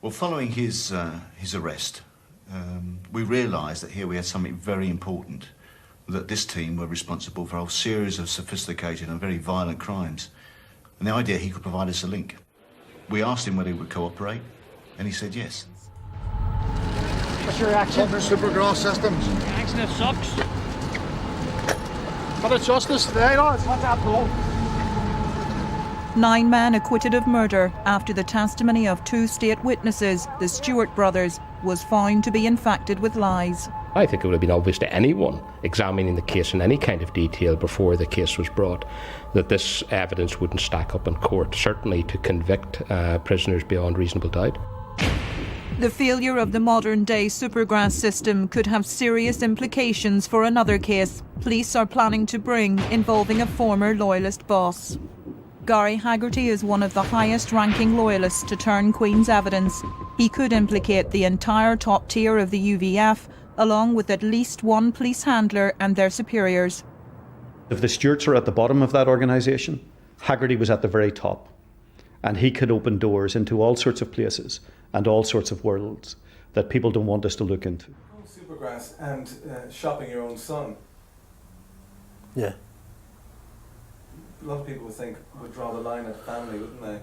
Well, following his arrest, we realised that here we had something very important, that this team were responsible for a whole series of sophisticated and very violent crimes. And the idea he could provide us a link. We asked him whether he would cooperate, and he said yes. What's your reaction? Supergrass systems. Reaction it sucks. But it's justice today, lads. What's that, Paul? 9 men acquitted of murder after the testimony of 2 state witnesses, the Stewart brothers, was found to be infected with lies. I think it would have been obvious to anyone examining the case in any kind of detail before the case was brought that this evidence wouldn't stack up in court, certainly to convict prisoners beyond reasonable doubt. The failure of the modern-day Supergrass system could have serious implications for another case police are planning to bring involving a former Loyalist boss. Gary Haggerty is one of the highest-ranking Loyalists to turn Queen's evidence. He could implicate the entire top tier of the UVF, along with at least 1 police handler and their superiors. If the Stewarts are at the bottom of that organisation, Haggerty was at the very top. And he could open doors into all sorts of places and all sorts of worlds that people don't want us to look into. Supergrass and shopping your own son. Yeah. A lot of people would draw the line at family, wouldn't they?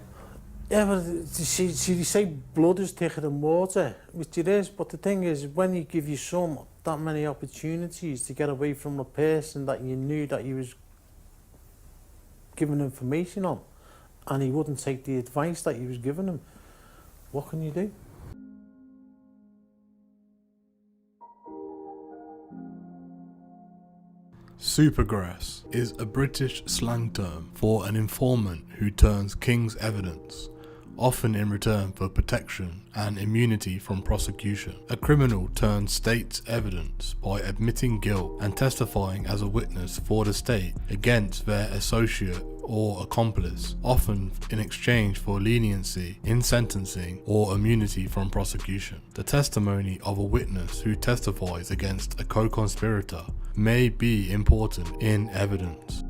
Yeah, but see, they say blood is thicker than water, which it is, but the thing is, when you give your son that many opportunities to get away from a person that you knew that he was giving information on, and he wouldn't take the advice that he was giving him, what can you do? Supergrass is a British slang term for an informant who turns king's evidence, often in return for protection and immunity from prosecution. A criminal turns state's evidence by admitting guilt and testifying as a witness for the state against their associate or accomplice, often in exchange for leniency in sentencing or immunity from prosecution. The testimony of a witness who testifies against a co-conspirator may be important in evidence.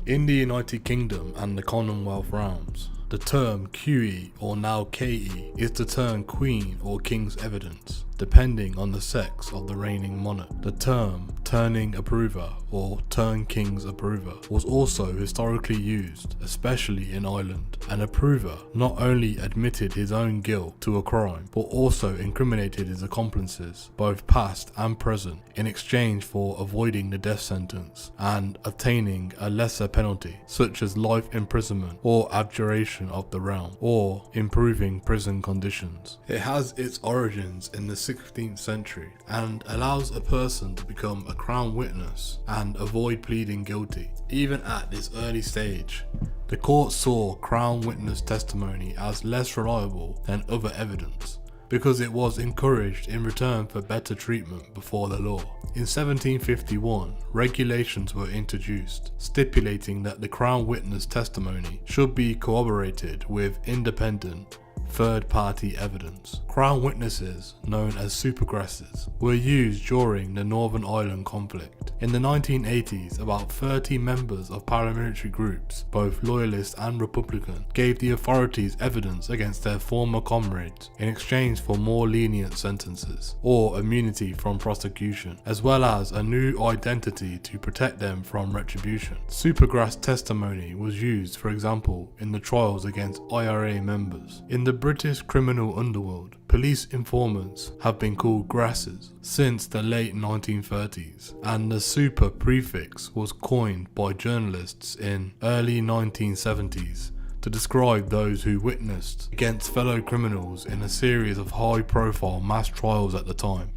In the United Kingdom and the Commonwealth realms, the term QE or now KE is to turn Queen or King's evidence, depending on the sex of the reigning monarch. The term turning approver or turn King's approver was also historically used, especially in Ireland. An approver not only admitted his own guilt to a crime, but also incriminated his accomplices, both past and present, in exchange for avoiding the death sentence and obtaining a lesser penalty, such as life imprisonment or abjuration of the realm, or improving prison conditions. It has its origins in the 16th century and allows a person to become a crown witness and avoid pleading guilty. Even at this early stage, the court saw crown witness testimony as less reliable than other evidence, because it was encouraged in return for better treatment before the law. In 1751, regulations were introduced, stipulating that the crown witness testimony should be corroborated with independent, third-party evidence. Crown witnesses, known as Supergrasses, were used during the Northern Ireland conflict. In the 1980s, about 30 members of paramilitary groups, both Loyalist and Republican, gave the authorities evidence against their former comrades in exchange for more lenient sentences or immunity from prosecution, as well as a new identity to protect them from retribution. Supergrass testimony was used, for example, in the trials against IRA members. In the British criminal underworld, police informants have been called grasses since the late 1930s, and the super prefix was coined by journalists in early 1970s to describe those who witnessed against fellow criminals in a series of high-profile mass trials at the time.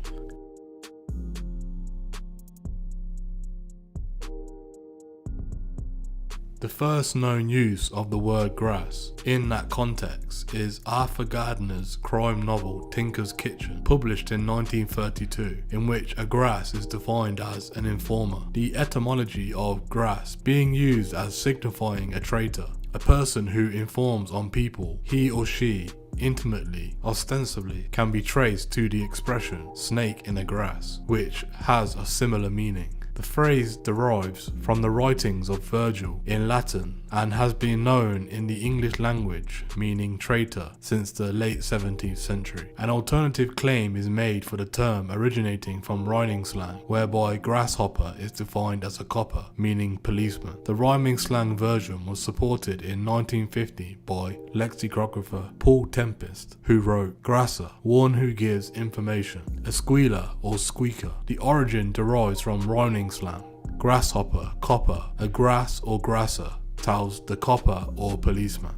The first known use of the word grass in that context is Arthur Gardner's crime novel Tinker's Kitchen, published in 1932, in which a grass is defined as an informer. The etymology of grass being used as signifying a traitor, a person who informs on people he or she intimately, ostensibly, can be traced to the expression snake in the grass, which has a similar meaning. The phrase derives from the writings of Virgil in Latin and has been known in the English language meaning traitor since the late 17th century. An alternative claim is made for the term originating from rhyming slang, whereby grasshopper is defined as a copper, meaning policeman. The rhyming slang version was supported in 1950 by lexicographer Paul Tempest, who wrote, "Grasser, one who gives information, a squealer or squeaker." The origin derives from rhyming slang. Grasshopper, copper, a grass or grasser tells the copper or policeman.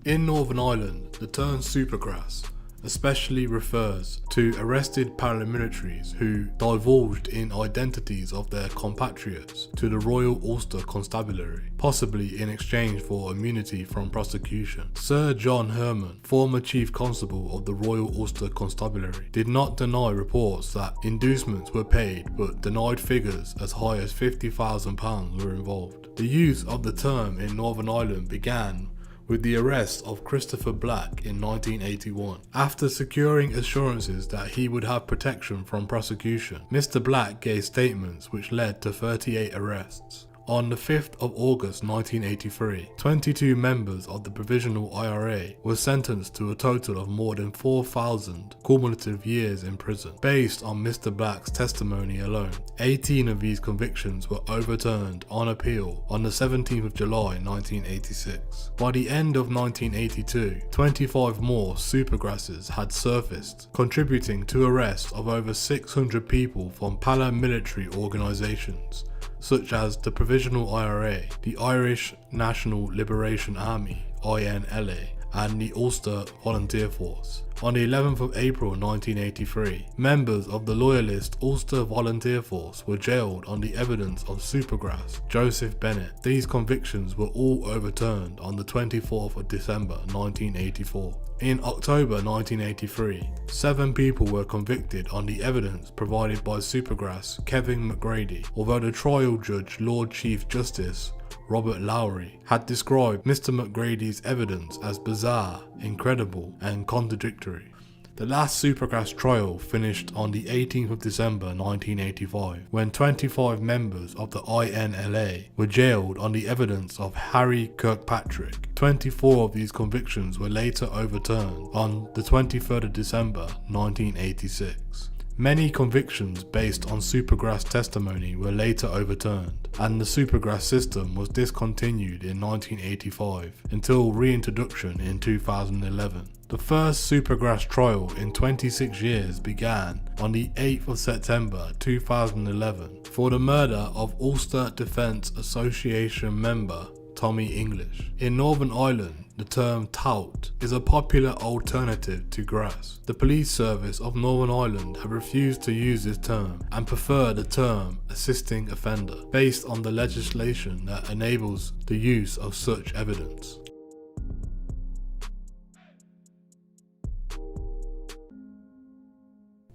In Northern Ireland, the term supergrass especially refers to arrested paramilitaries who divulged in identities of their compatriots to the Royal Ulster Constabulary, possibly in exchange for immunity from prosecution. Sir John Herman, former Chief Constable of the Royal Ulster Constabulary, did not deny reports that inducements were paid, but denied figures as high as £50,000 were involved. The use of the term in Northern Ireland began with the arrest of Christopher Black in 1981. After securing assurances that he would have protection from prosecution, Mr. Black gave statements which led to 38 arrests. On the 5th of August 1983, 22 members of the Provisional IRA were sentenced to a total of more than 4,000 cumulative years in prison, based on Mr. Black's testimony alone. 18 of these convictions were overturned on appeal on the 17th of July 1986. By the end of 1982, 25 more supergrasses had surfaced, contributing to arrests of over 600 people from paramilitary organisations, such as the Provisional IRA, the Irish National Liberation Army (INLA), and the Ulster Volunteer Force. On the 11th of April 1983, members of the loyalist Ulster Volunteer Force were jailed on the evidence of Supergrass Joseph Bennett. These convictions were all overturned on the 24th of December 1984. In October 1983, 7 people were convicted on the evidence provided by Supergrass Kevin McGrady, although the trial judge, Lord Chief Justice Robert Lowry, had described Mr. McGrady's evidence as bizarre, incredible, and contradictory. The last Supergrass trial finished on the 18th of December 1985, when 25 members of the INLA were jailed on the evidence of Harry Kirkpatrick. 24 of these convictions were later overturned on the 23rd of December 1986. Many convictions based on Supergrass testimony were later overturned, and the Supergrass system was discontinued in 1985 until reintroduction in 2011. The first Supergrass trial in 26 years began on the 8th of September 2011 for the murder of Ulster Defence Association member Tommy English. In Northern Ireland, the term tout is a popular alternative to grass. The police service of Northern Ireland have refused to use this term and prefer the term assisting offender, based on the legislation that enables the use of such evidence.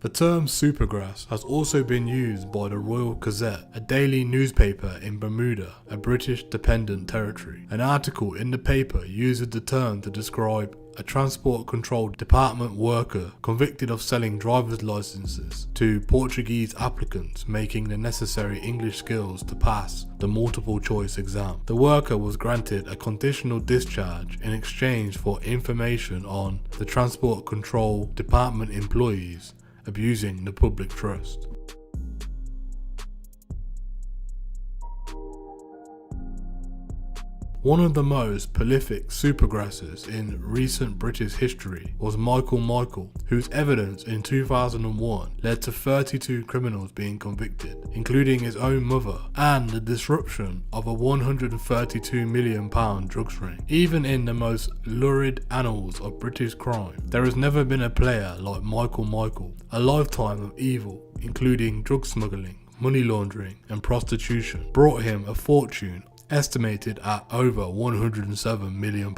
The term Supergrass has also been used by the Royal Gazette, a daily newspaper in Bermuda, a British dependent territory. An article in the paper uses the term to describe a transport control department worker convicted of selling driver's licenses to Portuguese applicants making the necessary English skills to pass the multiple choice exam. The worker was granted a conditional discharge in exchange for information on the transport control department employees abusing the public trust. One of the most prolific supergrasses in recent British history was Michael, whose evidence in 2001 led to 32 criminals being convicted, including his own mother, and the disruption of a £132 million drugs ring. Even in the most lurid annals of British crime, there has never been a player like Michael, a lifetime of evil, including drug smuggling, money laundering, and prostitution, brought him a fortune estimated at over £107 million.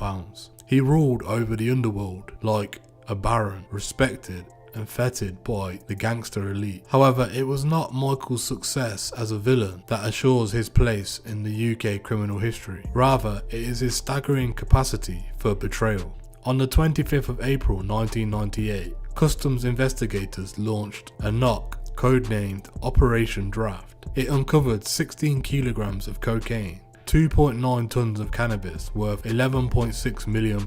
He ruled over the underworld like a baron, respected and feted by the gangster elite. However, it was not Michael's success as a villain that assures his place in the UK criminal history. Rather, it is his staggering capacity for betrayal. On the 25th of April 1998, customs investigators launched a knock codenamed Operation Draft. It uncovered 16 kilograms of cocaine, 2.9 tons of cannabis worth £11.6 million,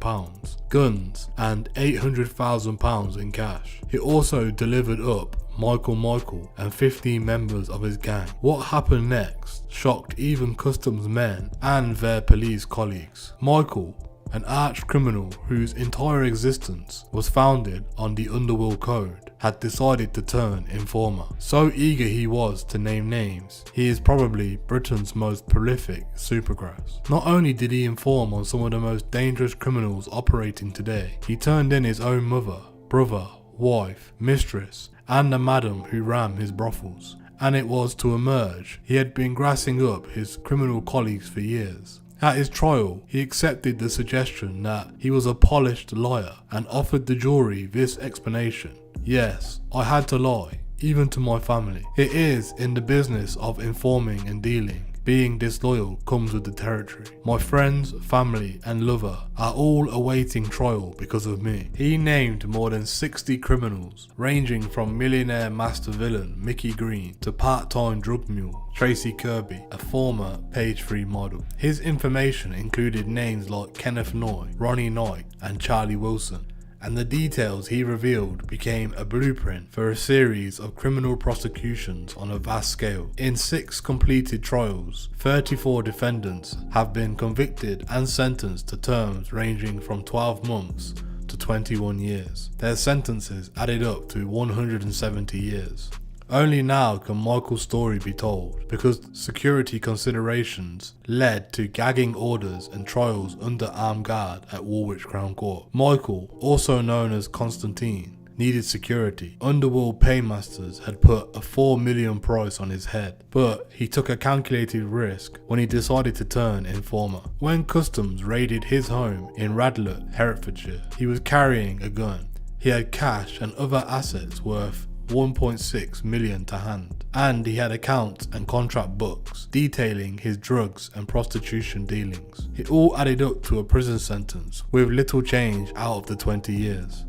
guns, and £800,000 in cash. It also delivered up Michael and 15 members of his gang. What happened next shocked even customs men and their police colleagues. Michael, an arch criminal whose entire existence was founded on the Underworld code, had decided to turn informer. So eager he was to name names, he is probably Britain's most prolific supergrass. Not only did he inform on some of the most dangerous criminals operating today, he turned in his own mother, brother, wife, mistress, and the madam who ran his brothels. And it was to emerge he had been grassing up his criminal colleagues for years. At his trial, he accepted the suggestion that he was a polished liar and offered the jury this explanation: "Yes, I had to lie, even to my family. It is in the business of informing and dealing. Being disloyal comes with the territory. My friends, family and lover are all awaiting trial because of me." He named more than 60 criminals, ranging from millionaire master villain Mickey Green to part-time drug mule Tracy Kirby, a former Page 3 model. His information included names like Kenneth Noy, Ronnie Knight and Charlie Wilson, and the details he revealed became a blueprint for a series of criminal prosecutions on a vast scale. In 6 completed trials, 34 defendants have been convicted and sentenced to terms ranging from 12 months to 21 years. Their sentences added up to 170 years. Only now can Michael's story be told, because security considerations led to gagging orders and trials under armed guard at Woolwich Crown Court. Michael, also known as Constantine, needed security. Underworld paymasters had put a $4 million price on his head, but he took a calculated risk when he decided to turn informer. When customs raided his home in Radlett, Herefordshire, he was carrying a gun. He had cash and other assets worth $1.6 million to hand, and he had accounts and contract books detailing his drugs and prostitution dealings. It all added up to a prison sentence with little change out of the 20 years.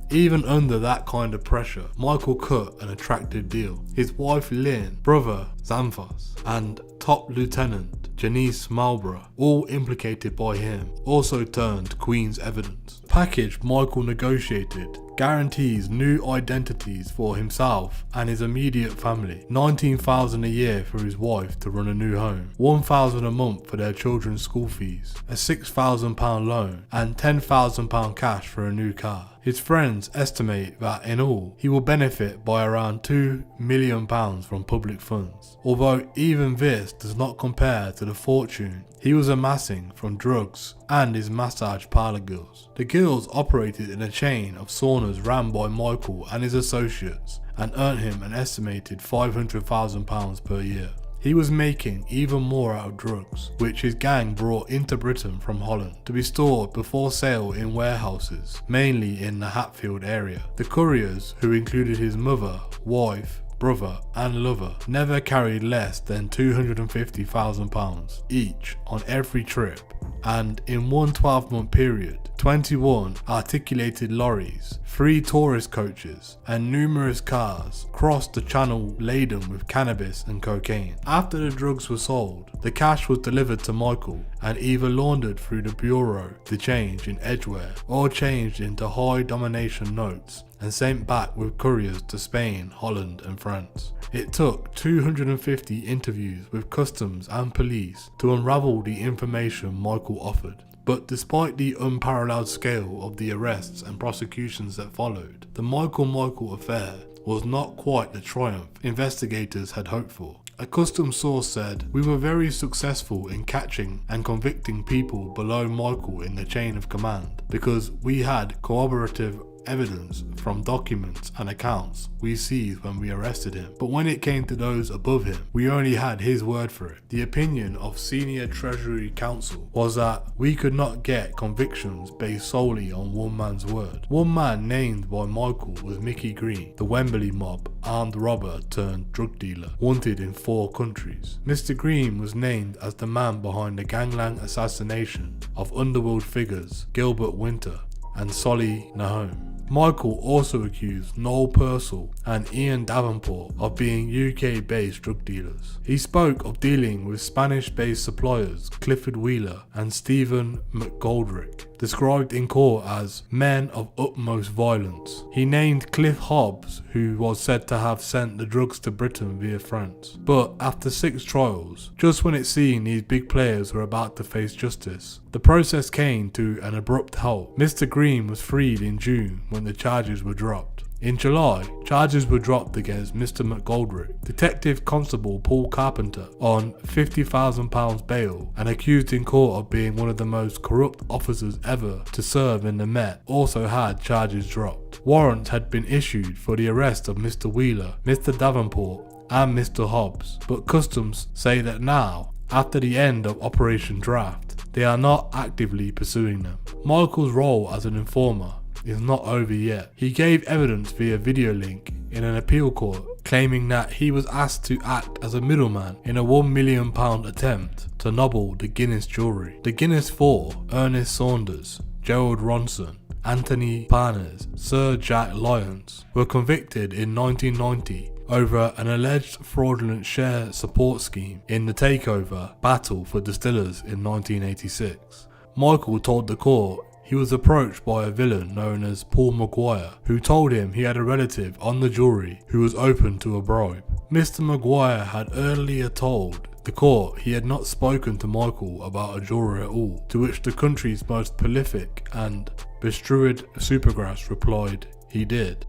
Even under that kind of pressure, Michael cut an attractive deal. His wife Lynn, brother Xanthos, and top lieutenant Janice Marlborough, all implicated by him, also turned Queen's evidence. Package Michael negotiated guarantees new identities for himself and his immediate family, $19,000 a year for his wife to run a new home, $1,000 a month for their children's school fees, a £6,000 loan and £10,000 cash for a new car. His friends estimate that in all, he will benefit by around £2 million from public funds, although even this does not compare to the fortune he was amassing from drugs and his massage parlour girls. The girls operated in a chain of saunas ran by Michael and his associates and earned him an estimated £500,000 per year. He was making even more out of drugs, which his gang brought into Britain from Holland to be stored before sale in warehouses, mainly in the Hatfield area. The couriers, who included his mother, wife, brother and lover, never carried less than £250,000 each on every trip, and in one 12-month period, 21 articulated lorries, 3 tourist coaches and numerous cars crossed the channel laden with cannabis and cocaine. After the drugs were sold, the cash was delivered to Michael and either laundered through the bureau to change in Edgware or changed into high domination notes and sent back with couriers to Spain, Holland and France. It took 250 interviews with customs and police to unravel the information Michael offered. But despite the unparalleled scale of the arrests and prosecutions that followed, the Michael affair was not quite the triumph investigators had hoped for. A customs source said, "We were very successful in catching and convicting people below Michael in the chain of command because we had corroborative evidence from documents and accounts we seized when we arrested him. But when it came to those above him, we only had his word for it." The opinion of senior Treasury counsel was that we could not get convictions based solely on one man's word. One man named by Michael was Mickey Green, the Wembley mob armed robber turned drug dealer, wanted in 4 countries. Mr. Green was named as the man behind the gangland assassination of Underworld figures Gilbert Winter and Solly Nahome. Michael also accused Noel Purcell and Ian Davenport of being UK-based drug dealers. He spoke of dealing with Spanish-based suppliers Clifford Wheeler and Stephen McGoldrick, described in court as men of utmost violence. He named Cliff Hobbs, who was said to have sent the drugs to Britain via France. But after 6 trials, just when it seemed these big players were about to face justice, the process came to an abrupt halt. Mr. Green was freed in June when the charges were dropped. In July, charges were dropped against Mr. McGoldrick, Detective Constable Paul Carpenter, on £50,000 bail, and accused in court of being one of the most corrupt officers ever to serve in the Met, also had charges dropped. Warrants had been issued for the arrest of Mr. Wheeler, Mr. Davenport, and Mr. Hobbs, but Customs say that now, after the end of Operation Draft, they are not actively pursuing them. Michael's role as an informer is not over yet. He gave evidence via video link in an appeal court, claiming that he was asked to act as a middleman in a £1 million attempt to nobble the Guinness jewellery. The Guinness 4, Ernest Saunders, Gerald Ronson, Anthony Parnes, Sir Jack Lyons, were convicted in 1990 over an alleged fraudulent share support scheme in the takeover battle for distillers in 1986. Michael told the court he was approached by a villain known as Paul Maguire, who told him he had a relative on the jury who was open to a bribe. Mr. Maguire had earlier told the court he had not spoken to Michael about a juror at all, to which the country's most prolific and bestrewed Supergrass replied he did.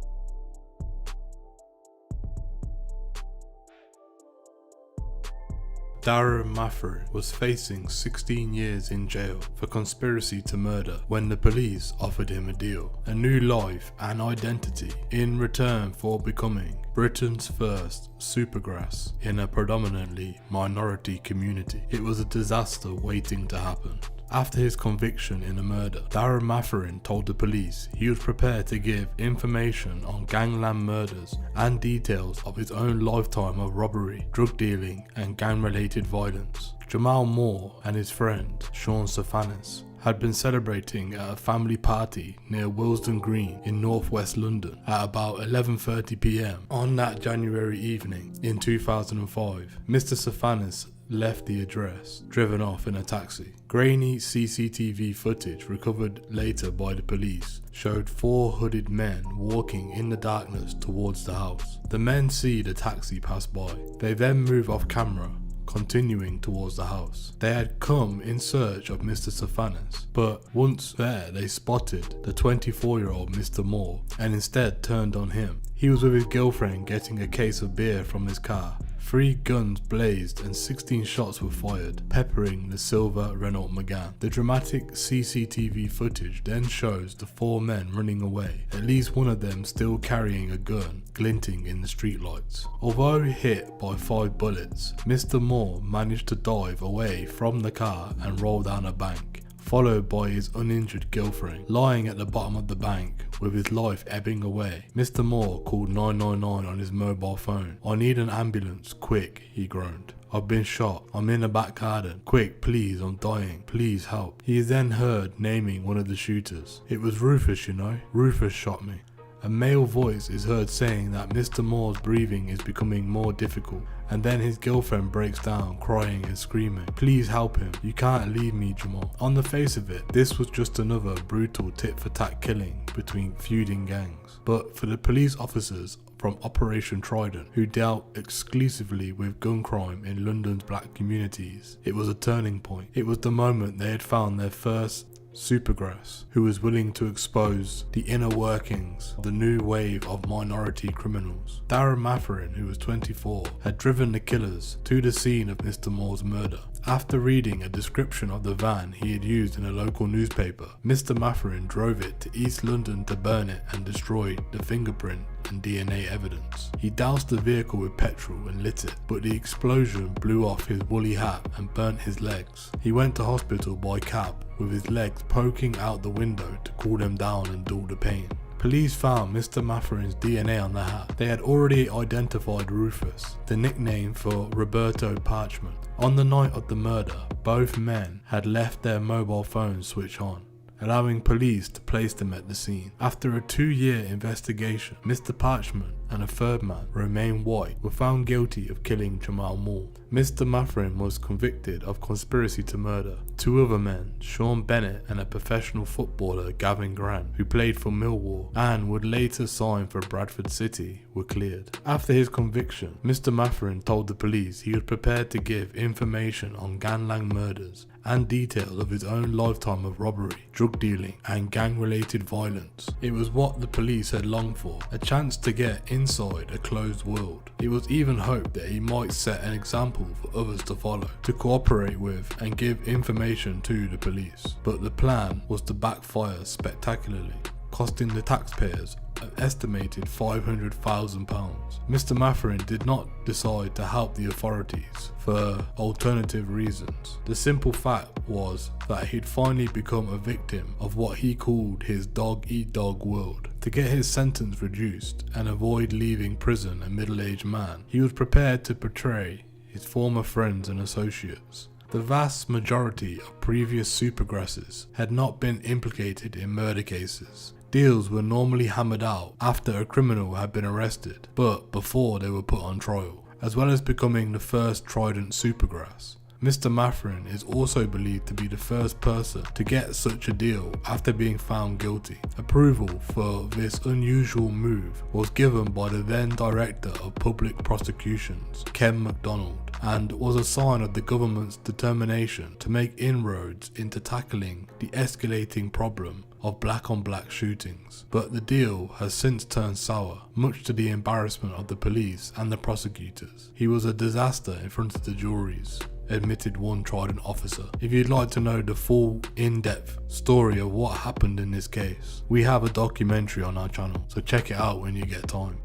Darren Matherin was facing 16 years in jail for conspiracy to murder when the police offered him a deal, a new life and identity, in return for becoming Britain's first Supergrass in a predominantly minority community. It was a disaster waiting to happen. After his conviction in a murder, Darren Matherin told the police he was prepared to give information on gangland murders and details of his own lifetime of robbery, drug dealing and gang-related violence. Jamal Moore and his friend, Sean Stefanis, had been celebrating at a family party near Willesden Green in northwest London at about 11:30 PM on that January evening in 2005. Mr. Stefanis left the address, driven off in a taxi. Grainy CCTV footage recovered later by the police showed 4 hooded men walking in the darkness towards the house. The men see the taxi pass by. They then move off camera, continuing towards the house. They had come in search of Mr. Stefanis, but once there they spotted the 24-year-old Mr. Moore and instead turned on him. He was with his girlfriend getting a case of beer from his car. 3 guns blazed and 16 shots were fired, peppering the silver Renault Megane. The dramatic CCTV footage then shows the 4 men running away, at least one of them still carrying a gun, glinting in the streetlights. Although hit by 5 bullets, Mr. Moore managed to dive away from the car and roll down a bank, followed by his uninjured girlfriend, lying at the bottom of the bank with his life ebbing away. Mr. Moore called 999 on his mobile phone. "I need an ambulance, quick," he groaned. "I've been shot. I'm in the back garden. Quick, please, I'm dying. Please help." He is then heard naming one of the shooters. "It was Rufus, you know. Rufus shot me." A male voice is heard saying that Mr. Moore's breathing is becoming more difficult, and then his girlfriend breaks down, crying and screaming, "Please help him. You can't leave me, Jamal." On the face of it, this was just another brutal tit-for-tat killing between feuding gangs. But for the police officers from Operation Trident, who dealt exclusively with gun crime in London's black communities, it was a turning point. It was the moment they had found their first Supergrass, who was willing to expose the inner workings of the new wave of minority criminals. Darren Matherin, who was 24, had driven the killers to the scene of Mr. Moore's murder. After reading a description of the van he had used in a local newspaper, Mr. Matherin drove it to East London to burn it and destroy the fingerprint and DNA evidence. He doused the vehicle with petrol and lit it, but the explosion blew off his woolly hat and burnt his legs. He went to hospital by cab, with his legs poking out the window to cool them down and dull the pain. Police found Mr. Matherin's DNA on the hat. They had already identified Rufus, the nickname for Roberto Parchment. On the night of the murder, both men had left their mobile phones switched on, allowing police to place them at the scene. After a 2-year investigation, Mr. Parchment and a third man, Romain White, were found guilty of killing Jamal Moore. Mr. Matherin was convicted of conspiracy to murder. 2 other men, Sean Bennett and a professional footballer, Gavin Grant, who played for Millwall and would later sign for Bradford City, were cleared. After his conviction, Mr. Matherin told the police he was prepared to give information on gangland murders and details of his own lifetime of robbery, drug dealing and gang-related violence. It was what the police had longed for, a chance to get inside a closed world. It was even hoped that he might set an example for others to follow, to cooperate with and give information to the police. But the plan was to backfire spectacularly, costing the taxpayers an estimated £500,000. Mr. Matherin did not decide to help the authorities for alternative reasons. The simple fact was that he'd finally become a victim of what he called his dog-eat-dog world. To get his sentence reduced and avoid leaving prison a middle-aged man, he was prepared to betray his former friends and associates. The vast majority of previous Supergrasses had not been implicated in murder cases. Deals were normally hammered out after a criminal had been arrested, but before they were put on trial, as well as becoming the first Trident Supergrass. Mr. Matherin is also believed to be the first person to get such a deal after being found guilty. Approval for this unusual move was given by the then Director of Public Prosecutions, Ken MacDonald, and was a sign of the government's determination to make inroads into tackling the escalating problem of black-on-black shootings. But the deal has since turned sour, much to the embarrassment of the police and the prosecutors. He was a disaster in front of the juries, admitted one Trident officer. If you'd like to know the full, in-depth story of what happened in this case, we have a documentary on our channel, so check it out when you get time.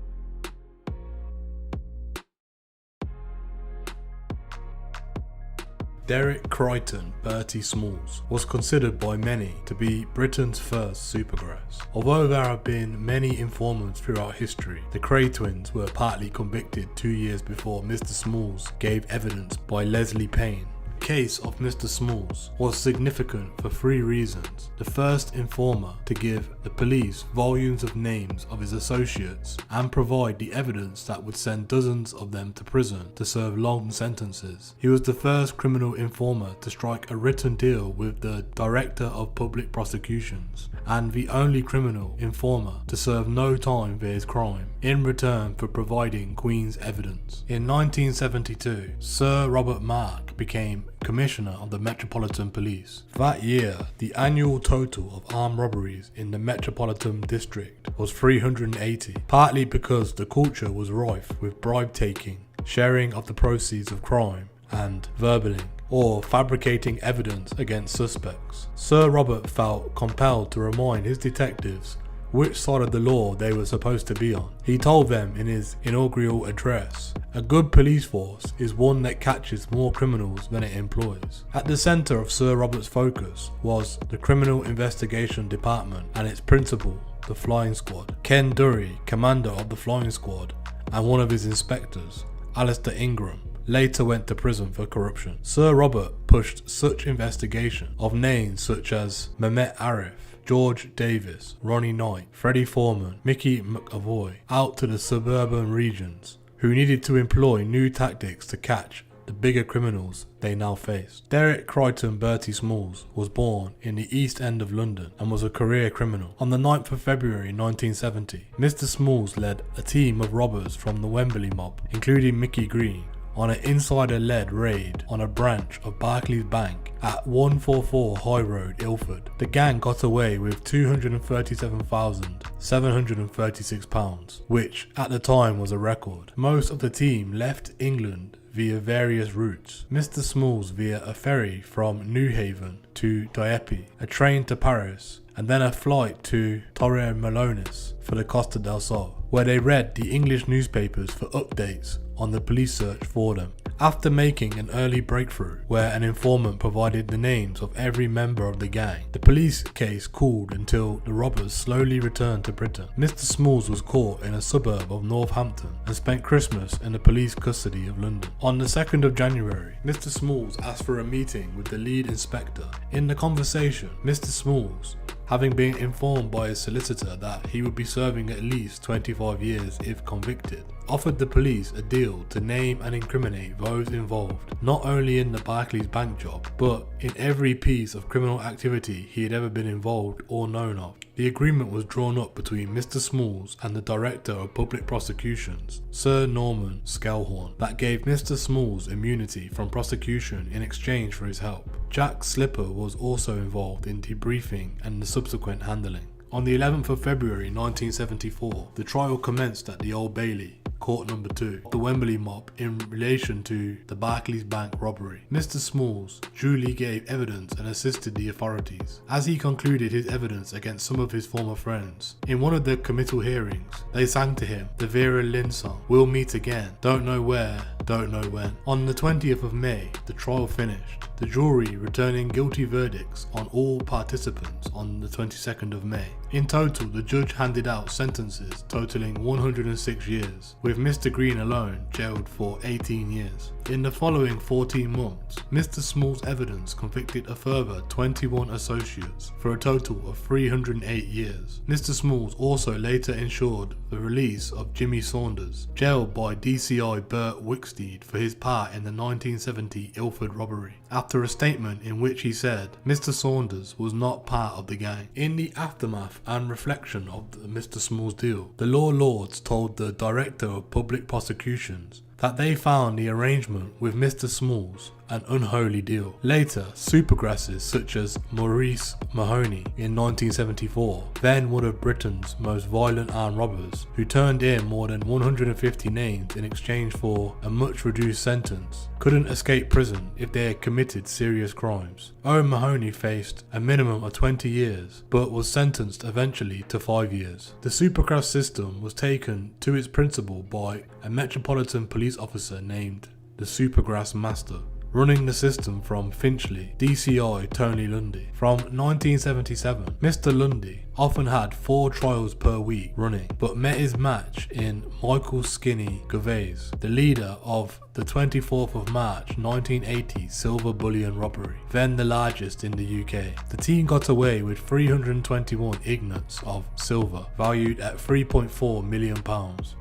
Derek Crichton Bertie Smalls was considered by many to be Britain's first Supergrass. Although there have been many informants throughout history, the Cray twins were partly convicted 2 years before Mr. Smalls gave evidence by Leslie Payne. The case of Mr. Smalls was significant for 3 reasons. The first informer to give the police volumes of names of his associates and provide the evidence that would send dozens of them to prison to serve long sentences. He was the first criminal informer to strike a written deal with the Director of Public Prosecutions and the only criminal informer to serve no time for his crime in return for providing Queen's evidence. In 1972, Sir Robert Mark became Commissioner of the Metropolitan Police. That year, the annual total of armed robberies in the Metropolitan District was 380, partly because the culture was rife with bribe taking, sharing of the proceeds of crime, and verbaling, or fabricating evidence against suspects. Sir Robert felt compelled to remind his detectives which side of the law they were supposed to be on. He told them in his inaugural address, "A good police force is one that catches more criminals than it employs." At the centre of Sir Robert's focus was the Criminal Investigation Department and its principal, the Flying Squad. Ken Durry, commander of the Flying Squad, and one of his inspectors, Alistair Ingram, later went to prison for corruption. Sir Robert pushed such investigation of names such as Mehmet Arif, George Davis, Ronnie Knight, Freddie Foreman, Mickey McAvoy out to the suburban regions, who needed to employ new tactics to catch the bigger criminals they now faced. Derek Crichton Bertie Smalls was born in the East End of London and was a career criminal. On the 9th of February 1970, Mr. Smalls led a team of robbers from the Wembley mob, including Mickey Green, on an insider-led raid on a branch of Barclays Bank at 144 High Road, Ilford. The gang got away with £237,736, which at the time was a record. Most of the team left England via various routes. Mr. Smalls via a ferry from Newhaven to Dieppe, a train to Paris, and then a flight to Torremolinos for the Costa del Sol, where they read the English newspapers for updates on the police search for them. After making an early breakthrough where an informant provided the names of every member of the gang, the police case cooled until the robbers slowly returned to Britain. Mr. Smalls was caught in a suburb of Northampton and spent Christmas in the police custody of London. On the 2nd of January, Mr. Smalls asked for a meeting with the lead inspector. In the conversation, Mr. Smalls, having been informed by his solicitor that he would be serving at least 25 years if convicted, offered the police a deal to name and incriminate those involved, not only in the Barclays bank job, but in every piece of criminal activity he had ever been involved or known of. The agreement was drawn up between Mr. Smalls and the Director of Public Prosecutions, Sir Norman Skelhorn, that gave Mr. Smalls immunity from prosecution in exchange for his help. Jack Slipper was also involved in debriefing and the subsequent handling. On the 11th of February 1974, the trial commenced at the Old Bailey, Court Number 2, the Wembley mob in relation to the Barclays Bank robbery. Mr. Smalls duly gave evidence and assisted the authorities, as he concluded his evidence against some of his former friends. In one of the committal hearings, they sang to him the Vera Lynn song, "We'll Meet Again, Don't Know Where, Don't Know When." On the 20th of May, the trial finished, the jury returning guilty verdicts on all participants on the 22nd of May. In total, the judge handed out sentences totaling 106 years, with Mr. Green alone jailed for 18 years. In the following 14 months, Mr. Smalls' evidence convicted a further 21 associates for a total of 308 years. Mr. Smalls also later ensured the release of Jimmy Saunders, jailed by DCI Bert Wicksteed for his part in the 1970 Ilford robbery, after a statement in which he said Mr. Saunders was not part of the gang. In the aftermath and reflection of the Mr. Smalls deal, the Law Lords told the Director of Public Prosecutions that they found the arrangement with Mr. Smalls an unholy deal. Later, Supergrasses such as Maurice Mahoney in 1974, then one of Britain's most violent armed robbers, who turned in more than 150 names in exchange for a much reduced sentence, couldn't escape prison if they had committed serious crimes. Owen Mahoney faced a minimum of 20 years, but was sentenced eventually to 5 years. The Supergrass system was taken to its principal by a Metropolitan Police officer named the Supergrass Master, running the system from Finchley, DCI Tony Lundy. From 1977, Mr. Lundy often had 4 trials per week running, but met his match in Michael Skinny Gervais, the leader of the 24th of March 1980 silver bullion robbery, then the largest in the UK. The team got away with 321 ingots of silver, valued at £3.4 million,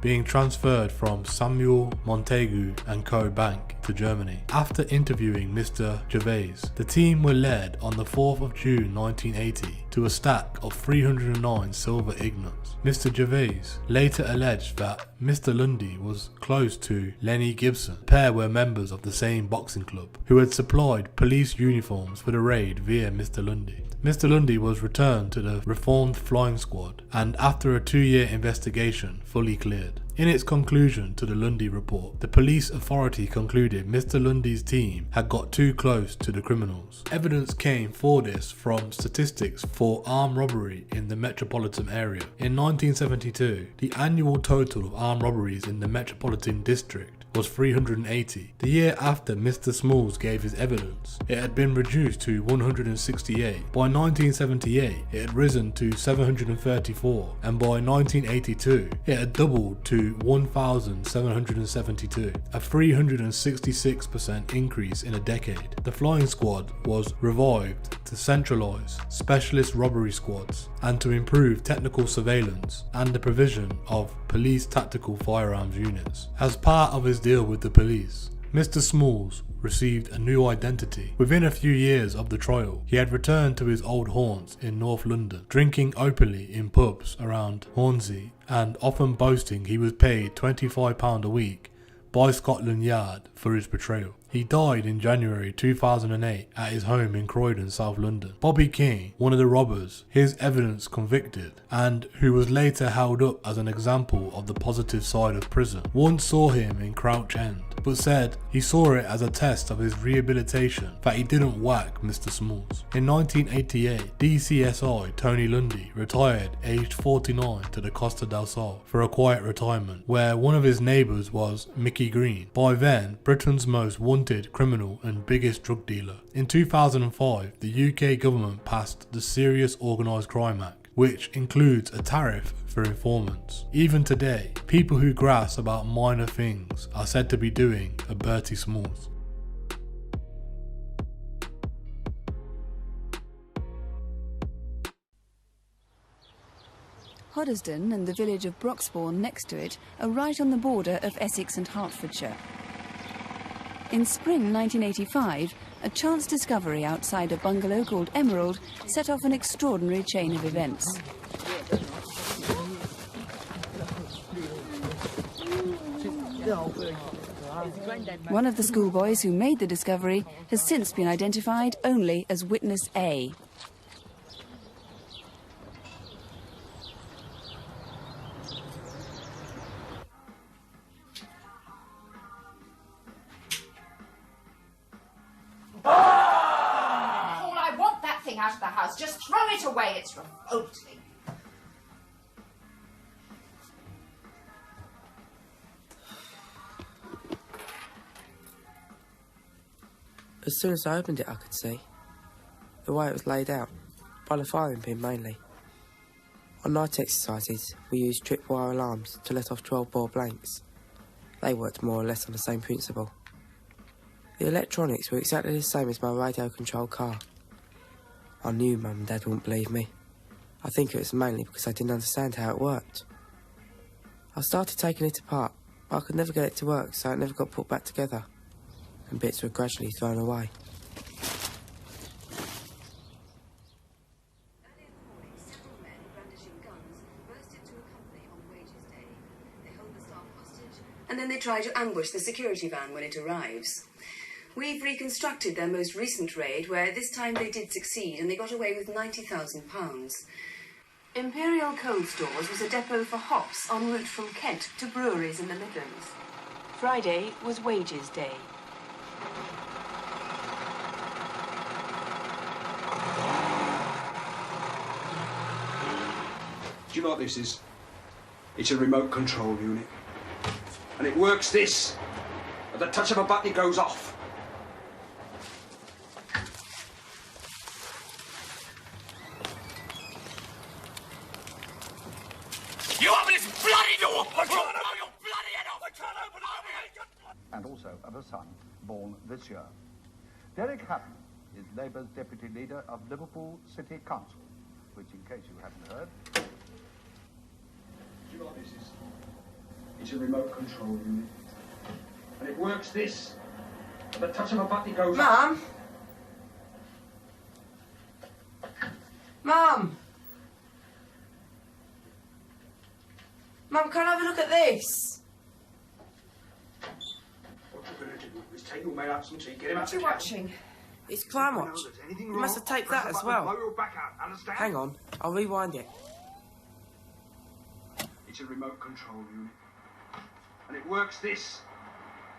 being transferred from Samuel Montagu and Co. Bank to Germany. After interviewing Mr. Gervais, the team were led on the 4th of June 1980 to a stack of 309 silver ingots. Mr. Gervais later alleged that Mr. Lundy was close to Lenny Gibson. The pair were members of the same boxing club, who had supplied police uniforms for the raid via Mr. Lundy. Mr. Lundy was returned to the reformed flying squad and, after a 2-year investigation, fully cleared. In its conclusion to the Lundy report, the police authority concluded Mr. Lundy's team had got too close to the criminals. Evidence came for this from statistics for armed robbery in the metropolitan area. In 1972, the annual total of armed robberies in the metropolitan district was 380. The year after Mr. Smalls gave his evidence, it had been reduced to 168. By 1978, it had risen to 734, and by 1982, it had doubled to 1,772, a 366% increase in a decade. The flying squad was revived to centralise specialist robbery squads and to improve technical surveillance and the provision of police tactical firearms units. As part of his deal with the police, Mr. Smalls received a new identity. Within a few years of the trial, he had returned to his old haunts in North London, drinking openly in pubs around Hornsey and often boasting he was paid £25 a week by Scotland Yard for his betrayal. He died in January 2008 at his home in Croydon, South London. Bobby King, one of the robbers, his evidence convicted, and who was later held up as an example of the positive side of prison, once saw him in Crouch End, but said he saw it as a test of his rehabilitation that he didn't whack Mr. Smalls. In 1988, DCSI Tony Lundy retired aged 49 to the Costa del Sol for a quiet retirement, where one of his neighbours was Mickey Green, by then Britain's most wanted criminal and biggest drug dealer. In 2005, the UK government passed the Serious Organised Crime Act, which includes a tariff for informants. Even today, people who grass about minor things are said to be doing a Bertie Smalls. Hoddesdon and the village of Broxbourne next to it are right on the border of Essex and Hertfordshire. In spring 1985, a chance discovery outside a bungalow called Emerald set off an extraordinary chain of events. One of the schoolboys who made the discovery has since been identified only as Witness A. Paul, I want that thing out of the house. Just throw it away. It's revolting. As soon as I opened it, I could see the way it was laid out, by the firing pin mainly. On night exercises, we used tripwire alarms to let off 12-bore blanks. They worked more or less on the same principle. The electronics were exactly the same as my radio-controlled car. I knew Mum and Dad wouldn't believe me. I think it was mainly because I didn't understand how it worked. I started taking it apart, but I could never get it to work, so it never got put back together, and bits were gradually thrown away. And then they try to ambush the security van when it arrives. We've reconstructed their most recent raid, where this time they did succeed and they got away with £90,000. Imperial Cold Stores was a depot for hops en route from Kent to breweries in the Midlands. Friday was wages day. Do you know what this is? It's a remote control unit. And it works this. At the touch of a button, it goes off. You open this bloody door! I can't open your bloody head off! I can't open it! And also of a son born this year. Derek Hutton is Labour's deputy leader of Liverpool City Council, which, in case you haven't heard... Do you know what this is? It's a remote control unit. And it works this. At the touch of a button, it goes Mum? Mum? Mum, can I have a look at this? What you're going to do is take your mate out some tea, get him out What are you watching? It's Crimewatch. You must have taped that as well. Blow your back out, understand? Hang on, I'll rewind it. It's a remote control unit. And it works this.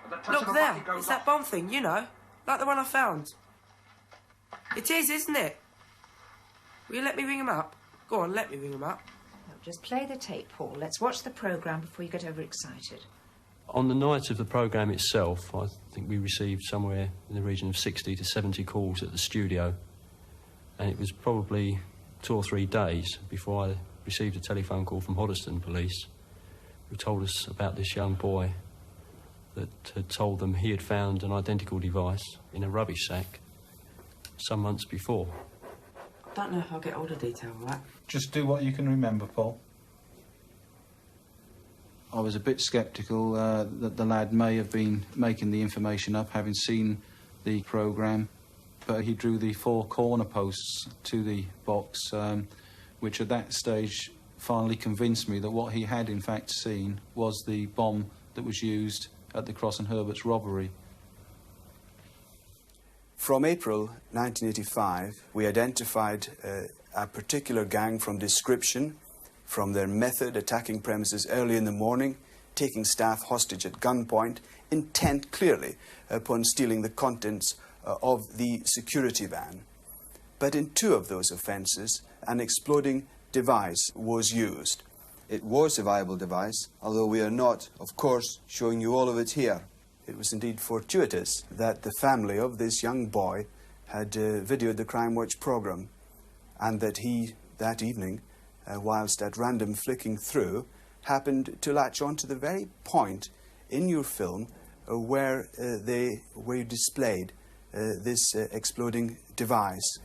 At the touch Look of a there, button, it goes it's off. that bomb thing, you know, like the one I found. It is, isn't it? Will you let me ring him up? Go on, let me ring him up. No, just play the tape, Paul. Let's watch the programme before you get overexcited. On the night of the programme itself, I think we received somewhere in the region of 60 to 70 calls at the studio. And it was probably 2 or 3 days before I received a telephone call from Hoddesdon Police, who told us about this young boy that had told them he had found an identical device in a rubbish sack some months before. I don't know if I'll get all the detail of that. Just do what you can remember, Paul. I was a bit sceptical that the lad may have been making the information up, having seen the programme, but he drew the 4 corner posts to the box, which at that stage finally convinced me that what he had in fact seen was the bomb that was used at the Cross and Herbert's robbery. From April 1985, we identified a particular gang from description, from their method, attacking premises early in the morning, taking staff hostage at gunpoint, intent clearly upon stealing the contents of the security van. But in 2 of those offences, an exploding device was used. It was a viable device, although we are not, of course, showing you all of it here. It was indeed fortuitous that the family of this young boy had videoed the Crimewatch programme, and that he, that evening, whilst at random flicking through, happened to latch on to the very point in your film where you displayed this exploding device.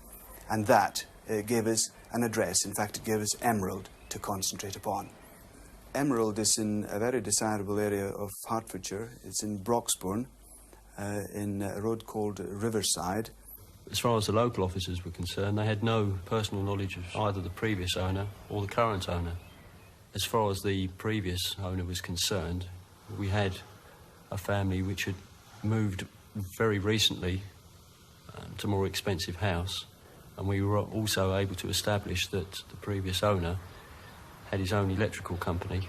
And that gave us an address. In fact, it gave us Emerald to concentrate upon. Emerald is in a very desirable area of Hertfordshire. It's in Broxbourne, in a road called Riverside. As far as the local officers were concerned, they had no personal knowledge of either the previous owner or the current owner. As far as the previous owner was concerned, we had a family which had moved very recently to a more expensive house, and we were also able to establish that the previous owner had his own electrical company,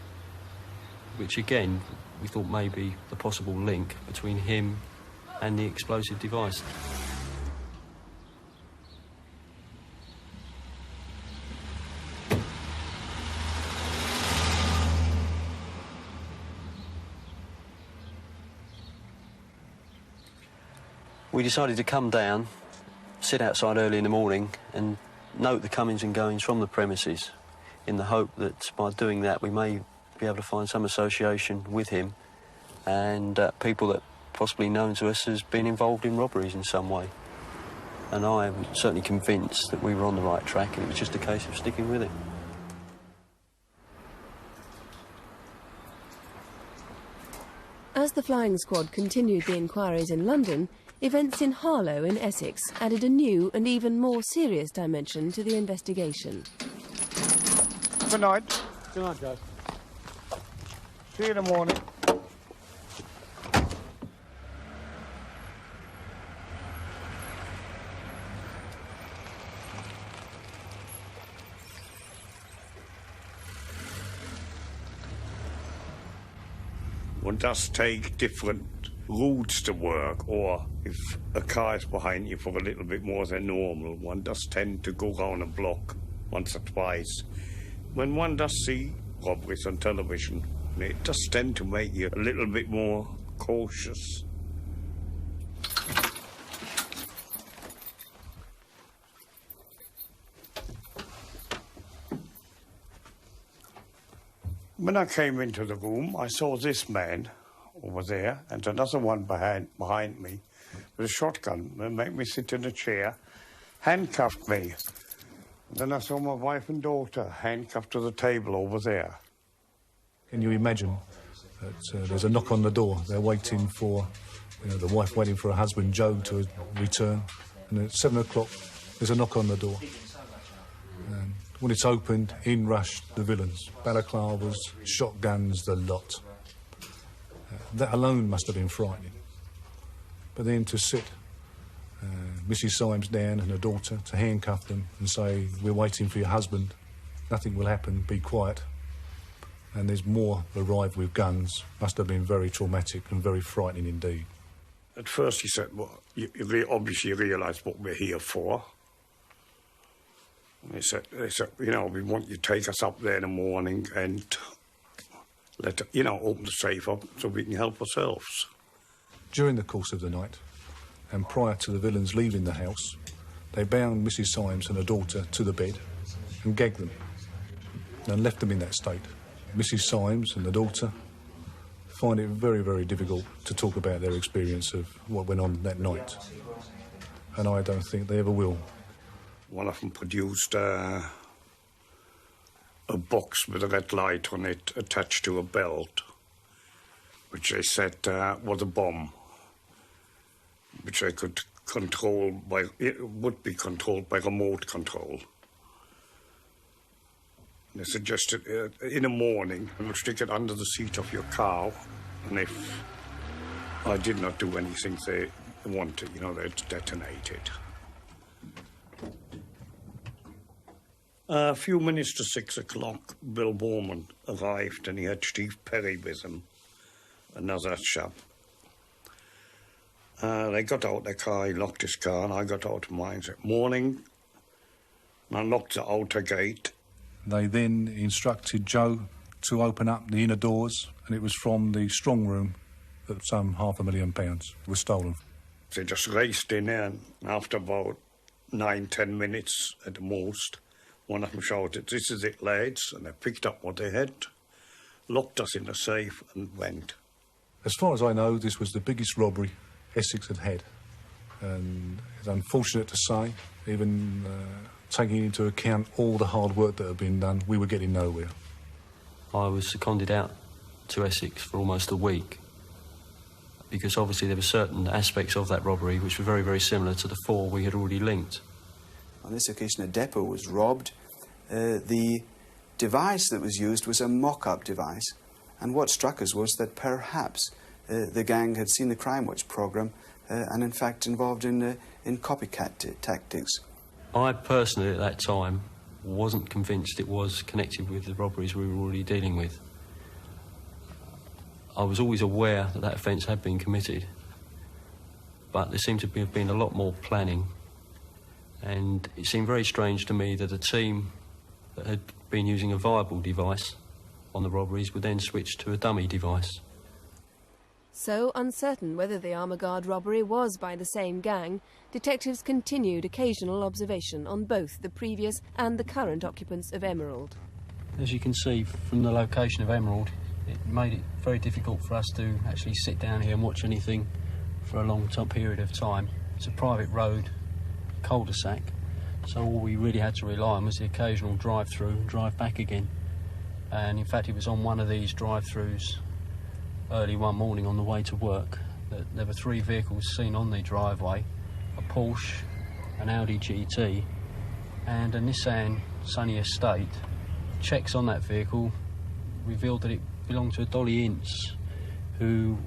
which again we thought may be the possible link between him and the explosive device. We decided to come down, sit outside early in the morning and note the comings and goings from the premises, in the hope that by doing that we may be able to find some association with him and people that possibly known to us as being involved in robberies in some way. And I am certainly convinced that we were on the right track, and it was just a case of sticking with it. As the flying squad continued the inquiries in London, events in Harlow in Essex added a new and even more serious dimension to the investigation. Good night. Good night, guys. See you in the morning. One does take different routes to work, or if a car is behind you for a little bit more than normal, one does tend to go round a block once or twice. When one does see robberies on television, it does tend to make you a little bit more cautious. When I came into the room, I saw this man over there and another one behind me with a shotgun. They made me sit in a chair, handcuffed me. Then I saw my wife and daughter handcuffed to the table over there. Can you imagine that there's a knock on the door? They're waiting for, the wife waiting for her husband, Joe, to return. And at 7 o'clock, there's a knock on the door. And when it's opened, in rushed the villains. Balaclavas, shotguns, the lot. That alone must have been frightening. But then to sit Mrs. Symes down and her daughter, to handcuff them and say, we're waiting for your husband, nothing will happen, be quiet. And there's more arrived with guns, must have been very traumatic and very frightening indeed. At first he said, well, you obviously realise what we're here for. And they said, we want you to take us up there in the morning and open the safe up so we can help ourselves. During the course of the night, and prior to the villains leaving the house, they bound Mrs. Symes and her daughter to the bed and gagged them and left them in that state. Mrs. Symes and the daughter find it very, very difficult to talk about their experience of what went on that night. And I don't think they ever will. One of them produced a box with a red light on it attached to a belt, which they said was a bomb, which they could control by, it would be controlled by remote control. They suggested in the morning, you stick it under the seat of your car, and if I did not do anything, They want it, you know, they're detonated. A few minutes to 6 o'clock, Bill Borman arrived and he had Steve Perry with him, another chap. They got out their car, he locked his car, and I got out of mine. Said, morning, and I locked the outer gate. They then instructed Joe to open up the inner doors, and it was from the strong room that some £500,000 was stolen. They just raced in there, and after about 9-10 minutes at the most, one of them shouted, "This is it, lads," and they picked up what they had, locked us in the safe, and went. As far as I know, this was the biggest robbery Essex had had, and it's unfortunate to say, even taking into account all the hard work that had been done, we were getting nowhere. I was seconded out to Essex for almost a week because obviously there were certain aspects of that robbery which were very, very similar to the 4 we had already linked. On this occasion, a depot was robbed. The device that was used was a mock-up device, and what struck us was that perhaps the gang had seen the Crimewatch programme and in fact involved in copycat tactics. I personally at that time wasn't convinced it was connected with the robberies we were already dealing with. I was always aware that that offence had been committed, but there seemed to have been a lot more planning, and it seemed very strange to me that a team that had been using a viable device on the robberies would then switch to a dummy device. So, uncertain whether the armour guard robbery was by the same gang, detectives continued occasional observation on both the previous and the current occupants of Emerald. As you can see from the location of Emerald, it made it very difficult for us to actually sit down here and watch anything for a long period of time. It's a private road, cul-de-sac, so all we really had to rely on was the occasional drive-through and drive back again. And in fact, it was on one of these drive-throughs early one morning on the way to work that there were 3 vehicles seen on the driveway: a Porsche, an Audi GT and a Nissan Sunny Estate. Checks on that vehicle revealed that it belonged to a Dolly Ince, who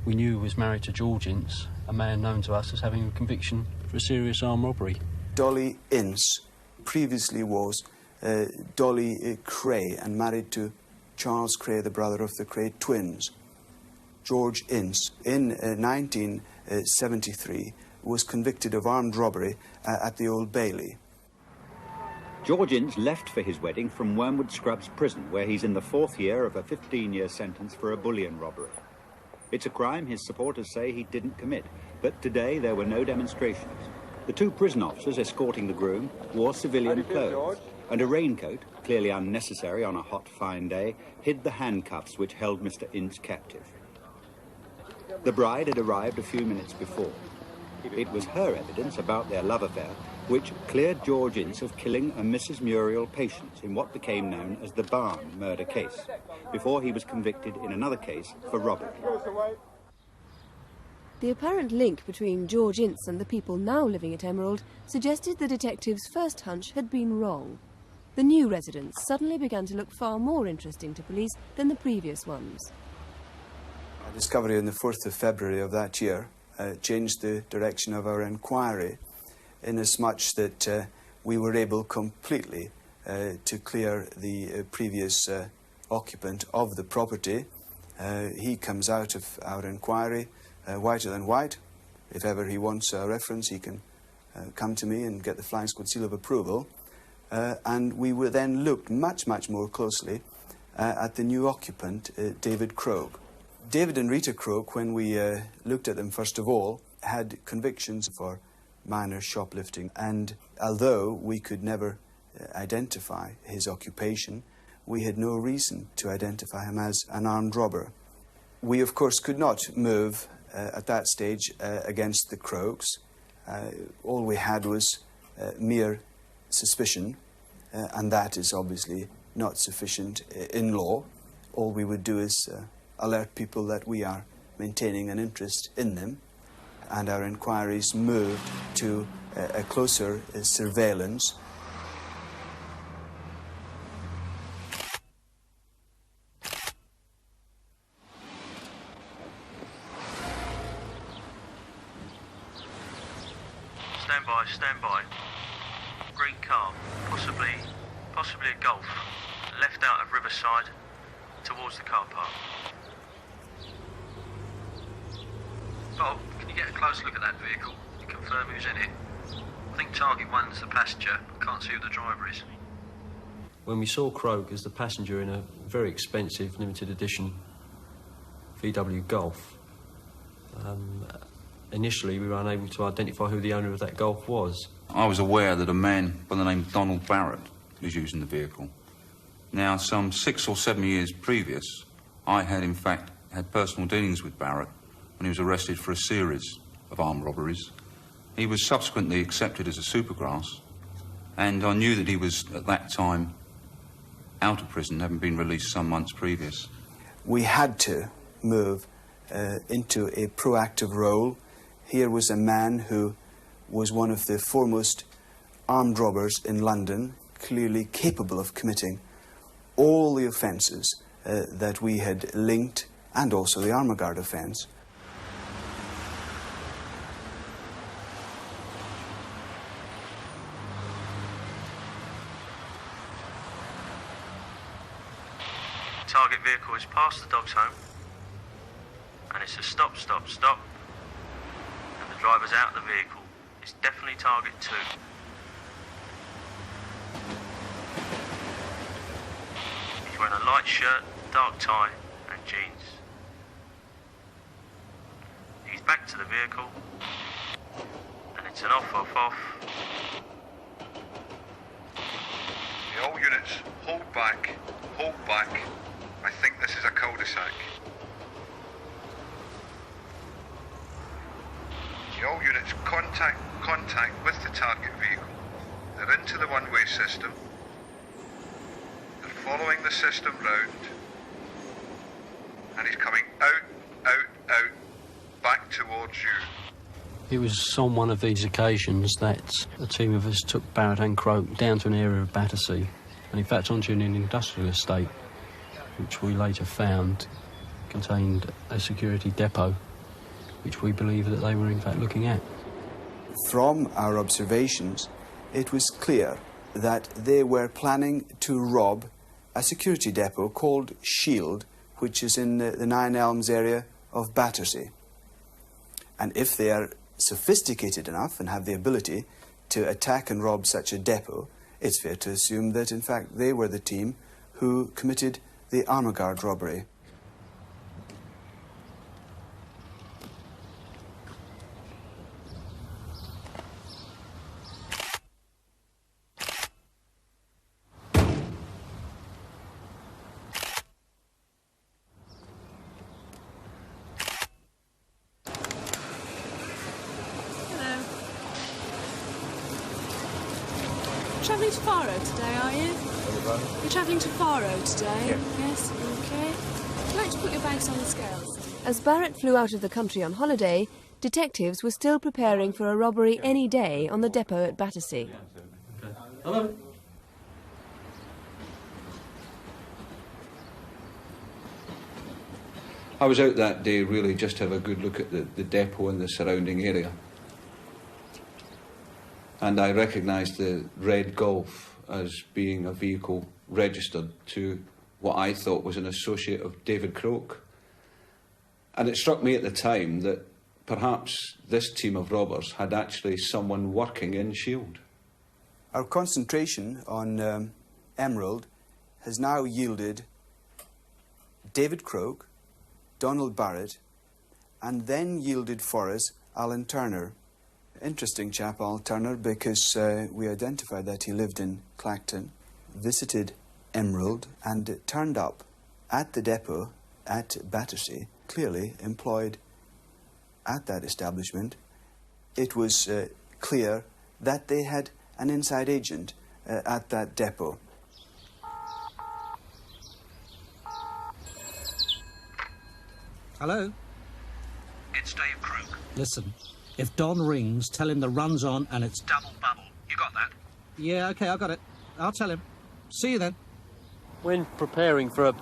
we knew was married to George Ince, a man known to us as having a conviction for a serious armed robbery. Dolly Ince previously was Dolly Cray and married to Charles Cray, the brother of the Cray twins. George Ince, in 1973, was convicted of armed robbery at the Old Bailey. George Ince left for his wedding from Wormwood Scrubs prison, where he's in the 4th year of a 15-year sentence for a bullion robbery. It's a crime his supporters say he didn't commit, but today there were no demonstrations. The 2 prison officers escorting the groom wore civilian clothes, and a raincoat, clearly unnecessary on a hot, fine day, hid the handcuffs which held Mr. Ince captive. The bride had arrived a few minutes before. It was her evidence about their love affair which cleared George Ince of killing a Mrs. Muriel Patience in what became known as the Barn murder case, before he was convicted in another case for robbery. The apparent link between George Ince and the people now living at Emerald suggested the detective's first hunch had been wrong. The new residents suddenly began to look far more interesting to police than the previous ones. Our discovery on the 4th of February of that year changed the direction of our inquiry, inasmuch that we were able completely to clear the previous occupant of the property. He comes out of our inquiry whiter than white. If ever he wants a reference, he can come to me and get the flying squad seal of approval. And we were then looked much more closely at the new occupant, David Croke. David and Rita Croke, when we looked at them first of all, had convictions for minor shoplifting, and although we could never identify his occupation, we had no reason to identify him as an armed robber. We of course could not move at that stage against the Crokes. All we had was mere suspicion, and that is obviously not sufficient in law. All we would do is alert people that we are maintaining an interest in them, and our inquiries moved to a closer surveillance. stand by. Green car, possibly a Golf, left out of Riverside, towards the car park. Bob, can you get a close look at that vehicle and confirm who's in it? I think target 1's the passenger, but can't see who the driver is. When we saw Croak as the passenger in a very expensive limited edition VW Golf, initially we were unable to identify who the owner of that Golf was. I was aware that a man by the name of Donald Barrett was using the vehicle. Now, some 6 or 7 years previous, I had in fact had personal dealings with Barrett when he was arrested for a series of armed robberies. He was subsequently accepted as a Supergrass, and I knew that he was at that time out of prison, having been released some months previous. We had to move into a proactive role. Here was a man who was one of the foremost armed robbers in London, clearly capable of committing all the offences that we had linked, and also the armour guard offence. Target vehicle is past the dog's home, and it's a stop. And the driver's out of the vehicle. It's definitely target 2. He's wearing a light shirt, dark tie, and jeans. He's back to the vehicle, and it's an off. The all units, hold back. I think this is a cul-de-sac. The all units, contact with the target vehicle. They're into the one-way system. They're following the system round. And he's coming out, back towards you. It was on one of these occasions that a team of us took Barrett and Croak down to an area of Battersea, and in fact onto an industrial estate, which we later found contained a security depot, which we believe that they were in fact looking at. From our observations, it was clear that they were planning to rob a security depot called Shield, which is in the Nine Elms area of Battersea. And if they are sophisticated enough and have the ability to attack and rob such a depot, it's fair to assume that in fact they were the team who committed the armour guard robbery. Travelling to Faro today, are you? You're travelling to Faro today? Yeah. Yes, OK. Would you like to put your bags on the scales? As Barrett flew out of the country on holiday, detectives were still preparing for a robbery any day on the depot at Battersea. Hello? I was out that day really just to have a good look at the depot and the surrounding area. And I recognised the red Golf as being a vehicle registered to what I thought was an associate of David Croak. And it struck me at the time that perhaps this team of robbers had actually someone working in Shield. Our concentration on Emerald has now yielded David Croak, Donald Barrett, and then yielded for us Alan Turner. Interesting chap, Al Turner, because we identified that he lived in Clacton, visited Emerald, and turned up at the depot at Battersea, clearly employed at that establishment. It was clear that they had an inside agent at that depot. Hello? It's Dave Croak. Listen, if Don rings, tell him the run's on and it's... Double bubble. You got that? Yeah, OK, I got it. I'll tell him. See you then. When preparing for a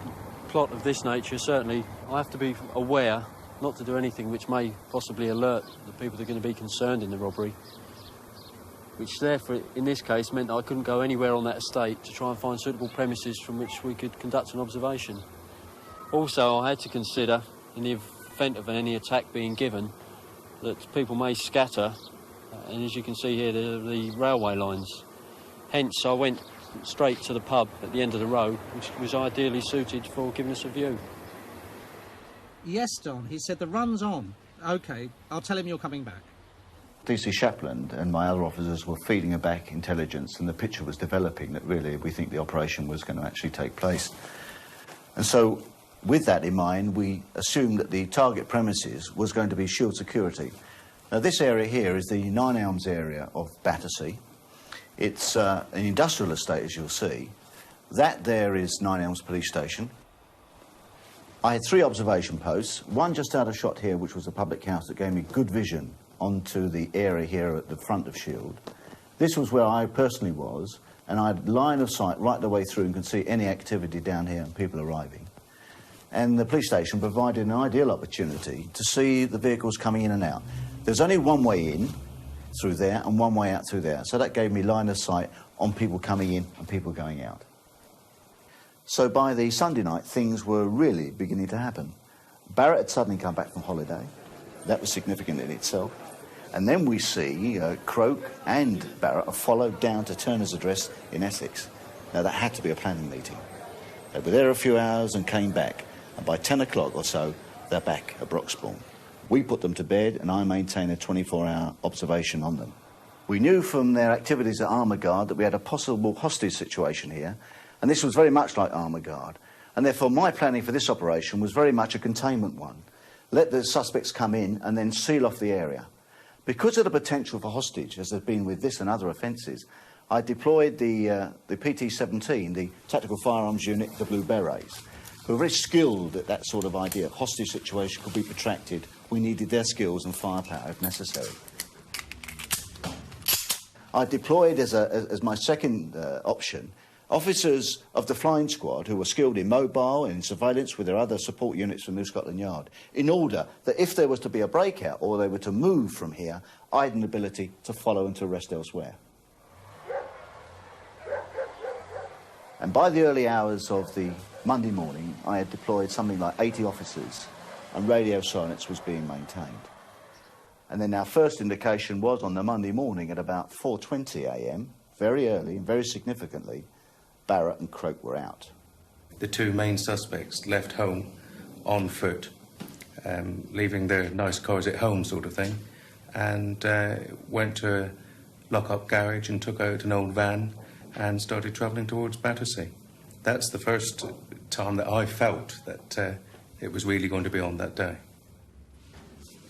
plot of this nature, certainly I have to be aware not to do anything which may possibly alert the people that are going to be concerned in the robbery. which therefore, in this case, meant that I couldn't go anywhere on that estate to try and find suitable premises from which we could conduct an observation. Also, I had to consider, in the event of any attack being given, that people may scatter, and as you can see here, the railway lines. Hence, I went straight to the pub at the end of the road, which was ideally suited for giving us a view. Yes, Don, he said the run's on. OK, I'll tell him you're coming back. DC Shapland and my other officers were feeding her back intelligence, and the picture was developing that really we think the operation was going to actually take place. And so, with that in mind, we assumed that the target premises was going to be Shield Security. Now, this area here is the Nine Elms area of Battersea. It's an industrial estate, as you'll see. That there is Nine Elms Police Station. I had 3 observation posts, one just out of shot here, which was a public house that gave me good vision onto the area here at the front of Shield. This was where I personally was, and I had line of sight right the way through and could see any activity down here and people arriving. And the police station provided an ideal opportunity to see the vehicles coming in and out. There's only one way in through there and one way out through there, so that gave me line of sight on people coming in and people going out. So by the Sunday night, things were really beginning to happen. Barrett had suddenly come back from holiday. That was significant in itself. And then we see Croak and Barrett are followed down to Turner's address in Essex. Now, that had to be a planning meeting. They were there a few hours and came back. And by 10 o'clock or so, they're back at Broxbourne. We put them to bed, and I maintain a 24-hour observation on them. We knew from their activities at Armour Guard that we had a possible hostage situation here, and this was very much like Armour Guard. And therefore, my planning for this operation was very much a containment one. Let the suspects come in and then seal off the area. Because of the potential for hostage, as there's been with this and other offences, I deployed the PT-17, the Tactical Firearms Unit, the Blue Berets, who were very skilled at that sort of idea. Hostage situation could be protracted. We needed their skills and firepower if necessary. I deployed as my second option officers of the flying squad who were skilled in mobile and in surveillance with their other support units from New Scotland Yard, in order that if there was to be a breakout or they were to move from here, I had an ability to follow and to arrest elsewhere. And by the early hours of the Monday morning, I had deployed something like 80 officers, and radio silence was being maintained. And then our first indication was on the Monday morning at about 4:20 a.m, very early and very significantly, Barrett and Croak were out. The 2 main suspects left home on foot, leaving their nice cars at home sort of thing, and went to a lock-up garage and took out an old van and started travelling towards Battersea. That's the first time that I felt that it was really going to be on that day.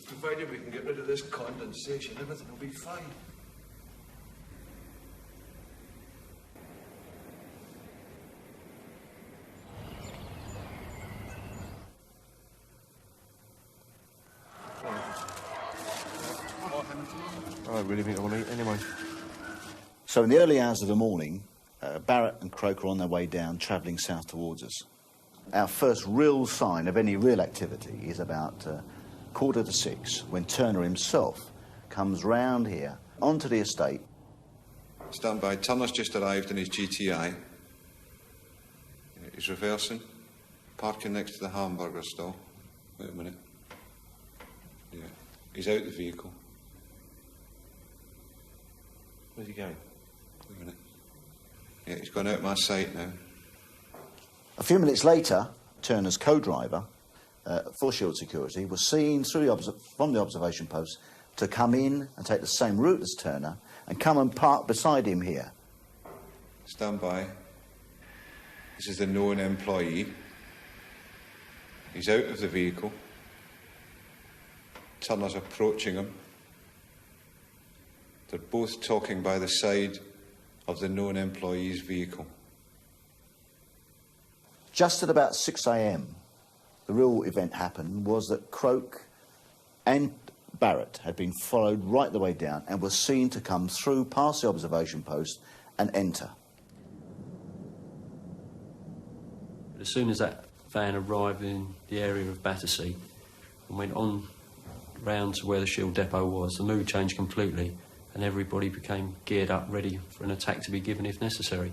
Provided we can get rid of this condensation, everything will be fine. I really think I want to eat anyway. So in the early hours of the morning, Barrett and Croak are on their way down, travelling south towards us. Our first real sign of any real activity is about 5:45, when Turner himself comes round here, onto the estate. Stand by. Turner's just arrived in his GTI. He's reversing, parking next to the hamburger stall. Wait a minute. Yeah, he's out the vehicle. Where's he going? Wait a minute. Yeah, he's gone out my sight now. A few minutes later, Turner's co-driver for Shield Security was seen from the observation post to come in and take the same route as Turner and come and park beside him here. Stand by. This is the known employee. He's out of the vehicle. Turner's approaching him. They're both talking by the side of the known employee's vehicle. Just at about 6 a.m, the real event happened was that Croak and Barrett had been followed right the way down and were seen to come through past the observation post and enter. As soon as that van arrived in the area of Battersea and went on round to where the Shield depot was, the mood changed completely, and everybody became geared up, ready for an attack to be given if necessary.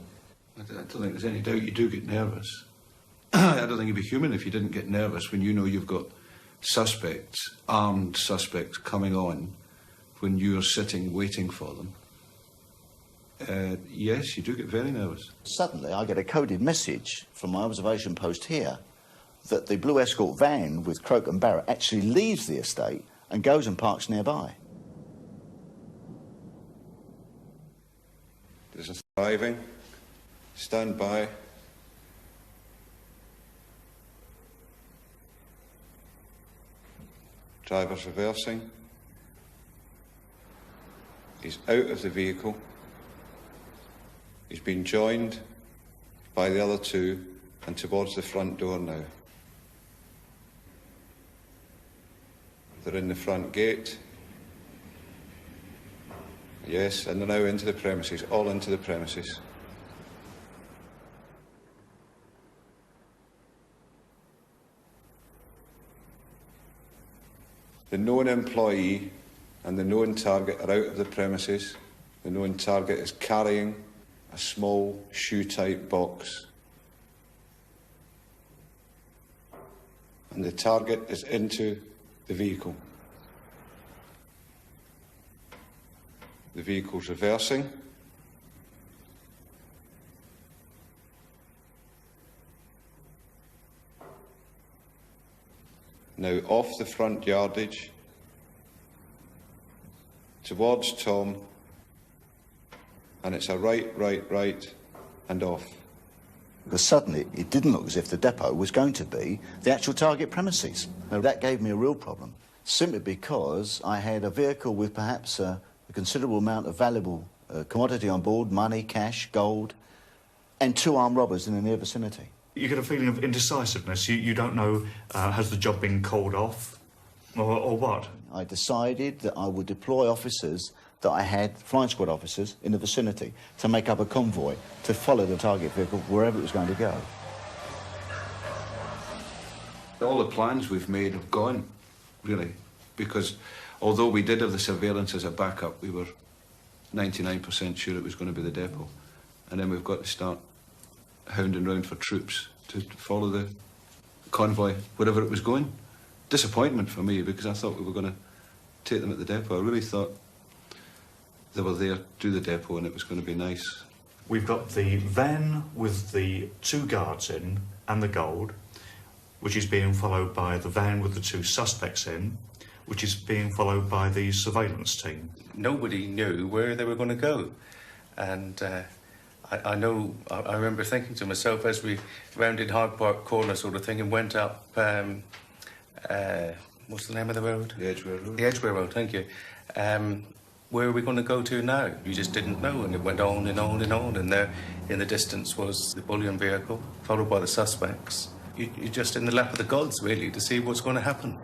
I don't think there's any doubt you do get nervous. I don't think you'd be human if you didn't get nervous when you know you've got suspects, armed suspects, coming on when you're sitting waiting for them. Yes, you do get very nervous. Suddenly, I get a coded message from my observation post here that the blue escort van with Croak and Barrett actually leaves the estate and goes and parks nearby. There's a driving. Stand by. Driver's reversing. He's out of the vehicle. He's been joined by the other two and towards the front door now. They're in the front gate. Yes, and they're now into the premises, all into the premises. The known employee and the known target are out of the premises. The known target is carrying a small shoe-type box. And the target is into the vehicle. The vehicle's reversing. Now off the front yardage, towards Tom, and it's a right, and off. Because suddenly it didn't look as if the depot was going to be the actual target premises. Now that gave me a real problem, simply because I had a vehicle with perhaps a considerable amount of valuable commodity on board, money, cash, gold, and two armed robbers in the near vicinity. You get a feeling of indecisiveness. You don't know, has the job been called off, or what? I decided that I would deploy officers that I had, flying squad officers, in the vicinity to make up a convoy to follow the target vehicle wherever it was going to go. All the plans we've made have gone, really, because although we did have the surveillance as a backup, we were 99% sure it was going to be the depot. And then we've got to start hounding round for troops to follow the convoy wherever it was going. Disappointment for me, because I thought we were going to take them at the depot. I really thought they were there to the depot and it was going to be nice. We've got the van with the two guards in and the gold, which is being followed by the van with the two suspects in, which is being followed by the surveillance team. Nobody knew where they were going to go. And I remember thinking to myself as we rounded Hyde Park Corner sort of thing and went up, what's the name of the road? The Edgware Road. The Edgware Road, thank you. Where are we going to go to now? You just didn't know, and it went on and on and on, and there in the distance was the bullion vehicle, followed by the suspects. You're just in the lap of the gods, really, to see what's going to happen.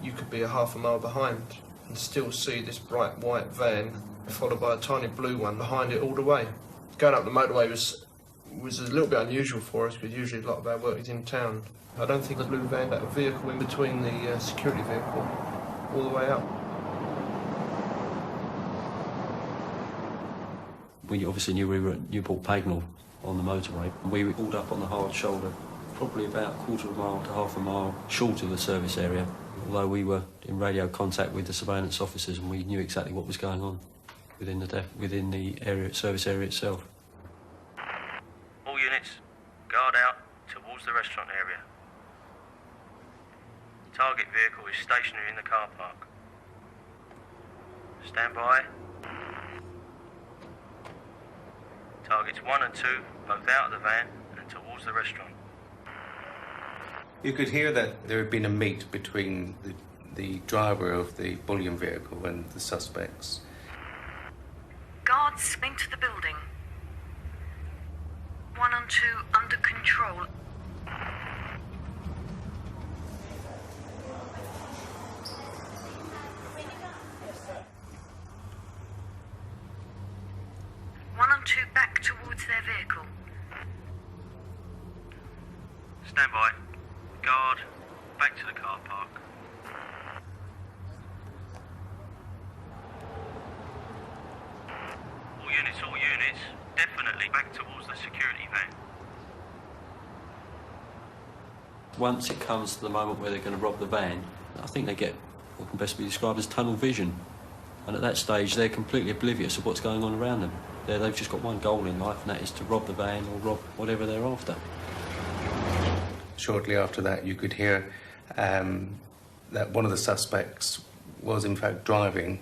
You could be a half a mile behind and still see this bright white van, followed by a tiny blue one behind it all the way. Going up the motorway was a little bit unusual for us, because usually a lot of our work is in town. I don't think the blue van had a vehicle in between the security vehicle all the way up. We obviously knew we were at Newport Pagnell on the motorway. We were pulled up on the hard shoulder, probably about a quarter of a mile to half a mile short of the service area, although we were in radio contact with the surveillance officers and we knew exactly what was going on within the area, service area itself. All units, guard out towards the restaurant area. Target vehicle is stationary in the car park. Stand by. Targets 1 and 2, both out of the van and towards the restaurant. You could hear that there had been a meet between the driver of the bullion vehicle and the suspects. Guards into the building. 1 and 2 under control. Back towards their vehicle. Stand by. Guard, back to the car park. back towards the security van. Once it comes to the moment where they're going to rob the van, I think they get what can best be described as tunnel vision. And at that stage, they're completely oblivious of what's going on around them. They've just got one goal in life, and that is to rob the van or rob whatever they're after. Shortly after that, you could hear that one of the suspects was in fact driving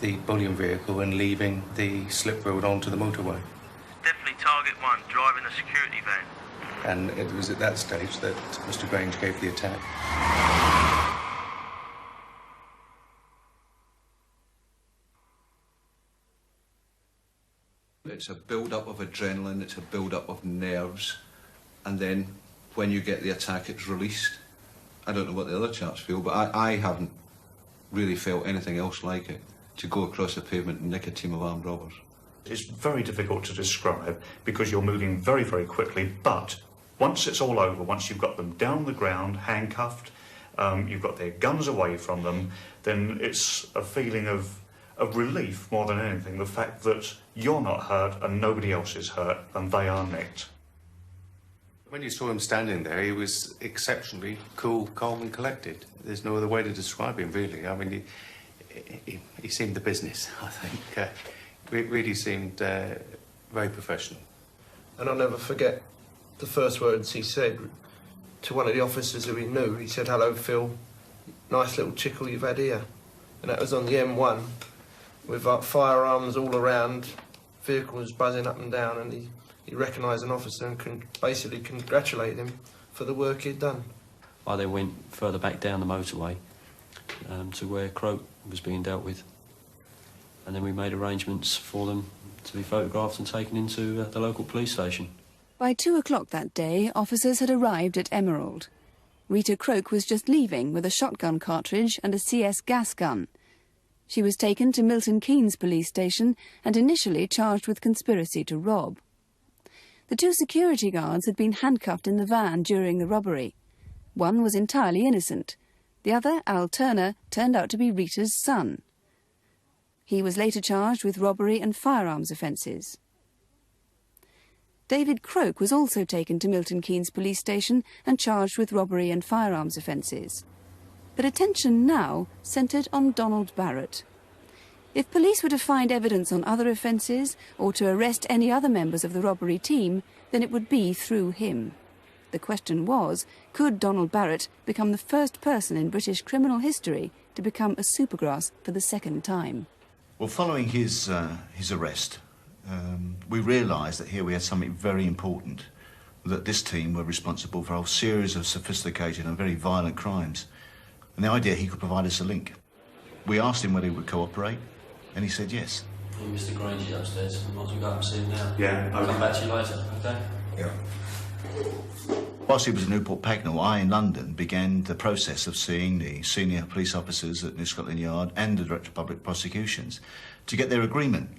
the bullion vehicle and leaving the slip road onto the motorway. Definitely target one, driving the security van. And it was at that stage that Mr. Grange gave the attack. It's a build-up of adrenaline, it's a build-up of nerves, and then when you get the attack, it's released. I don't know what the other chaps feel, but I haven't really felt anything else like it, to go across the pavement and nick a team of armed robbers. It's very difficult to describe because you're moving very, very quickly, but once it's all over, once you've got them down the ground, handcuffed, you've got their guns away from them, then it's a feeling of relief more than anything, the fact that you're not hurt and nobody else is hurt and they are nicked. When you saw him standing there, he was exceptionally cool, calm and collected. There's no other way to describe him, really. I mean, he seemed the business, I think. It really seemed very professional. And I'll never forget the first words he said to one of the officers who he knew. He said, "Hello, Phil. Nice little tickle you've had here." And that was on the M1 with firearms all around, vehicles buzzing up and down, and he recognised an officer and basically congratulated him for the work he'd done. I then went further back down the motorway to where Croak was being dealt with. And then we made arrangements for them to be photographed and taken into the local police station. By 2 o'clock that day, officers had arrived at Emerald. Rita Croak was just leaving with a shotgun cartridge and a CS gas gun. She was taken to Milton Keynes police station and initially charged with conspiracy to rob. The 2 security guards had been handcuffed in the van during the robbery. One was entirely innocent. The other, Al Turner, turned out to be Rita's son. He was later charged with robbery and firearms offences. David Croak was also taken to Milton Keynes police station and charged with robbery and firearms offences. But attention now centred on Donald Barrett. If police were to find evidence on other offences or to arrest any other members of the robbery team, then it would be through him. The question was, could Donald Barrett become the first person in British criminal history to become a supergrass for the second time? Well, following his arrest, we realised that here we had something very important, that this team were responsible for a whole series of sophisticated and very violent crimes. And the idea he could provide us a link. We asked him whether he would cooperate, and he said yes. Mr. Grange is upstairs. We might as well go up and see him now. Yeah. I'll come back to you later, OK? Yeah. Whilst he was at Newport Pagnell, I, in London, began the process of seeing the senior police officers at New Scotland Yard and the Director of Public Prosecutions to get their agreement.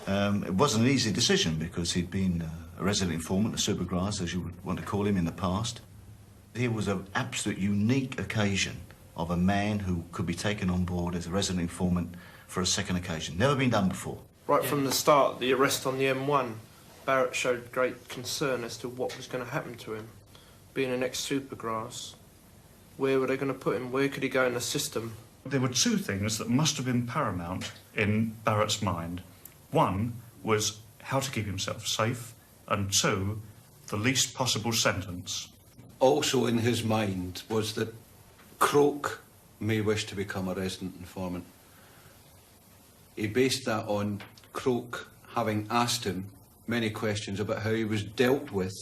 It wasn't an easy decision because he'd been a resident informant, a supergrass, as you would want to call him, in the past. Here was an absolute unique occasion of a man who could be taken on board as a resident informant for a second occasion. Never been done before. Right from the start, the arrest on the M1, Barrett showed great concern as to what was going to happen to him. Being an ex-supergrass, where were they going to put him? Where could he go in the system? There were 2 things that must have been paramount in Barrett's mind. One was how to keep himself safe, and 2, the least possible sentence. Also in his mind was that Croak may wish to become a resident informant. He based that on Croak having asked him many questions about how he was dealt with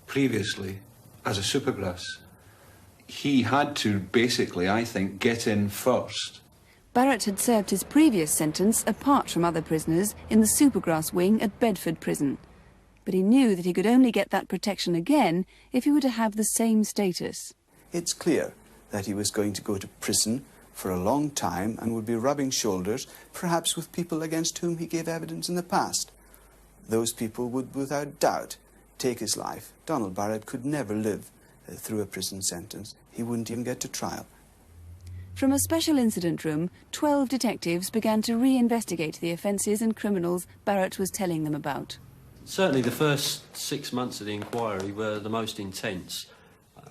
previously as a supergrass. He had to basically, I think, get in first. Barrett had served his previous sentence apart from other prisoners in the Supergrass wing at Bedford Prison. But he knew that he could only get that protection again if he were to have the same status. It's clear that he was going to go to prison for a long time and would be rubbing shoulders, perhaps with people against whom he gave evidence in the past. Those people would, without doubt, take his life. Donald Barrett could never live through a prison sentence. He wouldn't even get to trial. From a special incident room, 12 detectives began to re-investigate the offences and criminals Barrett was telling them about. Certainly the first 6 months of the inquiry were the most intense.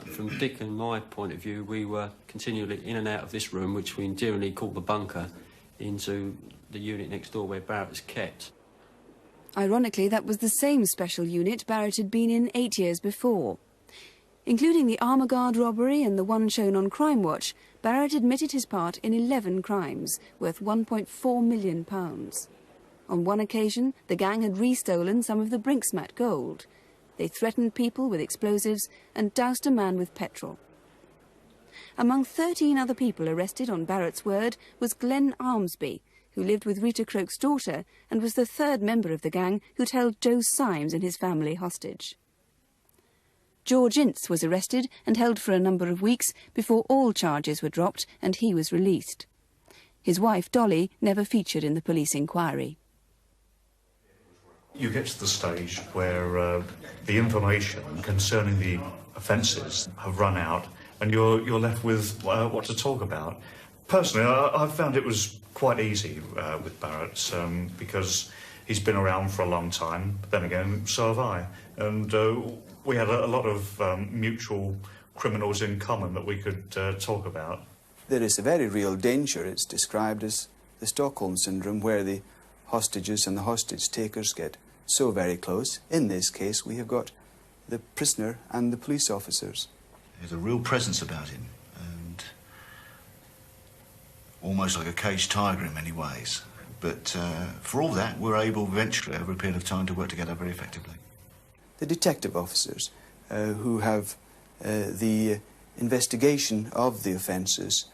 From Dick and my point of view, we were continually in and out of this room, which we endearingly call the bunker, into the unit next door where Barrett was kept. Ironically, that was the same special unit Barrett had been in 8 years before. Including the Armour Guard robbery and the one shown on Crimewatch, Barrett admitted his part in 11 crimes, worth £1.4 million. On one occasion, the gang had restolen some of the Brinksmat gold. They threatened people with explosives and doused a man with petrol. Among 13 other people arrested on Barrett's word was Glenn Armsby, who lived with Rita Croke's daughter and was the third member of the gang who'd held Joe Symes and his family hostage. George Ince was arrested and held for a number of weeks before all charges were dropped and he was released. His wife, Dolly, never featured in the police inquiry. You get to the stage where the information concerning the offences have run out and you're left with what to talk about. Personally, I found it was quite easy with Barrett because he's been around for a long time, but then again, so have I. And we had a lot of mutual criminals in common that we could talk about. There is a very real danger. It's described as the Stockholm Syndrome, where the hostages and the hostage takers get so very close. In this case, we have got the prisoner and the police officers. There's a real presence about him, and almost like a caged tiger in many ways. But for all that, we're able eventually, over a period of time, to work together very effectively. The detective officers who have the investigation of the offences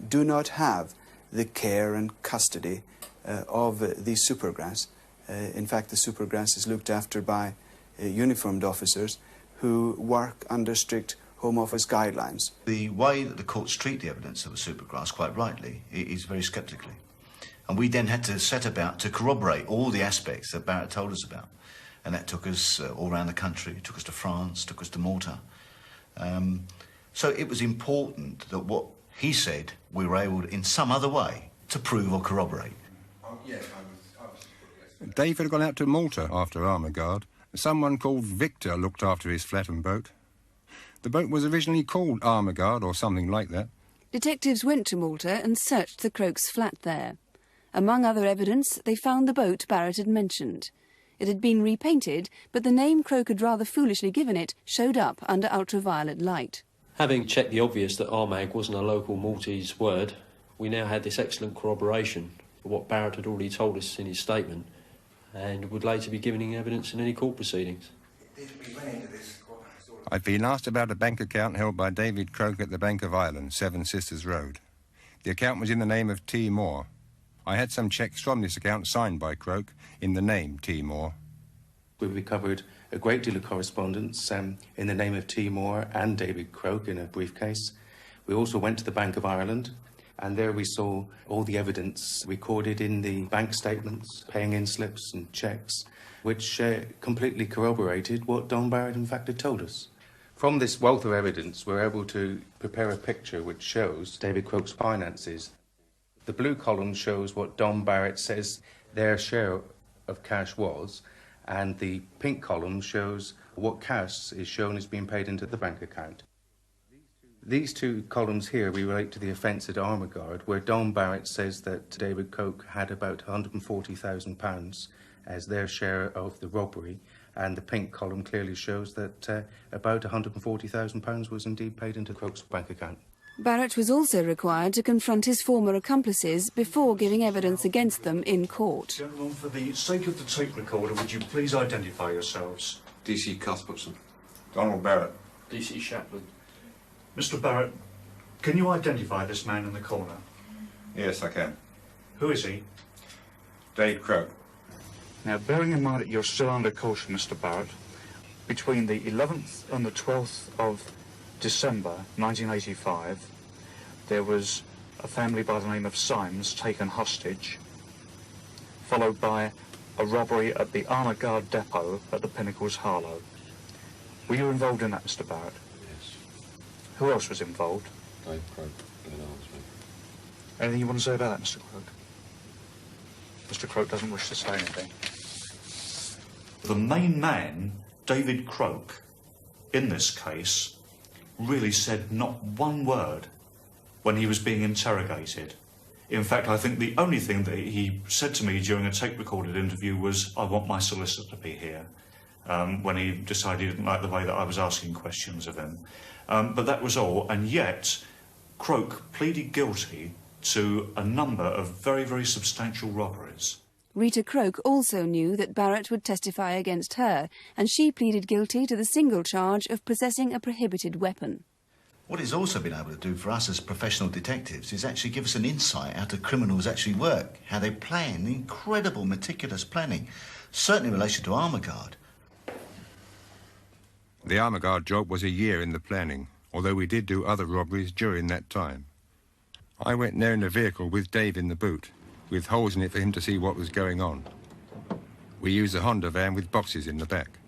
do not have the care and custody of the Supergrass. In fact, the Supergrass is looked after by uniformed officers who work under strict Home Office guidelines. The way that the courts treat the evidence of a Supergrass, quite rightly, is very sceptically. And we then had to set about to corroborate all the aspects that Barrett told us about. And that took us all around the country, it took us to France, took us to Malta. So it was important that what he said, we were able, in some other way, to prove or corroborate. Dave had gone out to Malta after Armour Guard. Someone called Victor looked after his flattened boat. The boat was originally called Armour Guard or something like that. Detectives went to Malta and searched the Crokes' flat there. Among other evidence, they found the boat Barrett had mentioned. It had been repainted, but the name Croke had rather foolishly given it showed up under ultraviolet light. Having checked the obvious that Armag wasn't a local Maltese word, we now had this excellent corroboration for what Barrett had already told us in his statement, and would later be giving evidence in any court proceedings. I've been asked about a bank account held by David Croke at the Bank of Ireland, Seven Sisters Road. The account was in the name of T. Moore. I had some cheques from this account signed by Croke in the name T. Moore. We recovered a great deal of correspondence in the name of T. Moore and David Croke in a briefcase. We also went to the Bank of Ireland, and there we saw all the evidence recorded in the bank statements, paying in slips and cheques, which completely corroborated what Don Barrett in fact had told us. From this wealth of evidence, we're able to prepare a picture which shows David Croke's finances. The blue column shows what Don Barrett says their share of cash was, and the pink column shows what cash is shown as being paid into the bank account. These two columns here relate to the offence at Armour Guard, where Don Barrett says that David Croke had about £140,000 as their share of the robbery, and the pink column clearly shows that about £140,000 was indeed paid into Croke's bank account. Barrett was also required to confront his former accomplices before giving evidence against them in court. Gentlemen, for the sake of the tape recorder, would you please identify yourselves? D.C. Cuthbertson. Donald Barrett. D.C. Shapland. Mr. Barrett, can you identify this man in the corner? Yes, I can. Who is he? Dave Croke. Now, bearing in mind that you're still under caution, Mr. Barrett, between the 11th and the 12th of December 1985, there was a family by the name of Symes taken hostage, followed by a robbery at the Armour Guard depot at the Pinnacles, Harlow. Were you involved in that, Mr. Barrett? Yes. Who else was involved? Dave Croke, Glenn Armsby. Anything you want to say about that, Mr. Croke? Mr. Croke doesn't wish to say anything. The main man, David Croak, in this case, really said not one word when he was being interrogated. In fact, I think the only thing that he said to me during a tape-recorded interview was, "I want my solicitor to be here," when he decided he didn't like the way that I was asking questions of him. But that was all, and yet Croak pleaded guilty to a number of very, very substantial robberies. Rita Croak also knew that Barrett would testify against her, and she pleaded guilty to the single charge of possessing a prohibited weapon. What it's also been able to do for us as professional detectives is actually give us an insight how the criminals actually work, how they plan, incredible, meticulous planning, certainly in relation to armour guard. The armour guard job was a year in the planning, although we did do other robberies during that time. I went there in a vehicle with Dave in the boot, with holes in it for him to see what was going on. We used a Honda van with boxes in the back.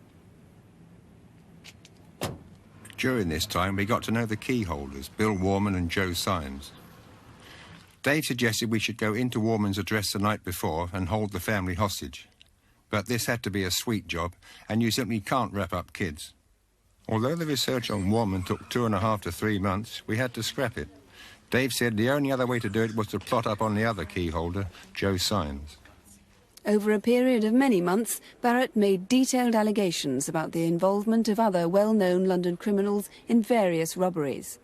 During this time, we got to know the key holders, Bill Warman and Joe Symes. Dave suggested we should go into Warman's address the night before and hold the family hostage. But this had to be a sweet job, and you simply can't wrap up kids. Although the research on Warman took 2.5 to 3 months, we had to scrap it. Dave said the only other way to do it was to plot up on the other key holder, Joe Symes. Over a period of many months, Barrett made detailed allegations about the involvement of other well-known London criminals in various robberies.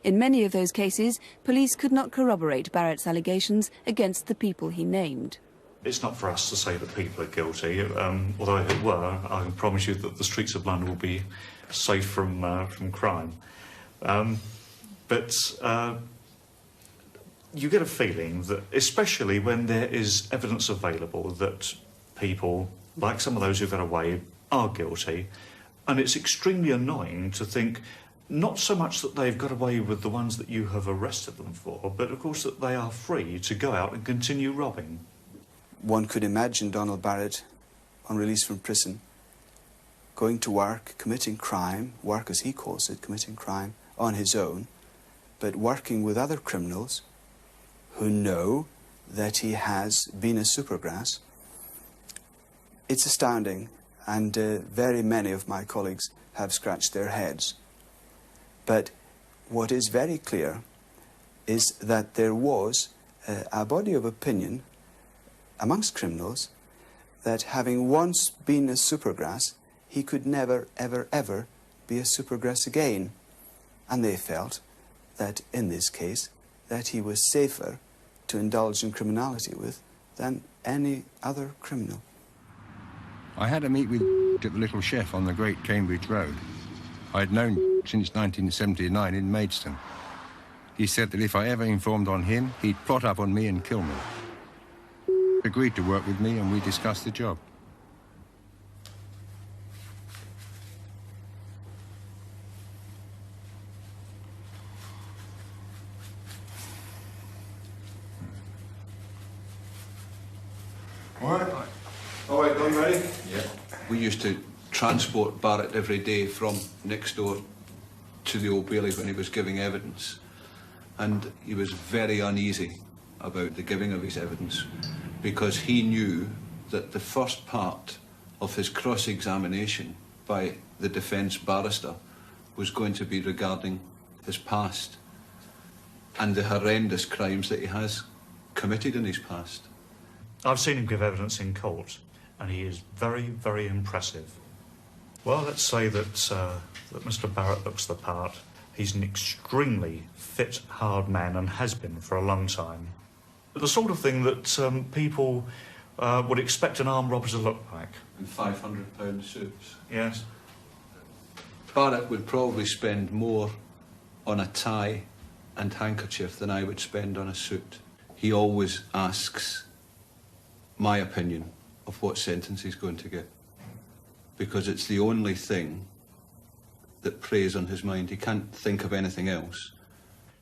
In many of those cases, police could not corroborate Barrett's allegations against the people he named. It's not for us to say that people are guilty, although if it were, I can promise you that the streets of London will be safe from crime. But you get a feeling that, especially when there is evidence available that people, like some of those who got away, are guilty, and it's extremely annoying to think not so much that they've got away with the ones that you have arrested them for, but of course that they are free to go out and continue robbing. One could imagine Donald Barrett, on release from prison, going to work, committing crime, work as he calls it, committing crime on his own, but working with other criminals who know that he has been a supergrass. It's astounding, and very many of my colleagues have scratched their heads. But what is very clear is that there was a body of opinion amongst criminals that having once been a supergrass, he could never, ever, ever be a supergrass again. And they felt that in this case, that he was safer to indulge in criminality with than any other criminal. I had a meet with at the Little Chef on the Great Cambridge Road. I'd known since 1979 in Maidstone. He said that if I ever informed on him, he'd plot up on me and kill me. He agreed to work with me and we discussed the job. All right, done, ready? Yeah. We used to transport Barrett every day from next door to the Old Bailey when he was giving evidence. And he was very uneasy about the giving of his evidence because he knew that the first part of his cross-examination by the defence barrister was going to be regarding his past and the horrendous crimes that he has committed in his past. I've seen him give evidence in court, and he is very, very impressive. Well, let's say that Mr. Barrett looks the part. He's an extremely fit, hard man and has been for a long time. The sort of thing that people would expect an armed robber to look like. And £500 suits. Yes. Barrett would probably spend more on a tie and handkerchief than I would spend on a suit. He always asks my opinion of what sentence he's going to get, because it's the only thing that preys on his mind. He can't think of anything else.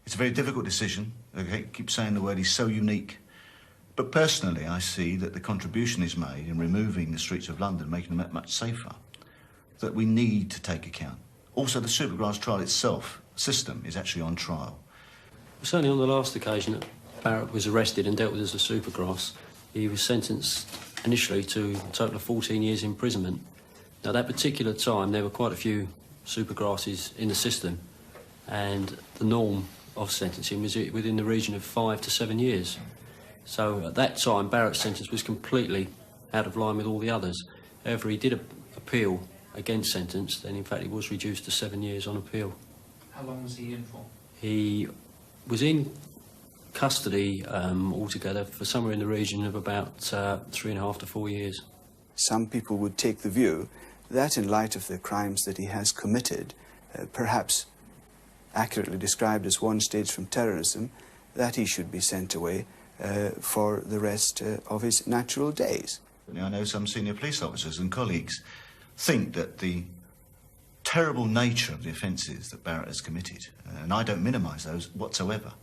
It's a very difficult decision. I keep saying the word, he's so unique. But personally, I see that the contribution he's made in removing the streets of London, making them much safer, that we need to take account. Also, the Supergrass trial itself, system, is actually on trial. Certainly on the last occasion that Barrett was arrested and dealt with as a Supergrass, he was sentenced initially to a total of 14 years imprisonment. Now, that particular time, there were quite a few Supergrasses in the system, and the norm of sentencing was within the region of 5 to 7 years. So at that time, Barrett's sentence was completely out of line with all the others. However, he did appeal against sentence, and in fact he was reduced to 7 years on appeal. How long was he in for? He was in custody altogether for somewhere in the region of about 3.5 to 4 years. Some people would take the view that in light of the crimes that he has committed, perhaps accurately described as one stage from terrorism, that he should be sent away for the rest of his natural days. I know some senior police officers and colleagues think that the terrible nature of the offences that Barrett has committed, and I don't minimise those whatsoever,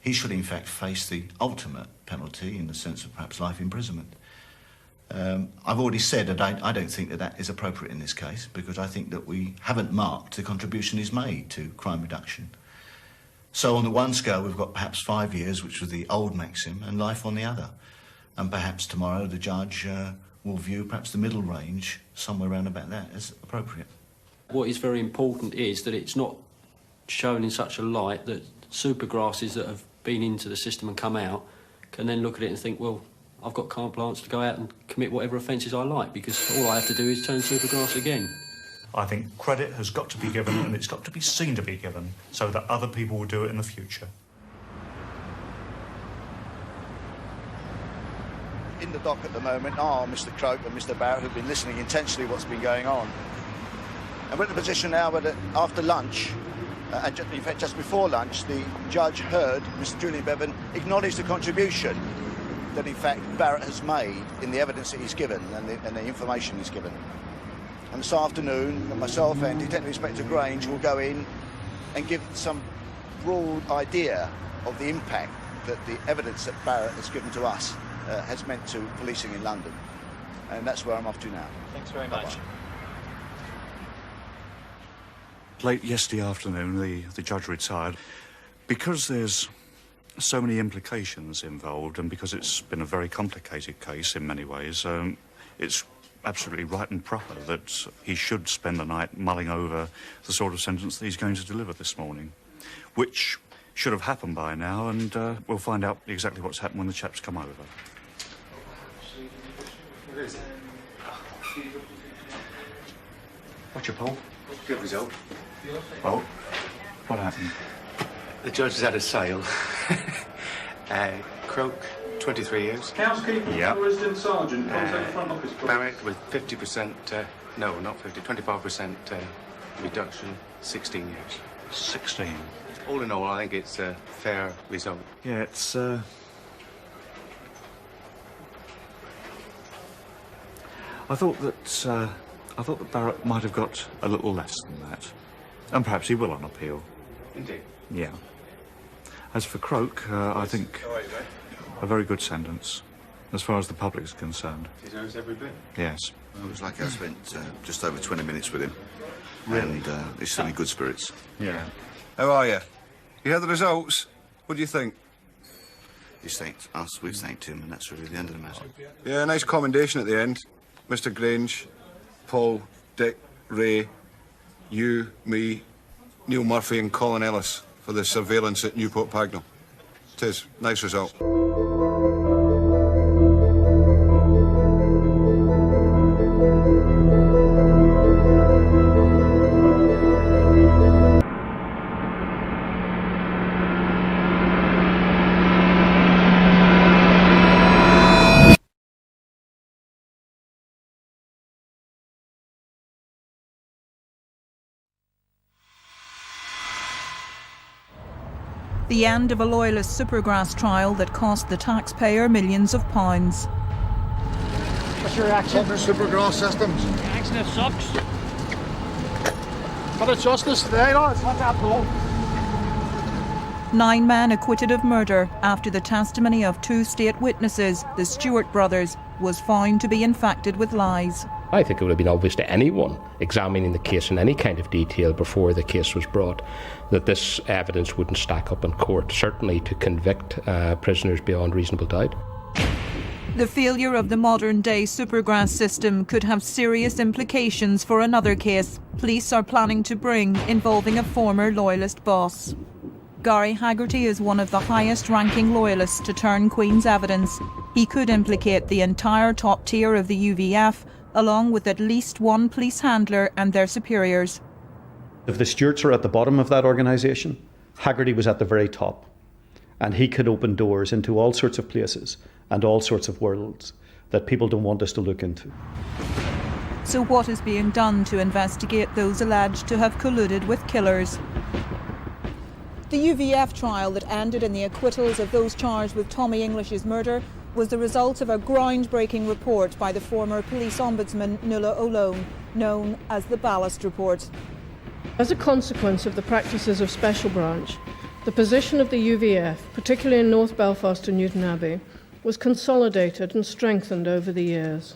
he should in fact face the ultimate penalty in the sense of perhaps life imprisonment. I've already said that I don't think that that is appropriate in this case, because I think that we haven't marked the contribution he's made to crime reduction. So on the one scale we've got perhaps 5 years, which was the old maxim, and life on the other. And perhaps tomorrow the judge will view perhaps the middle range, somewhere around about that, as appropriate. What is very important is that it's not shown in such a light that Supergrasses that have been into the system and come out can then look at it and think, well, I've got carte blanche to go out and commit whatever offences I like, because all I have to do is turn Supergrass again. I think credit has got to be given, and it's got to be seen to be given, so that other people will do it in the future. In the dock at the moment are Mr. Croak and Mr. Barrett, who've been listening intensely what's been going on. And we're in a position now where after lunch, and in fact just before lunch, the judge heard Mr. Julian Bevan acknowledge the contribution that in fact Barrett has made in the evidence that he's given and the information he's given. And this afternoon, myself and Detective Inspector Grange will go in and give some broad idea of the impact that the evidence that Barrett has given to us has meant to policing in London. And that's where I'm off to now. Thanks very much. Late yesterday afternoon, the judge retired. Because there's so many implications involved, and because it's been a very complicated case in many ways, it's absolutely right and proper that he should spend the night mulling over the sort of sentence that he's going to deliver this morning, which should have happened by now, and we'll find out exactly what's happened when the chaps come over. What's your poll? Good result. Well, what happened? The judge has had a sale. Croak, 23 years. Housekeeper, yep. resident sergeant, contact front office. Barrett with 50%, no, not 50, 25% reduction, 16 years. 16? All in all, I think it's a fair result. Yeah, it's, I thought that Barrett might have got a little less than that. And perhaps he will on appeal. Indeed. Yeah. As for Croak, I think a very good sentence, as far as the public is concerned. Deserves every bit. Yes. It was like I spent just over 20 minutes with him. Really? And he's still in good spirits. Yeah. How are you? You heard the results? What do you think? He's thanked us, we've thanked him, and that's really the end of the matter. Yeah, nice commendation at the end. Mr. Grange, Paul, Dick, Ray, you, me, Neil Murphy and Colin Ellis for the surveillance at Newport Pagnell. 'Tis. Nice result. The end of a loyalist Supergrass trial that cost the taxpayer millions of pounds. What's your reaction? Supergrass systems. Reaction it sucks. But it's justice today, lads. What's that, Paul? 9 men acquitted of murder after the testimony of 2 state witnesses, the Stewart brothers, was found to be infected with lies. I think it would have been obvious to anyone examining the case in any kind of detail before the case was brought that this evidence wouldn't stack up in court, certainly to convict prisoners beyond reasonable doubt. The failure of the modern-day Supergrass system could have serious implications for another case police are planning to bring involving a former Loyalist boss. Gary Haggerty is one of the highest-ranking Loyalists to turn Queen's evidence. He could implicate the entire top tier of the UVF, along with at least one police handler and their superiors. If the Stuarts are at the bottom of that organisation, Haggerty was at the very top. And he could open doors into all sorts of places and all sorts of worlds that people don't want us to look into. So what is being done to investigate those alleged to have colluded with killers? The UVF trial that ended in the acquittals of those charged with Tommy English's murder was the result of a groundbreaking report by the former police ombudsman Nuala O'Lone, known as the Ballast Report. As a consequence of the practices of Special Branch, the position of the UVF, particularly in North Belfast and Newtonabbey, was consolidated and strengthened over the years.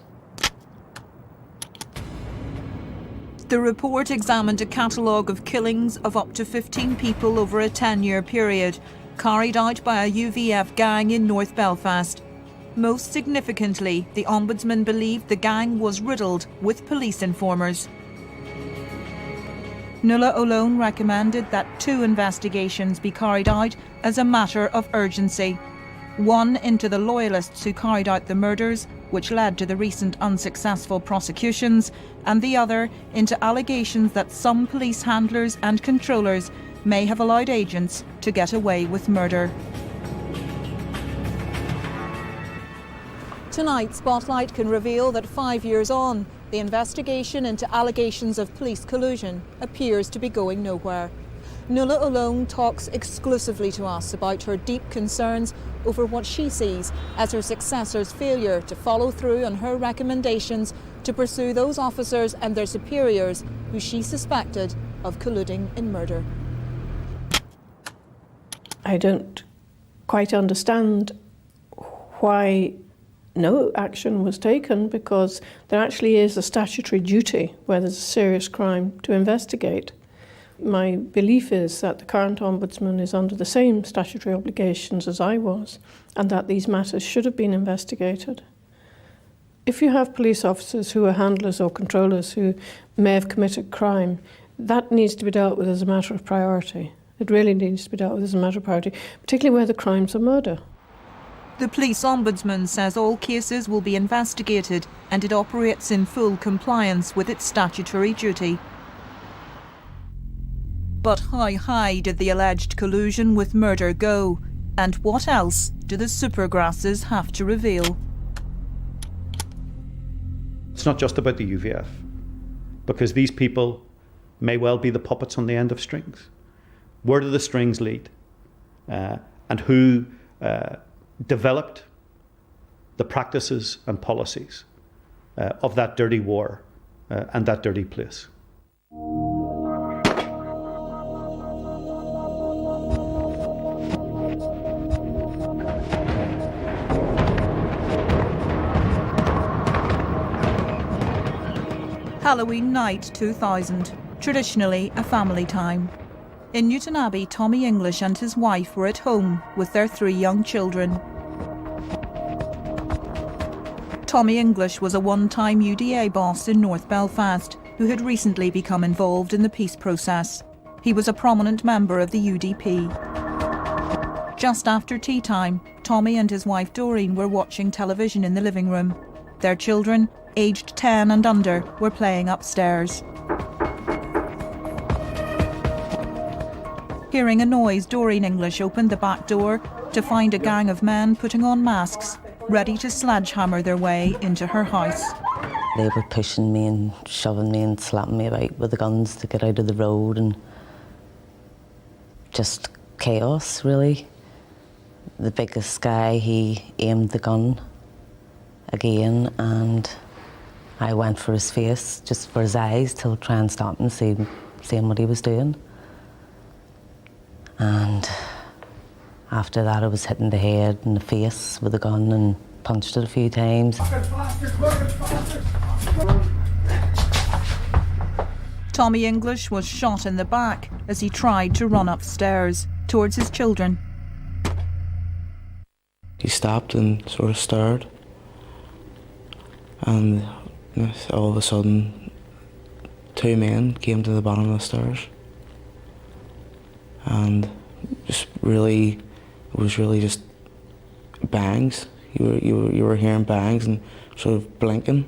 The report examined a catalogue of killings of up to 15 people over a 10-year period, carried out by a UVF gang in North Belfast. Most significantly, the Ombudsman believed the gang was riddled with police informers. Nuala O'Lone recommended that 2 investigations be carried out as a matter of urgency. One into the Loyalists who carried out the murders, which led to the recent unsuccessful prosecutions, and the other into allegations that some police handlers and controllers may have allowed agents to get away with murder. Tonight, Spotlight can reveal that 5 years on, the investigation into allegations of police collusion appears to be going nowhere. Nuala O'Lone talks exclusively to us about her deep concerns over what she sees as her successor's failure to follow through on her recommendations to pursue those officers and their superiors who she suspected of colluding in murder. I don't quite understand why no action was taken, because there actually is a statutory duty where there's a serious crime to investigate. My belief is that the current Ombudsman is under the same statutory obligations as I was, and that these matters should have been investigated. If you have police officers who are handlers or controllers who may have committed crime, that needs to be dealt with as a matter of priority. It really needs to be dealt with as a matter of priority, particularly where the crimes are murder. The police ombudsman says all cases will be investigated and it operates in full compliance with its statutory duty. But how high did the alleged collusion with murder go? And what else do the Supergrasses have to reveal? It's not just about the UVF, because these people may well be the puppets on the end of strings. Where do the strings lead? And who developed the practices and policies of that dirty war and that dirty place? Halloween night 2000, traditionally a family time. In Newtonabbey, Tommy English and his wife were at home with their 3 young children. Tommy English was a one-time UDA boss in North Belfast who had recently become involved in the peace process. He was a prominent member of the UDP. Just after tea time, Tommy and his wife Doreen were watching television in the living room. Their children, aged 10 and under, were playing upstairs. Hearing a noise, Doreen English opened the back door to find a gang of men putting on masks, ready to sledgehammer their way into her house. They were pushing me and shoving me and slapping me about with the guns to get out of the road, and just chaos, really. The biggest guy, he aimed the gun again, and I went for his face, just for his eyes, to try and stop him, seeing what he was doing. And after that, I was hitting the head and the face with the gun and punched it a few times. Tommy English was shot in the back as he tried to run upstairs towards his children. He stopped and sort of stared, And all of a sudden, 2 men came to the bottom of the stairs. And just really, it was really just bangs. You were hearing bangs and sort of blinking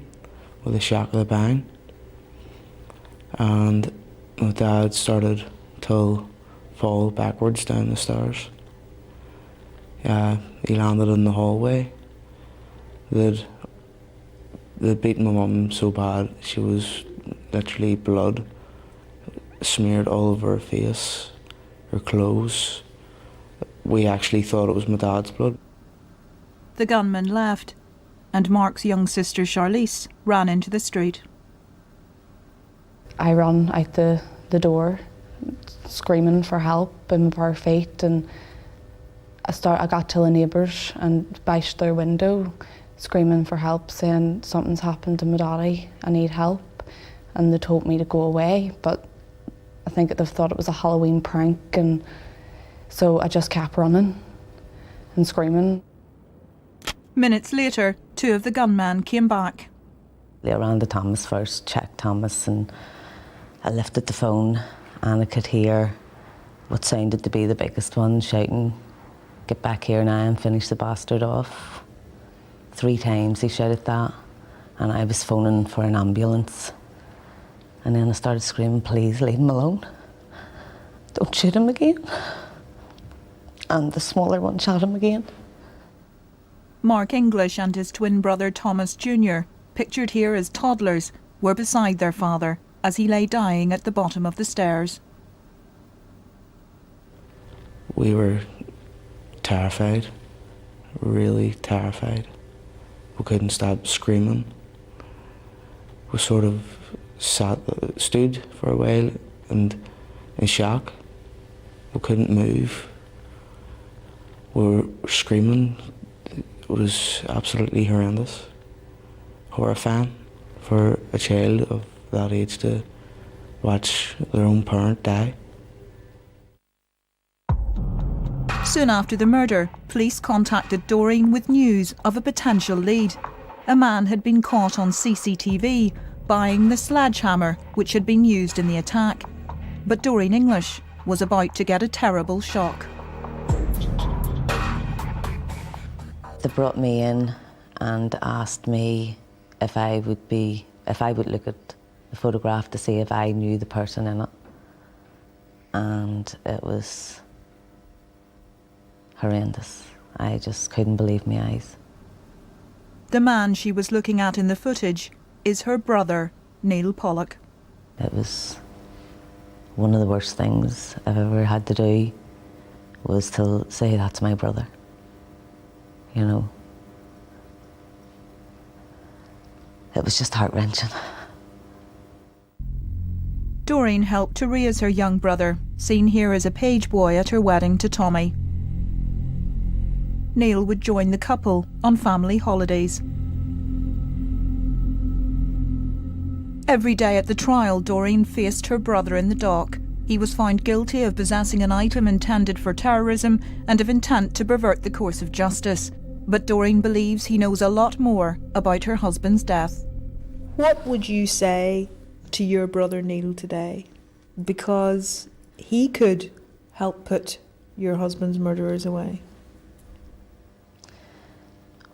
with the shock of the bang. And my dad started to fall backwards down the stairs. He landed in the hallway. They'd beaten my mum so bad, she was literally blood smeared all over her face, her clothes. We actually thought it was my dad's blood. The gunman left, and Mark's young sister Charlize ran into the street. I ran out the door, screaming for help in my bare feet, and I got to the neighbours and bashed their window, screaming for help, saying something's happened to my daddy, I need help. And they told me to go away, but I think they thought it was a Halloween prank, and so I just kept running and screaming. Minutes later, 2 of the gunmen came back. They ran to Thomas first, checked Thomas, and I lifted the phone and I could hear what sounded to be the biggest one shouting, "Get back here now and finish the bastard off." 3 times he shouted that, and I was phoning for an ambulance. And then I started screaming, "Please leave him alone. Don't shoot him again." And the smaller one shot him again. Mark English and his twin brother Thomas Jr., pictured here as toddlers, were beside their father as he lay dying at the bottom of the stairs. We were terrified, really terrified. We couldn't stop screaming. We sort of stood for a while and in shock. We couldn't move. We were screaming. It was absolutely horrendous, horrifying for a child of that age to watch their own parent die. Soon after the murder, police contacted Doreen with news of a potential lead. A man had been caught on CCTV buying the sledgehammer which had been used in the attack. But Doreen English was about to get a terrible shock. They brought me in and asked me if I would look at the photograph to see if I knew the person in it. And it was horrendous. I just couldn't believe my eyes. The man she was looking at in the footage is her brother, Neil Pollock. It was one of the worst things I've ever had to do, was to say that's my brother. You know, it was just heart-wrenching. Doreen helped to raise her young brother, seen here as a page boy at her wedding to Tommy. Neil would join the couple on family holidays. Every day at the trial, Doreen faced her brother in the dock. He was found guilty of possessing an item intended for terrorism and of intent to pervert the course of justice. But Doreen believes he knows a lot more about her husband's death. What would you say to your brother Neil today? Because he could help put your husband's murderers away.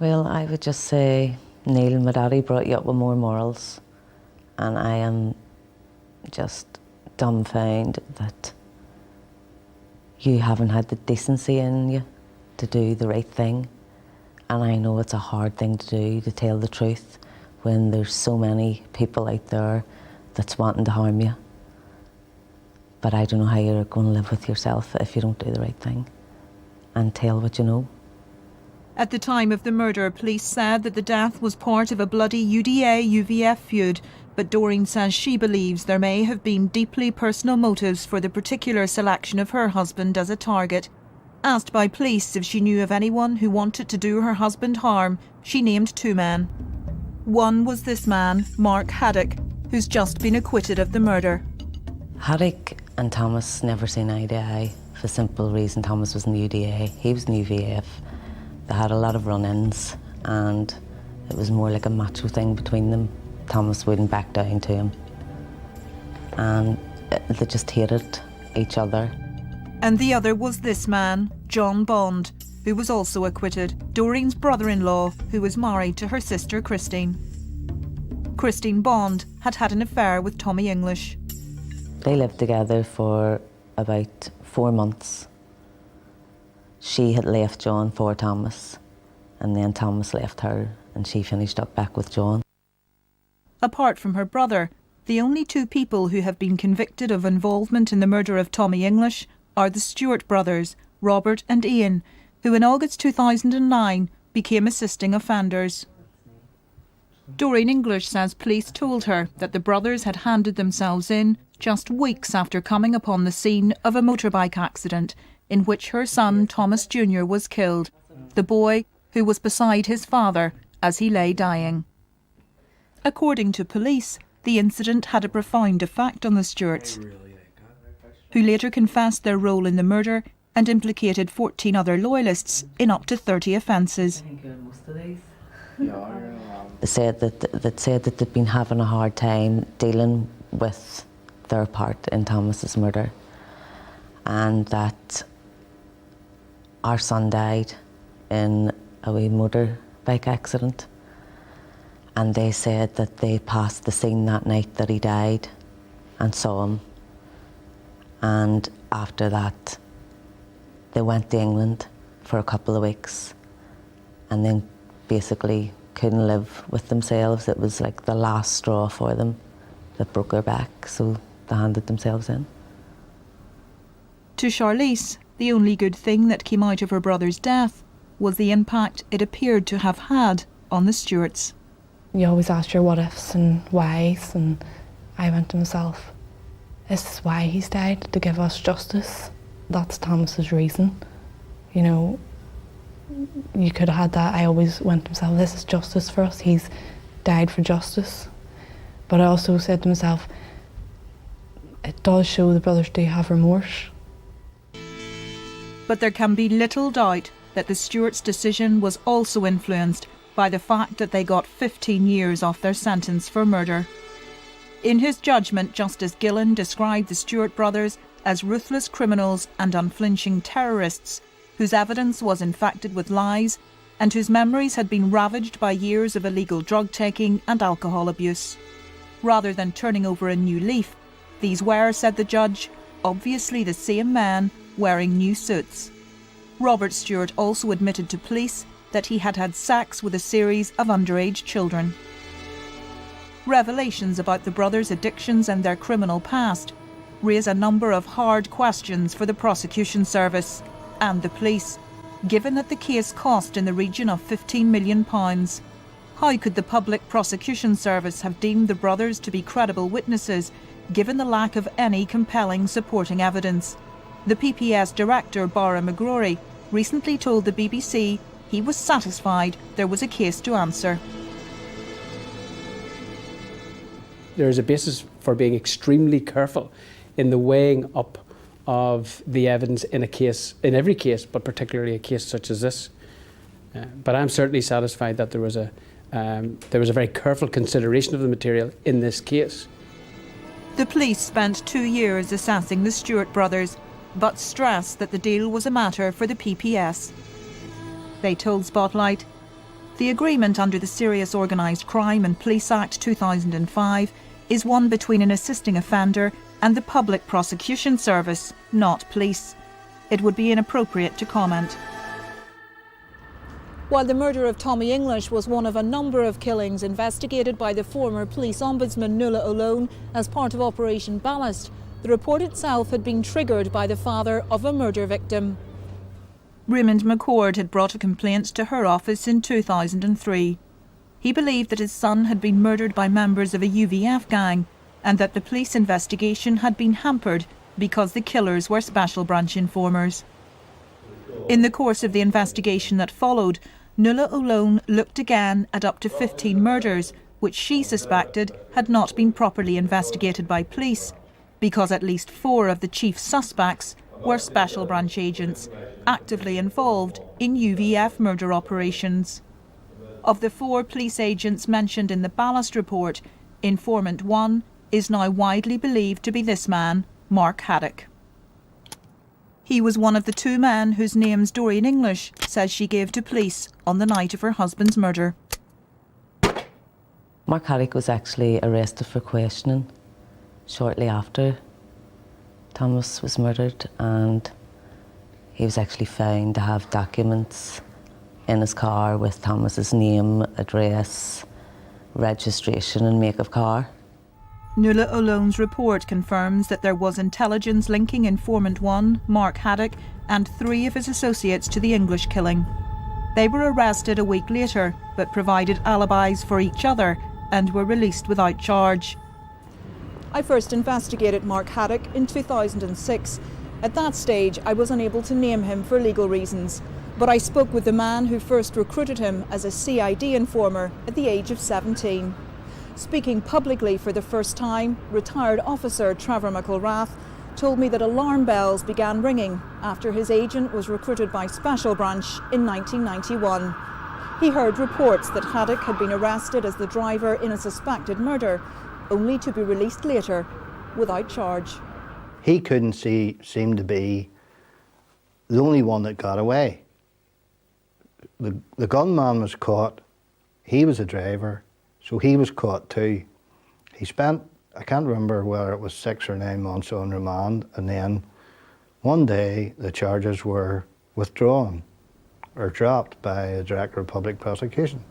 Well, I would just say, Neil, my daddy brought you up with more morals, and I am just dumbfounded that you haven't had the decency in you to do the right thing. And I know it's a hard thing to do, to tell the truth, when there's so many people out there that's wanting to harm you. But I don't know how you're going to live with yourself if you don't do the right thing and tell what you know. At the time of the murder, police said that the death was part of a bloody UDA-UVF feud, but Doreen says she believes there may have been deeply personal motives for the particular selection of her husband as a target. Asked by police if she knew of anyone who wanted to do her husband harm, she named 2 men. One was this man, Mark Haddock, who's just been acquitted of the murder. Haddock and Thomas never seen eye to eye, for the simple reason Thomas was in the UDA, he was in the UVF. They had a lot of run-ins, and It was more like a macho thing between them. Thomas wouldn't back down to him. And they just hated each other. And the other was this man, John Bond, who was also acquitted, Doreen's brother-in-law, who was married to her sister Christine. Christine Bond had had an affair with Tommy English. They lived together for about 4 months. She had left John for Thomas, and then Thomas left her, and she finished up back with John. Apart from her brother, the only two people who have been convicted of involvement in the murder of Tommy English are the Stewart brothers, Robert and Ian, who in August 2009 became assisting offenders. Doreen English says police told her that the brothers had handed themselves in just weeks after coming upon the scene of a motorbike accident in which her son Thomas Jr. was killed, the boy who was beside his father as he lay dying. According to police, the incident had a profound effect on the Stewarts, who later confessed their role in the murder and implicated 14 other loyalists in up to 30 offences. They said that they'd been having a hard time dealing with their part in Thomas's murder, and that our son died in a wee motorbike accident, and they said that they passed the scene that night that he died and saw him, and after that they went to England for a couple of weeks and then basically couldn't live with themselves. It was like the last straw for them that broke their back, so they handed themselves in. To Charlize, the only good thing that came out of her brother's death was the impact it appeared to have had on the Stewarts. You always ask your what ifs and whys, and I went to myself, is this why he's died? To give us justice? That's Thomas's reason. You know, you could have had that. I always went to myself, this is justice for us, he's died for justice. But I also said to myself, it does show the brothers do have remorse. But there can be little doubt that the Stewarts' decision was also influenced by the fact that they got 15 years off their sentence for murder. In his judgment, Justice Gillen described the Stewart brothers as ruthless criminals and unflinching terrorists whose evidence was infected with lies and whose memories had been ravaged by years of illegal drug taking and alcohol abuse. Rather than turning over a new leaf, these were, said the judge, obviously the same men wearing new suits. Robert Stewart also admitted to police that he had had sex with a series of underage children. Revelations about the brothers' addictions and their criminal past raise a number of hard questions for the prosecution service and the police, given that the case cost in the region of £15 million. How could the public prosecution service have deemed the brothers to be credible witnesses, given the lack of any compelling supporting evidence? The PPS director, Barrett McGrory, recently told the BBC he was satisfied there was a case to answer. There is a basis for being extremely careful in the weighing up of the evidence in a case, in every case, but particularly a case such as this. But I'm certainly satisfied that there was a very careful consideration of the material in this case. The police spent 2 years assessing the Stewart brothers, but stressed that the deal was a matter for the PPS. They told Spotlight, the agreement under the Serious Organised Crime and Police Act 2005 is one between an assisting offender and the Public Prosecution Service, not police. It would be inappropriate to comment. While the murder of Tommy English was one of a number of killings investigated by the former police ombudsman Nuala O'Lone as part of Operation Ballast, the report itself had been triggered by the father of a murder victim. Raymond McCord had brought a complaint to her office in 2003. He believed that his son had been murdered by members of a UVF gang and that the police investigation had been hampered because the killers were Special Branch informers. In the course of the investigation that followed, Nuala O'Lone looked again at up to 15 murders which she suspected had not been properly investigated by police because at least 4 of the chief suspects were Special Branch agents actively involved in UVF murder operations. Of the 4 police agents mentioned in the Ballast report, informant 1 is now widely believed to be this man, Mark Haddock. He was one of the 2 men whose names Doreen English says she gave to police on the night of her husband's murder. Mark Haddock was actually arrested for questioning shortly after Thomas was murdered, and he was actually found to have documents in his car with Thomas's name, address, registration and make of car. Nuala Olone's report confirms that there was intelligence linking informant 1, Mark Haddock, and 3 of his associates to the English killing. They were arrested a week later, but provided alibis for each other and were released without charge. I first investigated Mark Haddock in 2006. At that stage, I was unable to name him for legal reasons, but I spoke with the man who first recruited him as a CID informer at the age of 17. Speaking publicly for the first time, retired officer Trevor McElrath told me that alarm bells began ringing after his agent was recruited by Special Branch in 1991. He heard reports that Haddock had been arrested as the driver in a suspected murder, only to be released later without charge. He couldn't seem to be the only one that got away. The gunman was caught, he was a driver, so he was caught too. He spent, I can't remember whether it was 6 or 9 months on remand, and then one day the charges were withdrawn or dropped by the Director of Public Prosecution.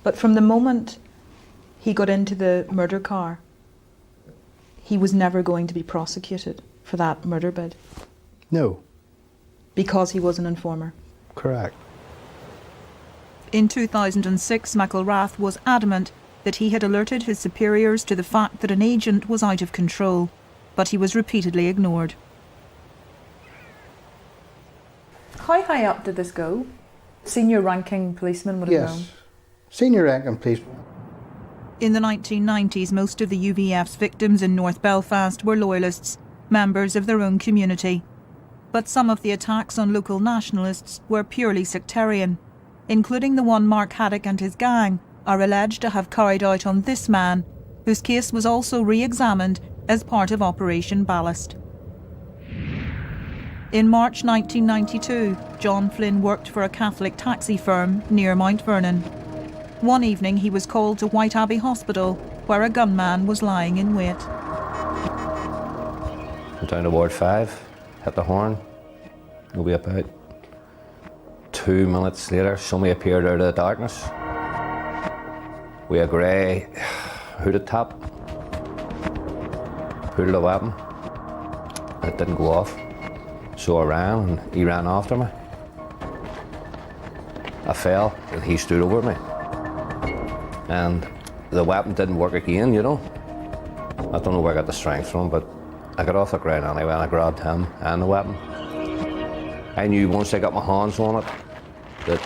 But from the moment he got into the murder car, he was never going to be prosecuted for that murder bid? No. Because he was an informer? Correct. In 2006, McElrath was adamant that he had alerted his superiors to the fact that an agent was out of control, but he was repeatedly ignored. How high up did this go? Senior ranking policeman would have known? Yes, senior ranking policeman. In the 1990s, most of the UVF's victims in North Belfast were loyalists, members of their own community. But some of the attacks on local nationalists were purely sectarian, including the one Mark Haddock and his gang are alleged to have carried out on this man, whose case was also re-examined as part of Operation Ballast. In March 1992, John Flynn worked for a Catholic taxi firm near Mount Vernon. One evening he was called to White Abbey Hospital, where a gunman was lying in wait. Went down to Ward 5, hit the horn. Maybe about 2 minutes later, somebody appeared out of the darkness with a grey hooded top, hooded a weapon. It didn't go off, so I ran and he ran after me. I fell and he stood over me, and the weapon didn't work again, you know. I don't know where I got the strength from, but I got off the ground anyway and I grabbed him and the weapon. I knew once I got my hands on it that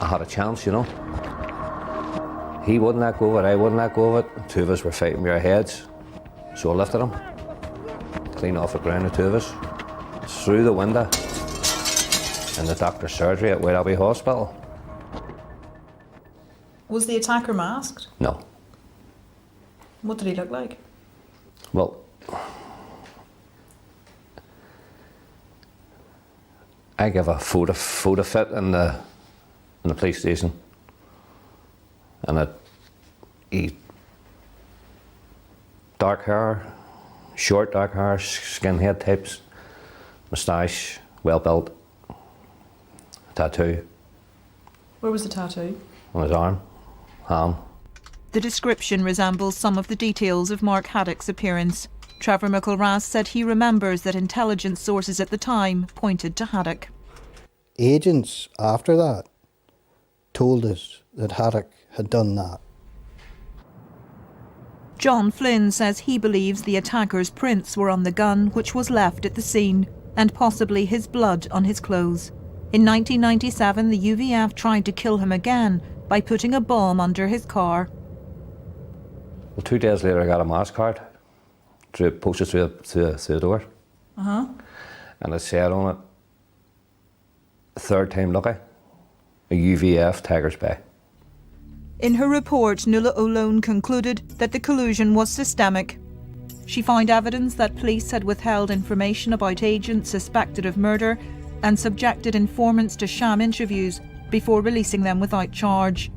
I had a chance, you know. He wouldn't let go of it, I wouldn't let go of it. 2 of us were fighting with our heads, so I lifted him, clean off the ground, the 2 of us, through the window in the doctor's surgery at White Abbey Hospital. Was the attacker masked? No. What did he look like? Well, I gave a photo fit in the police station, and he dark hair, short dark hair, skinhead types, moustache, well built, tattoo. Where was the tattoo? On his arm, ham. The description resembles some of the details of Mark Haddock's appearance. Trevor McElrath said he remembers that intelligence sources at the time pointed to Haddock. Agents after that told us that Haddock had done that. John Flynn says he believes the attacker's prints were on the gun which was left at the scene, and possibly his blood on his clothes. In 1997, the UVF tried to kill him again by putting a bomb under his car. Well, 2 days later I got a mask card, posted through the door. And it said on it, 3rd time lucky. a UVF Tigers Bay. In her report, Nuala O'Lone concluded that the collusion was systemic. She found evidence that police had withheld information about agents suspected of murder and subjected informants to sham interviews before releasing them without charge.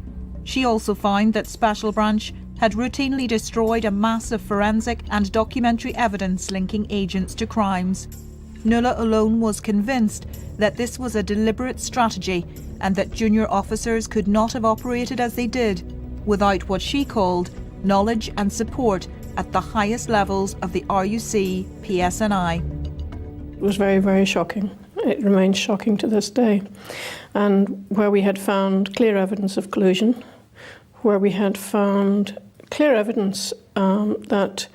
She also found that Special Branch had routinely destroyed a mass of forensic and documentary evidence linking agents to crimes. Nuala O'Lone was convinced that this was a deliberate strategy and that junior officers could not have operated as they did without what she called knowledge and support at the highest levels of the RUC PSNI. It was very, very shocking. It remains shocking to this day. And where we had found clear evidence of collusion, where we had found clear evidence that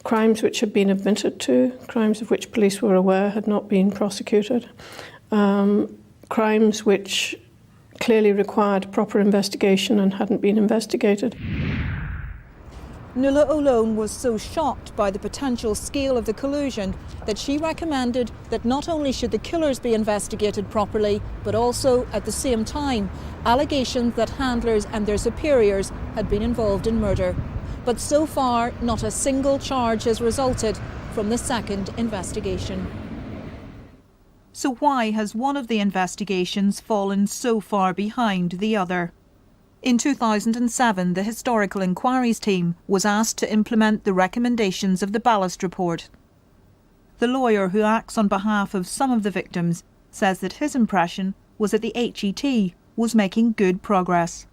crimes which had been admitted to, crimes of which police were aware had not been prosecuted, crimes which clearly required proper investigation and hadn't been investigated. Nuala O'Lone was so shocked by the potential scale of the collusion that she recommended that not only should the killers be investigated properly, but also, at the same time, allegations that handlers and their superiors had been involved in murder. But so far, not a single charge has resulted from the second investigation. So why has one of the investigations fallen so far behind the other? In 2007, the Historical Inquiries team was asked to implement the recommendations of the Ballast Report. The lawyer who acts on behalf of some of the victims says that his impression was that the HET was making good progress.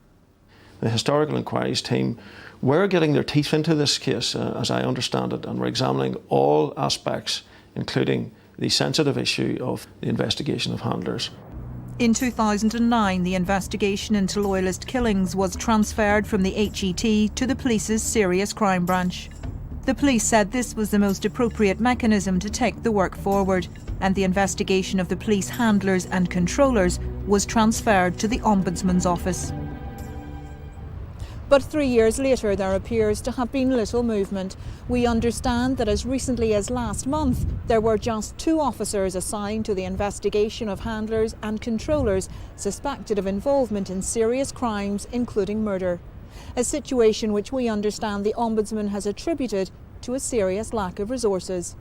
The Historical Inquiries team were getting their teeth into this case, as I understand it, and were examining all aspects, including the sensitive issue of the investigation of handlers. In 2009, the investigation into Loyalist killings was transferred from the HET to the police's Serious Crime Branch. The police said this was the most appropriate mechanism to take the work forward, and the investigation of the police handlers and controllers was transferred to the Ombudsman's office. But 3 years later, there appears to have been little movement. We understand that as recently as last month, there were just 2 officers assigned to the investigation of handlers and controllers suspected of involvement in serious crimes, including murder. A situation which we understand the Ombudsman has attributed to a serious lack of resources.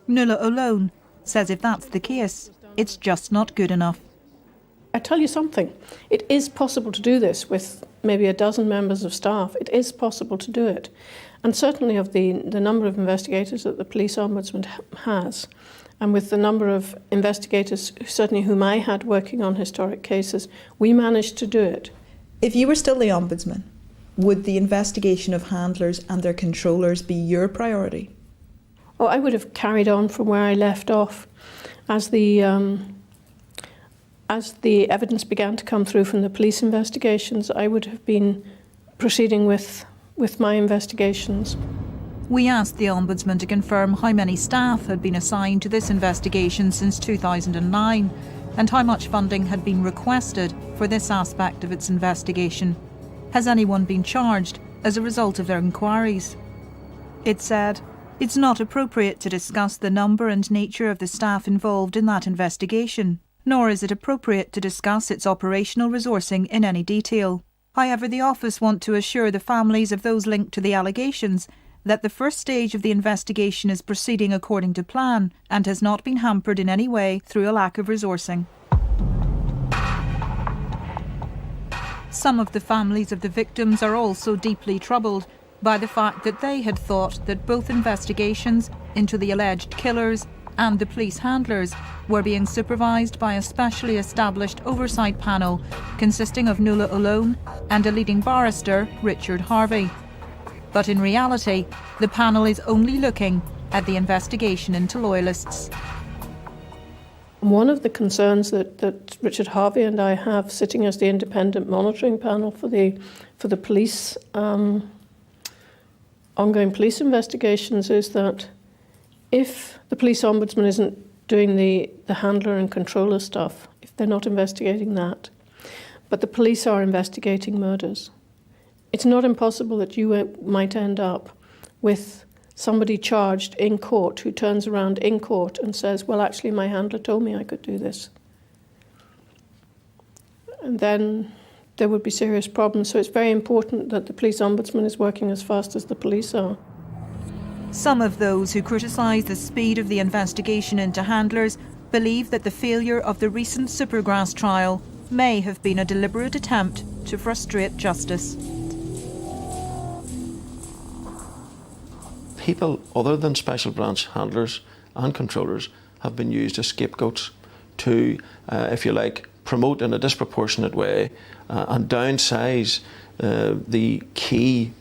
Nuala O'Lone says if that's the case, it's just not good enough. I tell you something, it is possible to do this with maybe a dozen members of staff. It is possible to do it. And certainly of the number of investigators that the Police Ombudsman has, and with the number of investigators, certainly whom I had working on historic cases, we managed to do it. If you were still the Ombudsman, would the investigation of handlers and their controllers be your priority? Oh, I would have carried on from where I left off. As the evidence began to come through from the police investigations, I would have been proceeding with my investigations. We asked the Ombudsman to confirm how many staff had been assigned to this investigation since 2009 and how much funding had been requested for this aspect of its investigation. Has anyone been charged as a result of their inquiries? It said, it's not appropriate to discuss the number and nature of the staff involved in that investigation, nor is it appropriate to discuss its operational resourcing in any detail. However, the office want to assure the families of those linked to the allegations that the first stage of the investigation is proceeding according to plan and has not been hampered in any way through a lack of resourcing. Some of the families of the victims are also deeply troubled by the fact that they had thought that both investigations into the alleged killers and the police handlers were being supervised by a specially established oversight panel consisting of Nuala O'Lone and a leading barrister, Richard Harvey. But in reality, the panel is only looking at the investigation into Loyalists. One of the concerns that Richard Harvey and I have sitting as the independent monitoring panel for the police, ongoing police investigations is that if the police ombudsman isn't doing the handler and controller stuff, if they're not investigating that, but the police are investigating murders, it's not impossible that you might end up with somebody charged in court who turns around in court and says, well, actually, my handler told me I could do this. And then there would be serious problems. So it's very important that the police ombudsman is working as fast as the police are. Some of those who criticise the speed of the investigation into handlers believe that the failure of the recent Supergrass trial may have been a deliberate attempt to frustrate justice. People other than special branch handlers and controllers have been used as scapegoats to, if you like, promote in a disproportionate way and downsize the key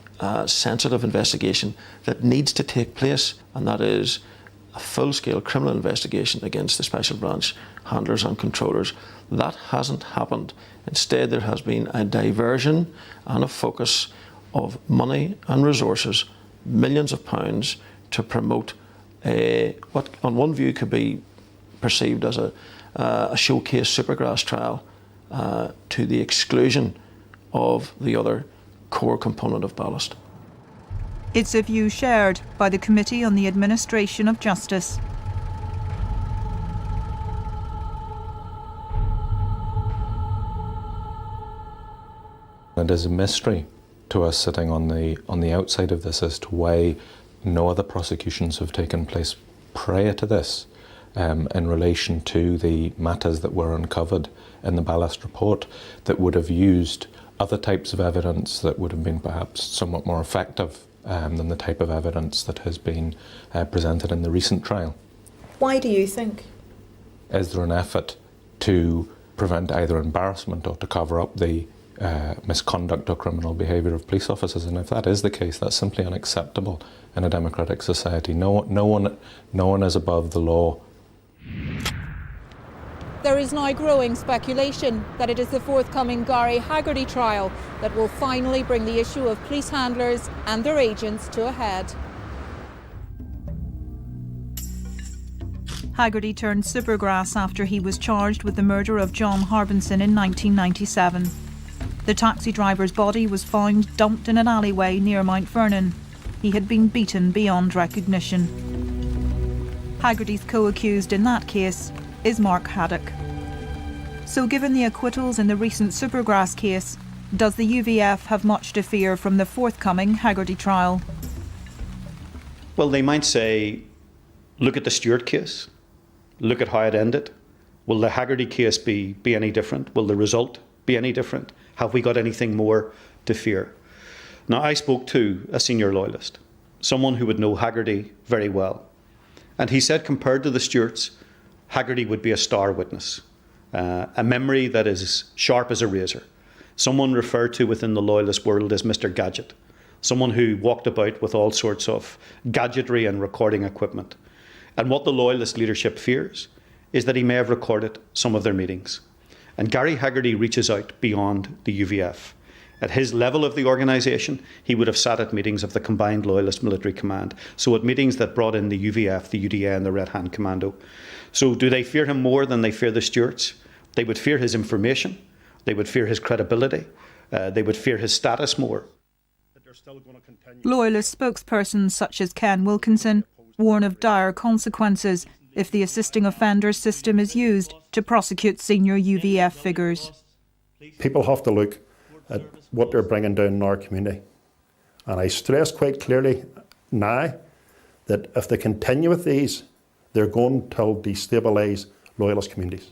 sensitive investigation that needs to take place, and that is a full-scale criminal investigation against the special branch handlers and controllers. That hasn't happened. Instead, there has been a diversion and a focus of money and resources, millions of pounds, to promote what on one view could be perceived as a showcase Supergrass trial to the exclusion of the other core component of ballast. It's a view shared by the Committee on the Administration of Justice. It is a mystery to us sitting on the outside of this as to why no other prosecutions have taken place prior to this in relation to the matters that were uncovered in the ballast report that would have used other types of evidence that would have been perhaps somewhat more effective than the type of evidence that has been presented in the recent trial. Why do you think? Is there an effort to prevent either embarrassment or to cover up the misconduct or criminal behaviour of police officers? And if that is the case, that's simply unacceptable in a democratic society. No one is above the law. There is now growing speculation that it is the forthcoming Gary Haggerty trial that will finally bring the issue of police handlers and their agents to a head. Haggerty turned Supergrass after he was charged with the murder of John Harbinson in 1997. The taxi driver's body was found dumped in an alleyway near Mount Vernon. He had been beaten beyond recognition. Haggerty's co-accused in that case is Mark Haddock. So given the acquittals in the recent Supergrass case, does the UVF have much to fear from the forthcoming Haggerty trial? Well, they might say, look at the Stewart case, look at how it ended. Will the Haggerty case be any different? Will the result be any different? Have we got anything more to fear? Now, I spoke to a senior loyalist, someone who would know Haggerty very well. And he said, compared to the Stewarts, Haggerty would be a star witness, a memory that is sharp as a razor, someone referred to within the loyalist world as Mr. Gadget, someone who walked about with all sorts of gadgetry and recording equipment. And what the loyalist leadership fears is that he may have recorded some of their meetings. And Gary Haggerty reaches out beyond the UVF. At his level of the organisation, he would have sat at meetings of the Combined Loyalist Military Command. So at meetings that brought in the UVF, the UDA and the Red Hand Commando. So do they fear him more than they fear the Stewarts? They would fear his information. They would fear his credibility. They would fear his status more. Loyalist spokespersons such as Ken Wilkinson warn of dire consequences if the assisting offenders system is used to prosecute senior UVF figures. People have to look at what they're bringing down in our community. And I stress quite clearly now that if they continue with these, they're going to destabilise loyalist communities.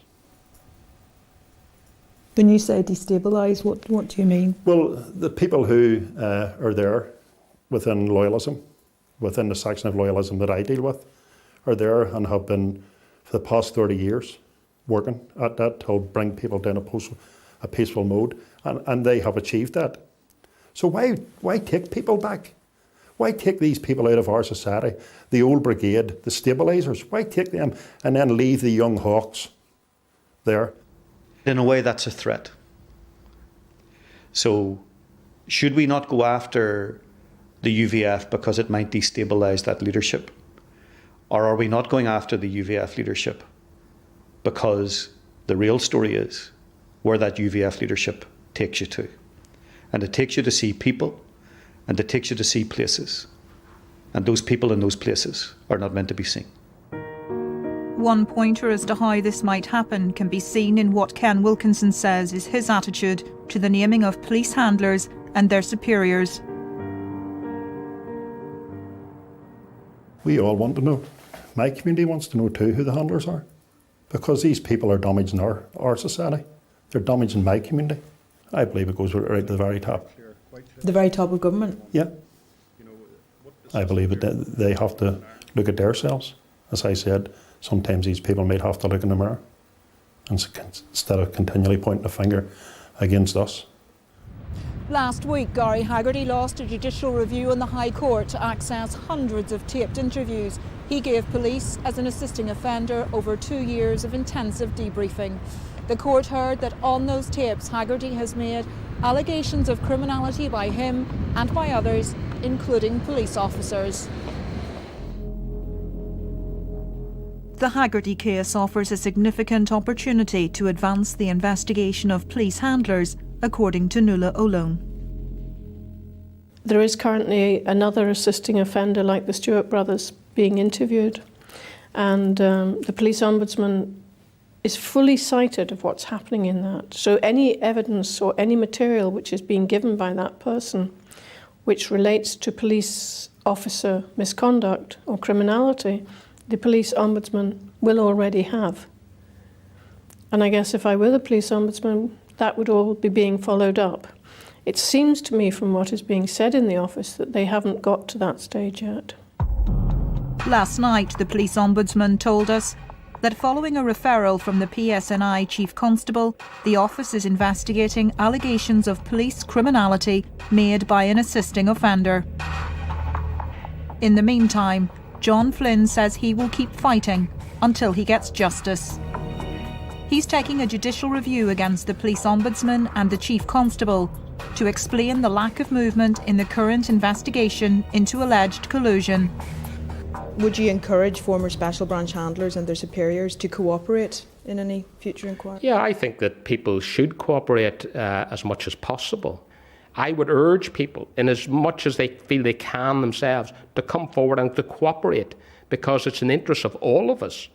When you say destabilise, what do you mean? Well, the people who are there within loyalism, within the section of loyalism that I deal with, are there and have been for the past 30 years working at that to bring people down a peaceful mode, and they have achieved that. So why take people back? Why take these people out of our society, the old brigade, the stabilisers? Why take them and then leave the young hawks there? In a way, that's a threat. So should we not go after the UVF because it might destabilise that leadership? Or are we not going after the UVF leadership because the real story is where that UVF leadership takes you to? And it takes you to see people, and it takes you to see places. And those people in those places are not meant to be seen. One pointer as to how this might happen can be seen in what Ken Wilkinson says is his attitude to the naming of police handlers and their superiors. We all want to know. My community wants to know too who the handlers are, because these people are damaging our society. They're damaging my community. I believe it goes right to the very top. The very top of government? Yeah. I believe that they have to look at themselves. As I said, sometimes these people might have to look in the mirror instead of continually pointing a finger against us. Last week, Gary Haggerty lost a judicial review in the High Court to access hundreds of taped interviews he gave police as an assisting offender over 2 years of intensive debriefing. The court heard that on those tapes, Haggerty has made allegations of criminality by him and by others, including police officers. The Haggerty case offers a significant opportunity to advance the investigation of police handlers, according to Nuala O'Lone. There is currently another assisting offender like the Stewart brothers being interviewed, and the police ombudsman is fully cited of what's happening in that. So any evidence or any material which is being given by that person which relates to police officer misconduct or criminality, the police ombudsman will already have. And I guess if I were the police ombudsman, that would all be being followed up. It seems to me from what is being said in the office that they haven't got to that stage yet. Last night, the police ombudsman told us that following a referral from the PSNI Chief Constable, the office is investigating allegations of police criminality made by an assisting offender. In the meantime, John Flynn says he will keep fighting until he gets justice. He's taking a judicial review against the police ombudsman and the Chief Constable to explain the lack of movement in the current investigation into alleged collusion. Would you encourage former special branch handlers and their superiors to cooperate in any future inquiry? Yeah, I think that people should cooperate as much as possible. I would urge people, in as much as they feel they can themselves, to come forward and to cooperate, because it's in the interest of all of us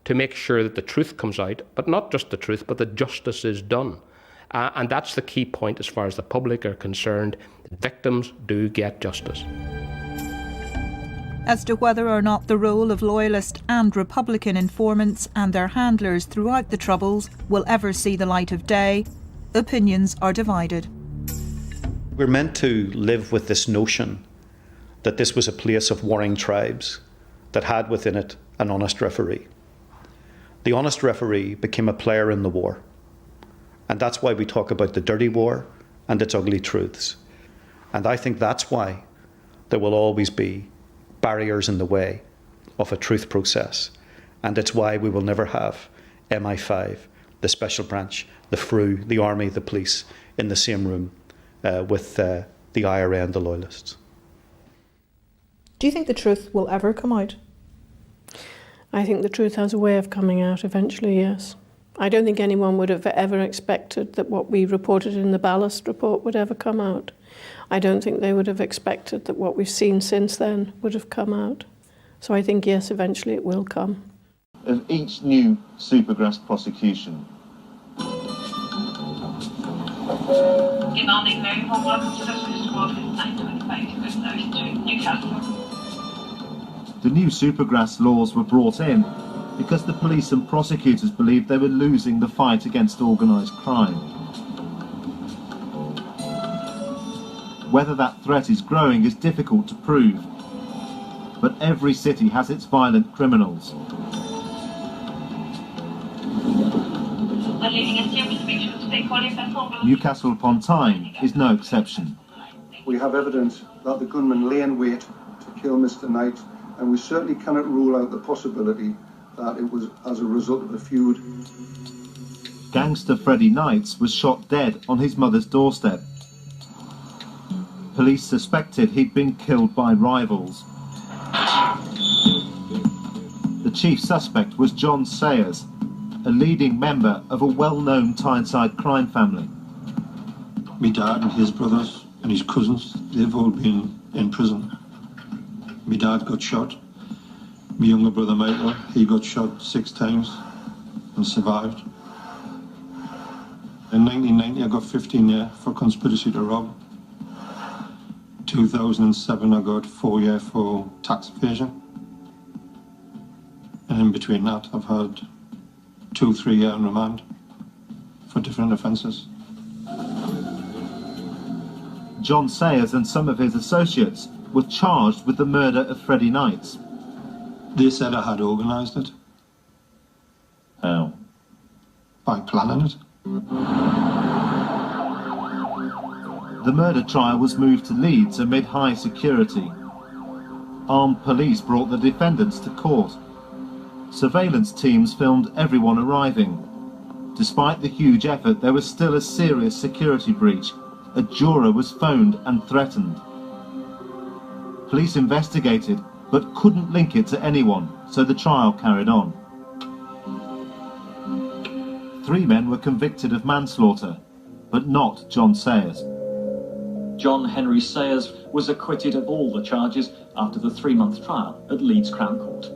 to make sure that the truth comes out, but not just the truth, but that justice is done. And that's the key point as far as the public are concerned. Victims do get justice. As to whether or not the role of Loyalist and Republican informants and their handlers throughout the Troubles will ever see the light of day, opinions are divided. We're meant to live with this notion that this was a place of warring tribes that had within it an honest referee. The honest referee became a player in the war. And that's why we talk about the dirty war and its ugly truths. And I think that's why there will always be barriers in the way of a truth process. And it's why we will never have MI5, the special branch, the FRU, the army, the police in the same room with the IRA and the Loyalists. Do you think the truth will ever come out? I think the truth has a way of coming out eventually, yes. I don't think anyone would have ever expected that what we reported in the Ballast report would ever come out. I don't think they would have expected that what we've seen since then would have come out. So I think, yes, eventually it will come. Of each new Supergrass prosecution. Good morning, very warm welcome to the Swiss Squad with 925 to Newcastle. The new Supergrass laws were brought in because the police and prosecutors believed they were losing the fight against organised crime. Whether that threat is growing is difficult to prove, but every city has its violent criminals. Newcastle upon Tyne is no exception. We have evidence that the gunman lay in wait to kill Mr. Knight, and we certainly cannot rule out the possibility that it was as a result of a feud. Gangster Freddie Knights was shot dead on his mother's doorstep. Police suspected he'd been killed by rivals. The chief suspect was John Sayers, a leading member of a well-known Tyneside crime family. My dad and his brothers and his cousins, they've all been in prison. My dad got shot. My younger brother Michael, he got shot 6 times and survived. In 1990 I got 15 years for conspiracy to rob. 2007 I got 4 years for tax evasion. And in between that I've had 2-3 years on remand for different offences. John Sayers and some of his associates were charged with the murder of Freddie Knight. They said I had organised it. How? By planning it. The murder trial was moved to Leeds amid high security. Armed police brought the defendants to court. Surveillance teams filmed everyone arriving. Despite the huge effort, there was still a serious security breach. A juror was phoned and threatened. Police investigated, but couldn't link it to anyone, so the trial carried on. 3 men were convicted of manslaughter, but not John Sayers. John Henry Sayers was acquitted of all the charges after the 3-month trial at Leeds Crown Court.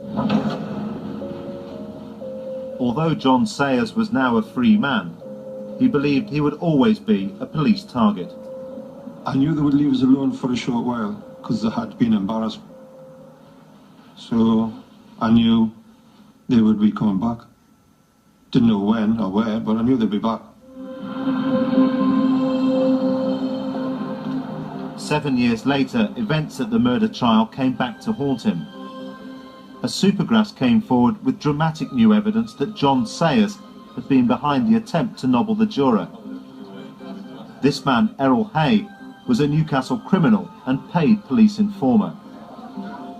Although John Sayers was now a free man, he believed he would always be a police target. I knew they would leave us alone for a short while because they had been embarrassed. So I knew they would be coming back. Didn't know when or where, but I knew they'd be back. 7 years later, events at the murder trial came back to haunt him. A Supergrass came forward with dramatic new evidence that John Sayers had been behind the attempt to nobble the juror. This man, Errol Hay, was a Newcastle criminal and paid police informer.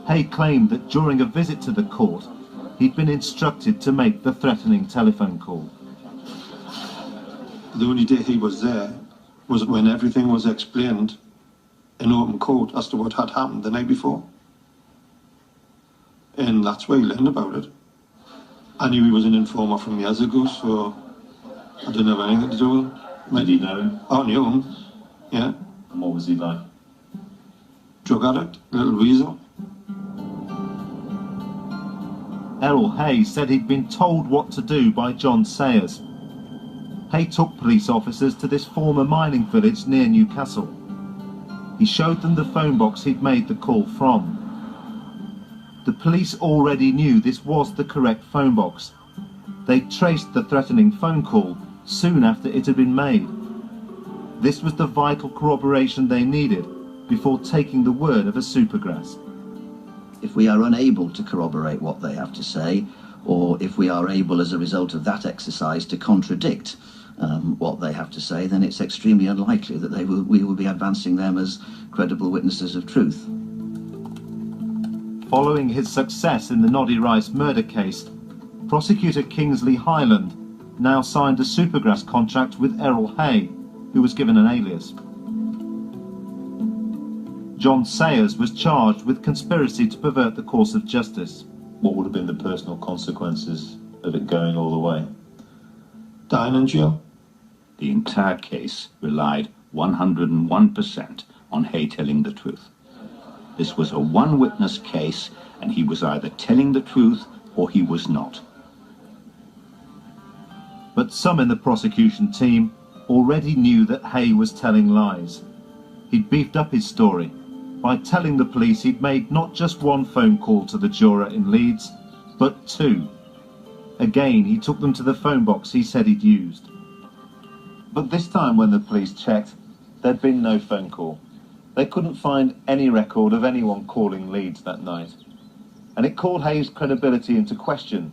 Hay claimed that during a visit to the court, he'd been instructed to make the threatening telephone call. The only day he was there was when everything was explained in open court as to what had happened the night before. And that's where he learned about it. I knew he was an informer from years ago, so I didn't have anything to do with him. Did you know him? I knew him, yeah. And what was he like? Drug addict, little weasel. Errol Hay said he'd been told what to do by John Sayers. Hay took police officers to this former mining village near Newcastle. He showed them the phone box he'd made the call from. The police already knew this was the correct phone box. They traced the threatening phone call soon after it had been made. This was the vital corroboration they needed before taking the word of a Supergrass. If we are unable to corroborate what they have to say, or if we are able as a result of that exercise to contradict what they have to say, then it's extremely unlikely that we will be advancing them as credible witnesses of truth. Following his success in the Noddy Rice murder case, prosecutor Kingsley Highland now signed a Supergrass contract with Errol Hay, who was given an alias. John Sayers was charged with conspiracy to pervert the course of justice. What would have been the personal consequences of it going all the way? Dying in jail. The entire case relied 101% on Hay telling the truth. This was a one-witness case, and he was either telling the truth or he was not. But some in the prosecution team already knew that Hay was telling lies. He'd beefed up his story by telling the police he'd made not just one phone call to the juror in Leeds, but 2. Again, he took them to the phone box he said he'd used. But this time when the police checked, there'd been no phone call. They couldn't find any record of anyone calling Leeds that night. And it called Hay's credibility into question.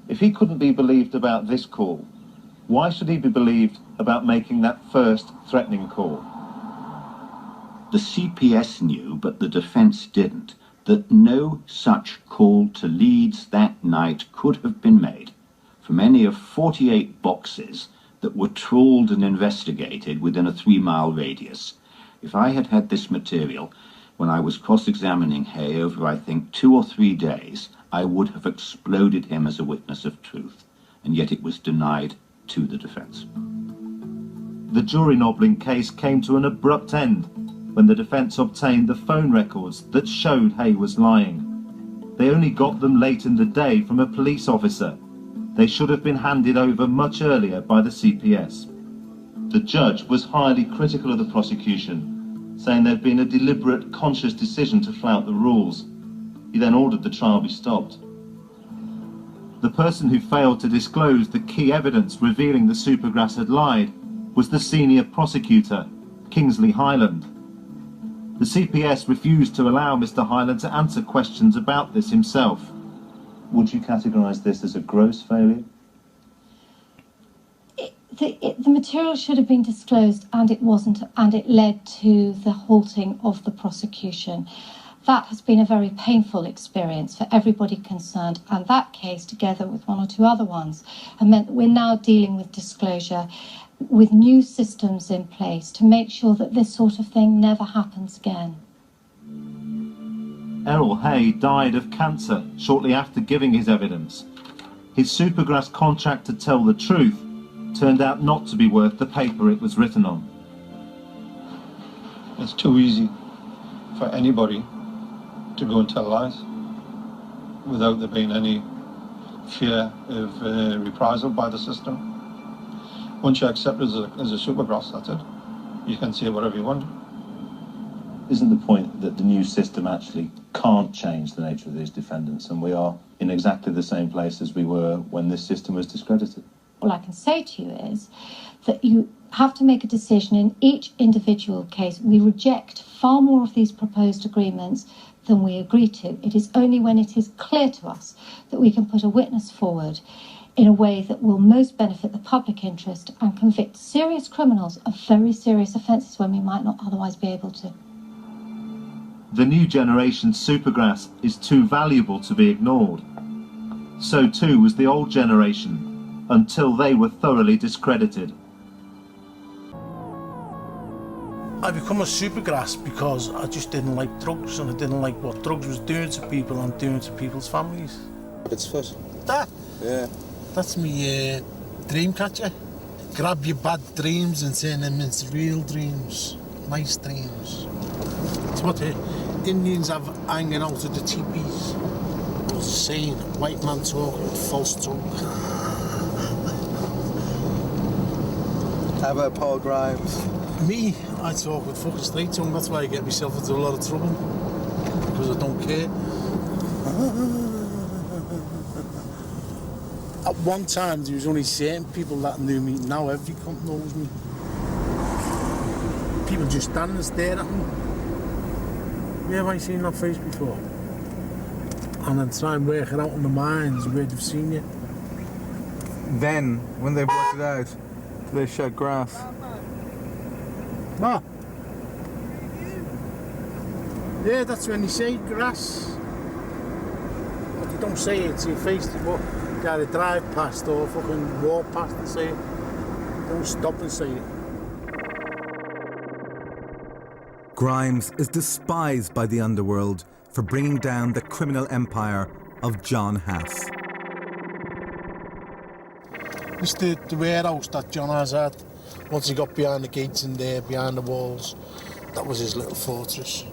If he couldn't be believed about this call, why should he be believed about making that first threatening call? The CPS knew, but the defence didn't, that no such call to Leeds that night could have been made from any of 48 boxes that were trawled and investigated within a 3-mile radius. If I had had this material when I was cross-examining Hay over, I think, 2 or 3 days, I would have exploded him as a witness of truth, and yet it was denied to the defence. The jury nobbling case came to an abrupt end. when the defence obtained the phone records that showed Hay was lying. They only got them late in the day from a police officer. They should have been handed over much earlier by the CPS. The judge was highly critical of the prosecution, saying there'd been a deliberate, conscious decision to flout the rules. He then ordered the trial be stopped. The person who failed to disclose the key evidence revealing the Supergrass had lied was the senior prosecutor, Kingsley Highland. The CPS refused to allow Mr. Highland to answer questions about this himself. Would you categorise this as a gross failure? The material should have been disclosed, and it wasn't, and it led to the halting of the prosecution. That has been a very painful experience for everybody concerned, and that case, together with one or two other ones, have meant that we're now dealing with disclosure with new systems in place to make sure that this sort of thing never happens again. Errol Hay died of cancer shortly after giving his evidence. His Supergrass contract to tell the truth turned out not to be worth the paper it was written on. It's too easy for anybody to go and tell lies without there being any fear of reprisal by the system. Once you accept it as a Supergrass, that's it. You can say whatever you want. Isn't the point that the new system actually can't change the nature of these defendants, and we are in exactly the same place as we were when this system was discredited? All I can say to you is that you have to make a decision in each individual case. We reject far more of these proposed agreements than we agree to. It is only when it is clear to us that we can put a witness forward in a way that will most benefit the public interest and convict serious criminals of very serious offences when we might not otherwise be able to. The new generation's Supergrass is too valuable to be ignored. So too was the old generation, until they were thoroughly discredited. I become a Supergrass because I just didn't like drugs, and I didn't like what drugs was doing to people and doing to people's families. It's fun. That? Yeah. That's me dream catcher. Grab your bad dreams and turn them into real dreams. Nice dreams. It's what the Indians have hanging out of the teepees. Saying white man talk with false tongue. How about Paul Grimes? Me, I talk with fucking straight tongue. That's why I get myself into a lot of trouble. Because I don't care. At one time, there was only certain people that knew me. Now every cunt knows me. People just stand and stare at me. Where have I seen that face before? And then try and work it out in the minds where they've seen you. Then, when they've worked it out, do they shed grass? What? Yeah, that's when you say grass. But you don't say it to your face, but you either drive past or fucking walk past and say it. Don't stop and say it. Grimes is despised by the underworld for bringing down the criminal empire of John Hass. It's the warehouse that John Hass had. Once he got behind the gates in there, behind the walls, that was his little fortress.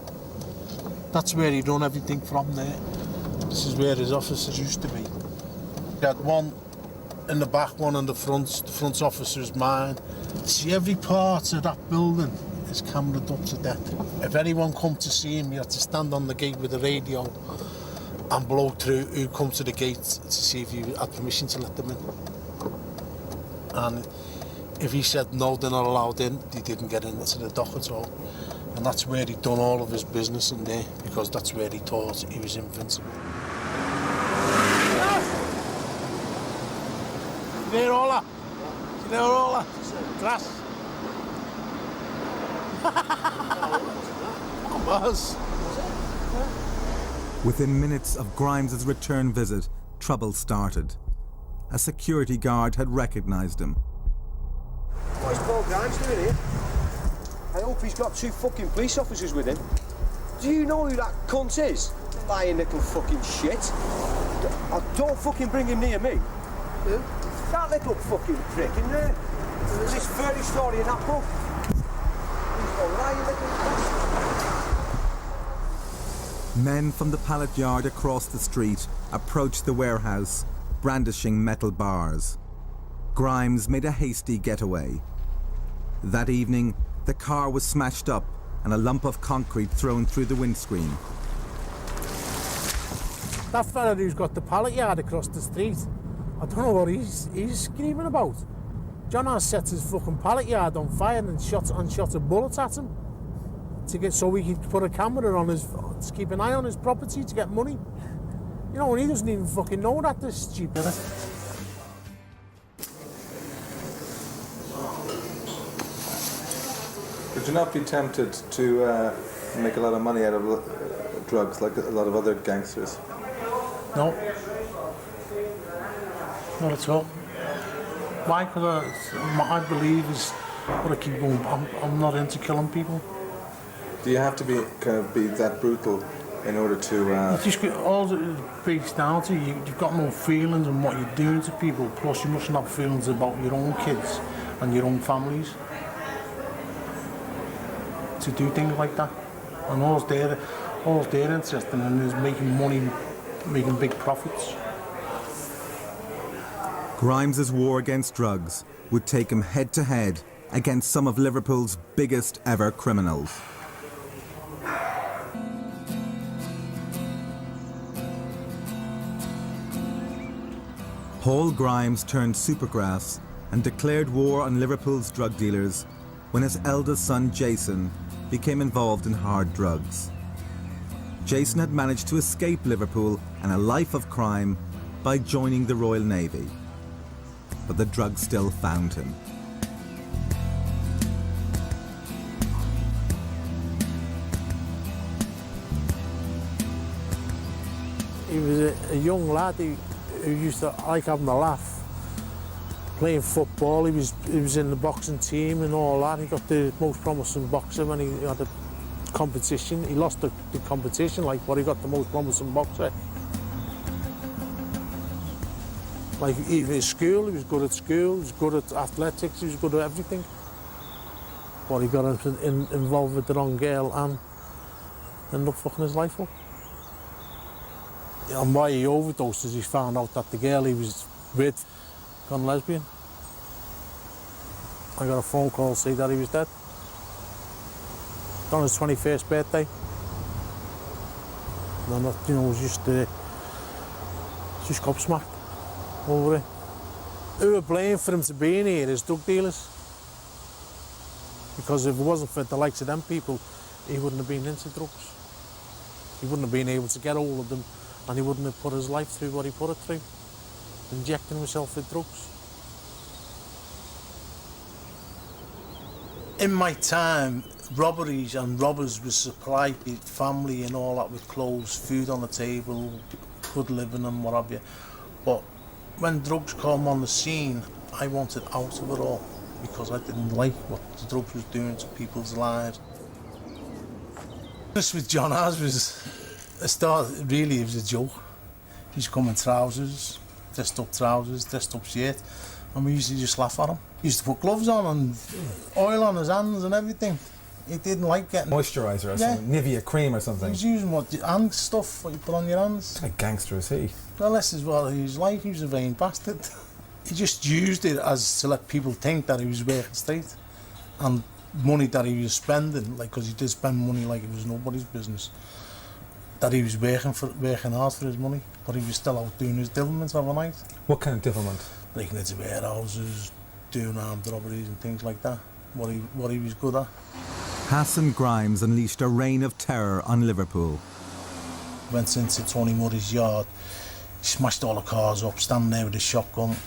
That's where he'd run everything from there. This is where his offices used to be. He had one in the back, one in the front. The front office was mine. See, every part of that building is cameraed up to death. If anyone come to see him, you had to stand on the gate with a radio and blow through who come to the gate to see if you had permission to let them in. And if he said no, they're not allowed in, they didn't get into the dock at all. And that's where he'd done all of his business in there, because that's where he thought he was invincible. You hear all that? You hear all that? Grass. Within minutes of Grimes' return visit, trouble started. A security guard had recognised him. What's Paul Grimes doing here? I hope he's got 2 fucking police officers with him. Do you know who that cunt is? Lying little fucking shit. Don't fucking bring him near me. Who? That little fucking prick in there. This fairy story in that book. He's a lying little bastard. Men from the pallet yard across the street approached the warehouse, brandishing metal bars. Grimes made a hasty getaway. That evening, the car was smashed up and a lump of concrete thrown through the windscreen. That fella who's got the pallet yard across the street, I don't know what he's screaming about. John has set his fucking pallet yard on fire and shot a bullet at him so he could put a camera on to keep an eye on his property to get money. You know, and he doesn't even fucking know that, this stupid. Would you not be tempted to make a lot of money out of drugs like a lot of other gangsters? No. Not at all. Why? Because I believe is what I keep going. I'm not into killing people. Do you have to be that brutal in order to? All it breaks down to you've got no feelings on what you're doing to people. Plus, you mustn't have feelings about your own kids and your own families to do things like that. And all they're interested in is making money, making big profits. Grimes's war against drugs would take him head-to-head against some of Liverpool's biggest ever criminals. Paul Grimes turned Supergrass and declared war on Liverpool's drug dealers when his eldest son Jason became involved in hard drugs. Jason had managed to escape Liverpool and a life of crime by joining the Royal Navy. But the drugs still found him. He was a young lad who used to like having a laugh, playing football. He was in the boxing team and all that. He got the most promising boxer when he had a competition. He lost the competition, but he got the most promising boxer. Like even at school, he was good at school, he was good at athletics, he was good at everything. But he got involved with the wrong girl and ended up fucking his life up. And why he overdosed is he found out that the girl he was with gone lesbian. I got a phone call saying that he was dead. On his 21st birthday. And that, was just gobsmacked over it. Who were blamed for him to be in here is drug dealers. Because if it wasn't for the likes of them people, he wouldn't have been into drugs. He wouldn't have been able to get hold of them, and he wouldn't have put his life through what he put it through, injecting himself with drugs. In my time, robberies and robbers would supply the family and all that with clothes, food on the table, good living and what have you. But when drugs come on the scene, I wanted out of it all because I didn't like what the drugs was doing to people's lives. This with John As was a start. Really, it was a joke. He's come in trousers, dressed up shirt, and we used to just laugh at him. He used to put gloves on and oil on his hands and everything. He didn't like getting moisturiser or something, Nivea cream or something. He was using hand stuff what you put on your hands. What kind of gangster is he? Well, this is what he was like. He was a vain bastard. He just used it as to let people think that he was working straight, and money that he was spending, because he did spend money like it was nobody's business. That he was working hard for his money, but he was still out doing his devilment overnight. What kind of devilment? Breaking into warehouses, doing armed robberies and things like that. What he was good at. Hassan Grimes unleashed a reign of terror on Liverpool. Went into Tony Murray's yard, smashed all the cars up, standing there with a shotgun.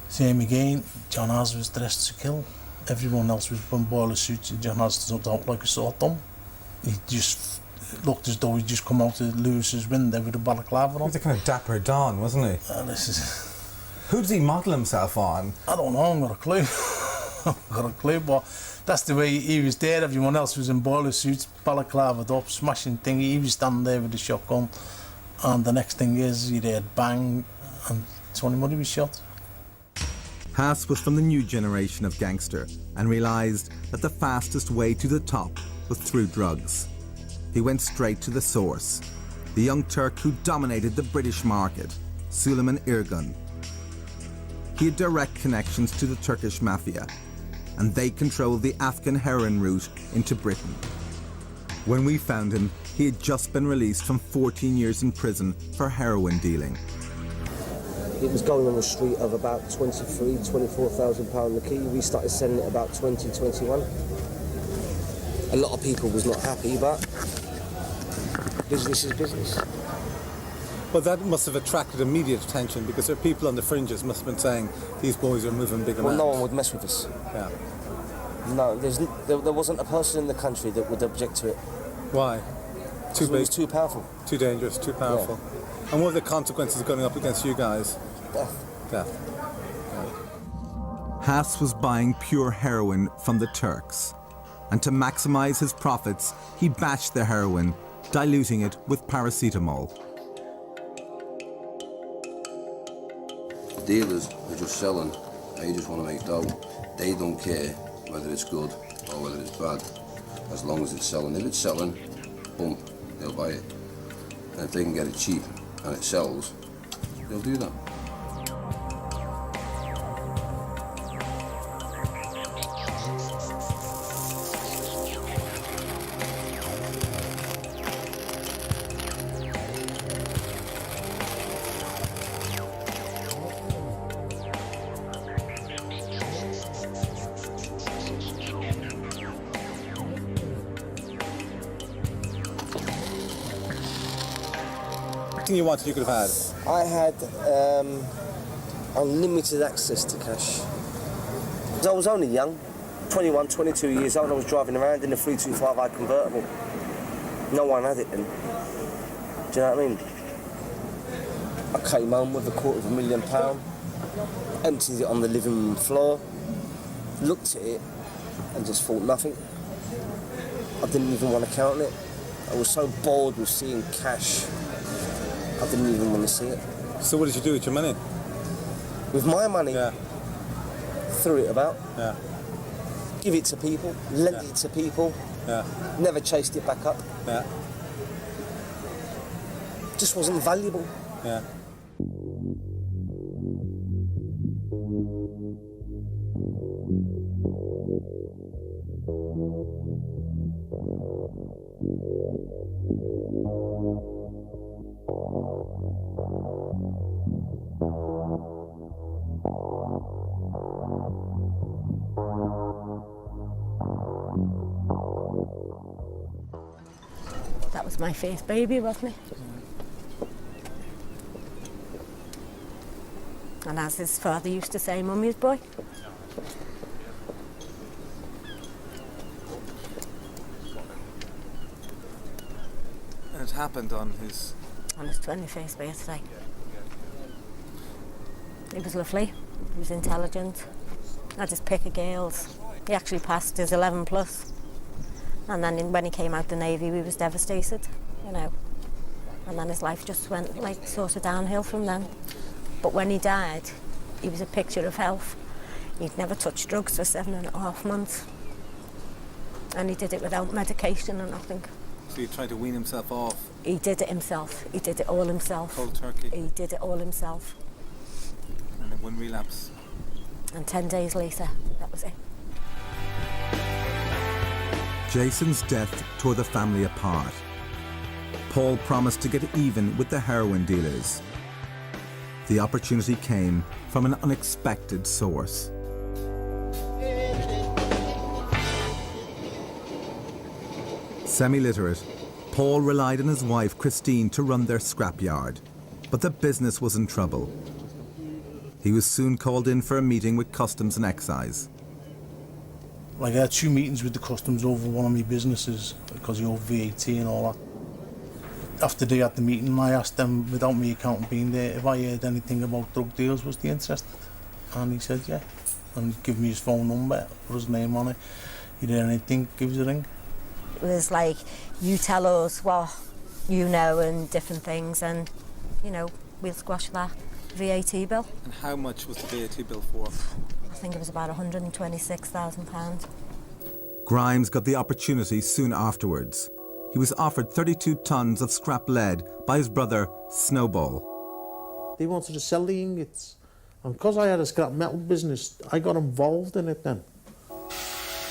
Same again, John As was dressed to kill. Everyone else was in boiler suits, and John As stood out like a sore thumb. He just looked as though he'd just come out of Lewis's window with a balaclava on. He was a kind of dapper Don, wasn't he? Who does he model himself on? I don't know, I've got a clue. I've got a clue, but that's the way he was there. Everyone else was in boiler suits, balaclavaed up, smashing thing. He was standing there with a shotgun, and the next thing is he heard bang, and Tony Murray was shot. Haas was from the new generation of gangster and realised that the fastest way to the top was through drugs. he went straight to the source, the young Turk who dominated the British market, Süleyman Irgun. He had direct connections to the Turkish mafia, and they controlled the Afghan heroin route into Britain. When we found him, he had just been released from 14 years in prison for heroin dealing. It was going on the street of about £24,000 the key. We started selling it about 2021. A lot of people was not happy, but business is business. Well, that must have attracted immediate attention because there are people on the fringes must have been saying these boys are moving big amounts. Well, no one would mess with us. Yeah. No, there wasn't a person in the country that would object to it. Why? Too big? It was too powerful. Too dangerous, too powerful. Yeah. And what are the consequences of going up against you guys? Death. Haas was buying pure heroin from the Turks, and to maximise his profits, he batched the heroin, diluting it with paracetamol. Dealers are just selling. They just want to make dough. They don't care whether it's good or whether it's bad, as long as it's selling. If it's selling, boom, they'll buy it. And if they can get it cheap and it sells, they'll do that. You wanted, you could have had? I had unlimited access to cash. I was only young, 21, 22 years old. I was driving around in a 325i convertible. No one had it then. Do you know what I mean? I came home with £250,000, emptied it on the living room floor, looked at it and just thought nothing. I didn't even want to count it. I was so bored with seeing cash. I didn't even want to see it. So what did you do with your money? With my money? Yeah. Threw it about. Yeah. Give it to people. Lent it to people. Yeah. Never chased it back up. Yeah. Just wasn't valuable. Yeah. That was my first baby, wasn't it? And as his father used to say, Mummy's boy. And it happened on his 21st birthday. He was lovely, he was intelligent, had his pick of girls. He actually passed his 11 plus. And then when he came out the Navy, we was devastated, you know. And then his life just went like sort of downhill from then. But when he died, he was a picture of health. He'd never touched drugs for 7.5 months. And he did it without medication or nothing. So he tried to wean himself off? He did it himself. He did it all himself. Cold turkey? He did it all himself. And then one relapse? And 10 days later, that was it. Jason's death tore the family apart. Paul promised to get even with the heroin dealers. The opportunity came from an unexpected source. Semi-literate, Paul relied on his wife Christine to run their scrapyard, but the business was in trouble. He was soon called in for a meeting with Customs and Excise. Like I had 2 meetings with the customs over one of my businesses because you owe VAT and all that. After they had the meeting, I asked them, without me accountant being there, if I heard anything about drug deals, was they interested? And he said, yeah. And he'd give me his phone number, put his name on it. He'd hear anything, give us a ring. It was like, you tell us what you know and different things, and, you know, we'll squash that VAT bill. And how much was the VAT bill for? I think it was about £126,000. Grimes got the opportunity soon afterwards. he was offered 32 tons of scrap lead by his brother, Snowball. They wanted to sell the ingots. And because I had a scrap metal business, I got involved in it then.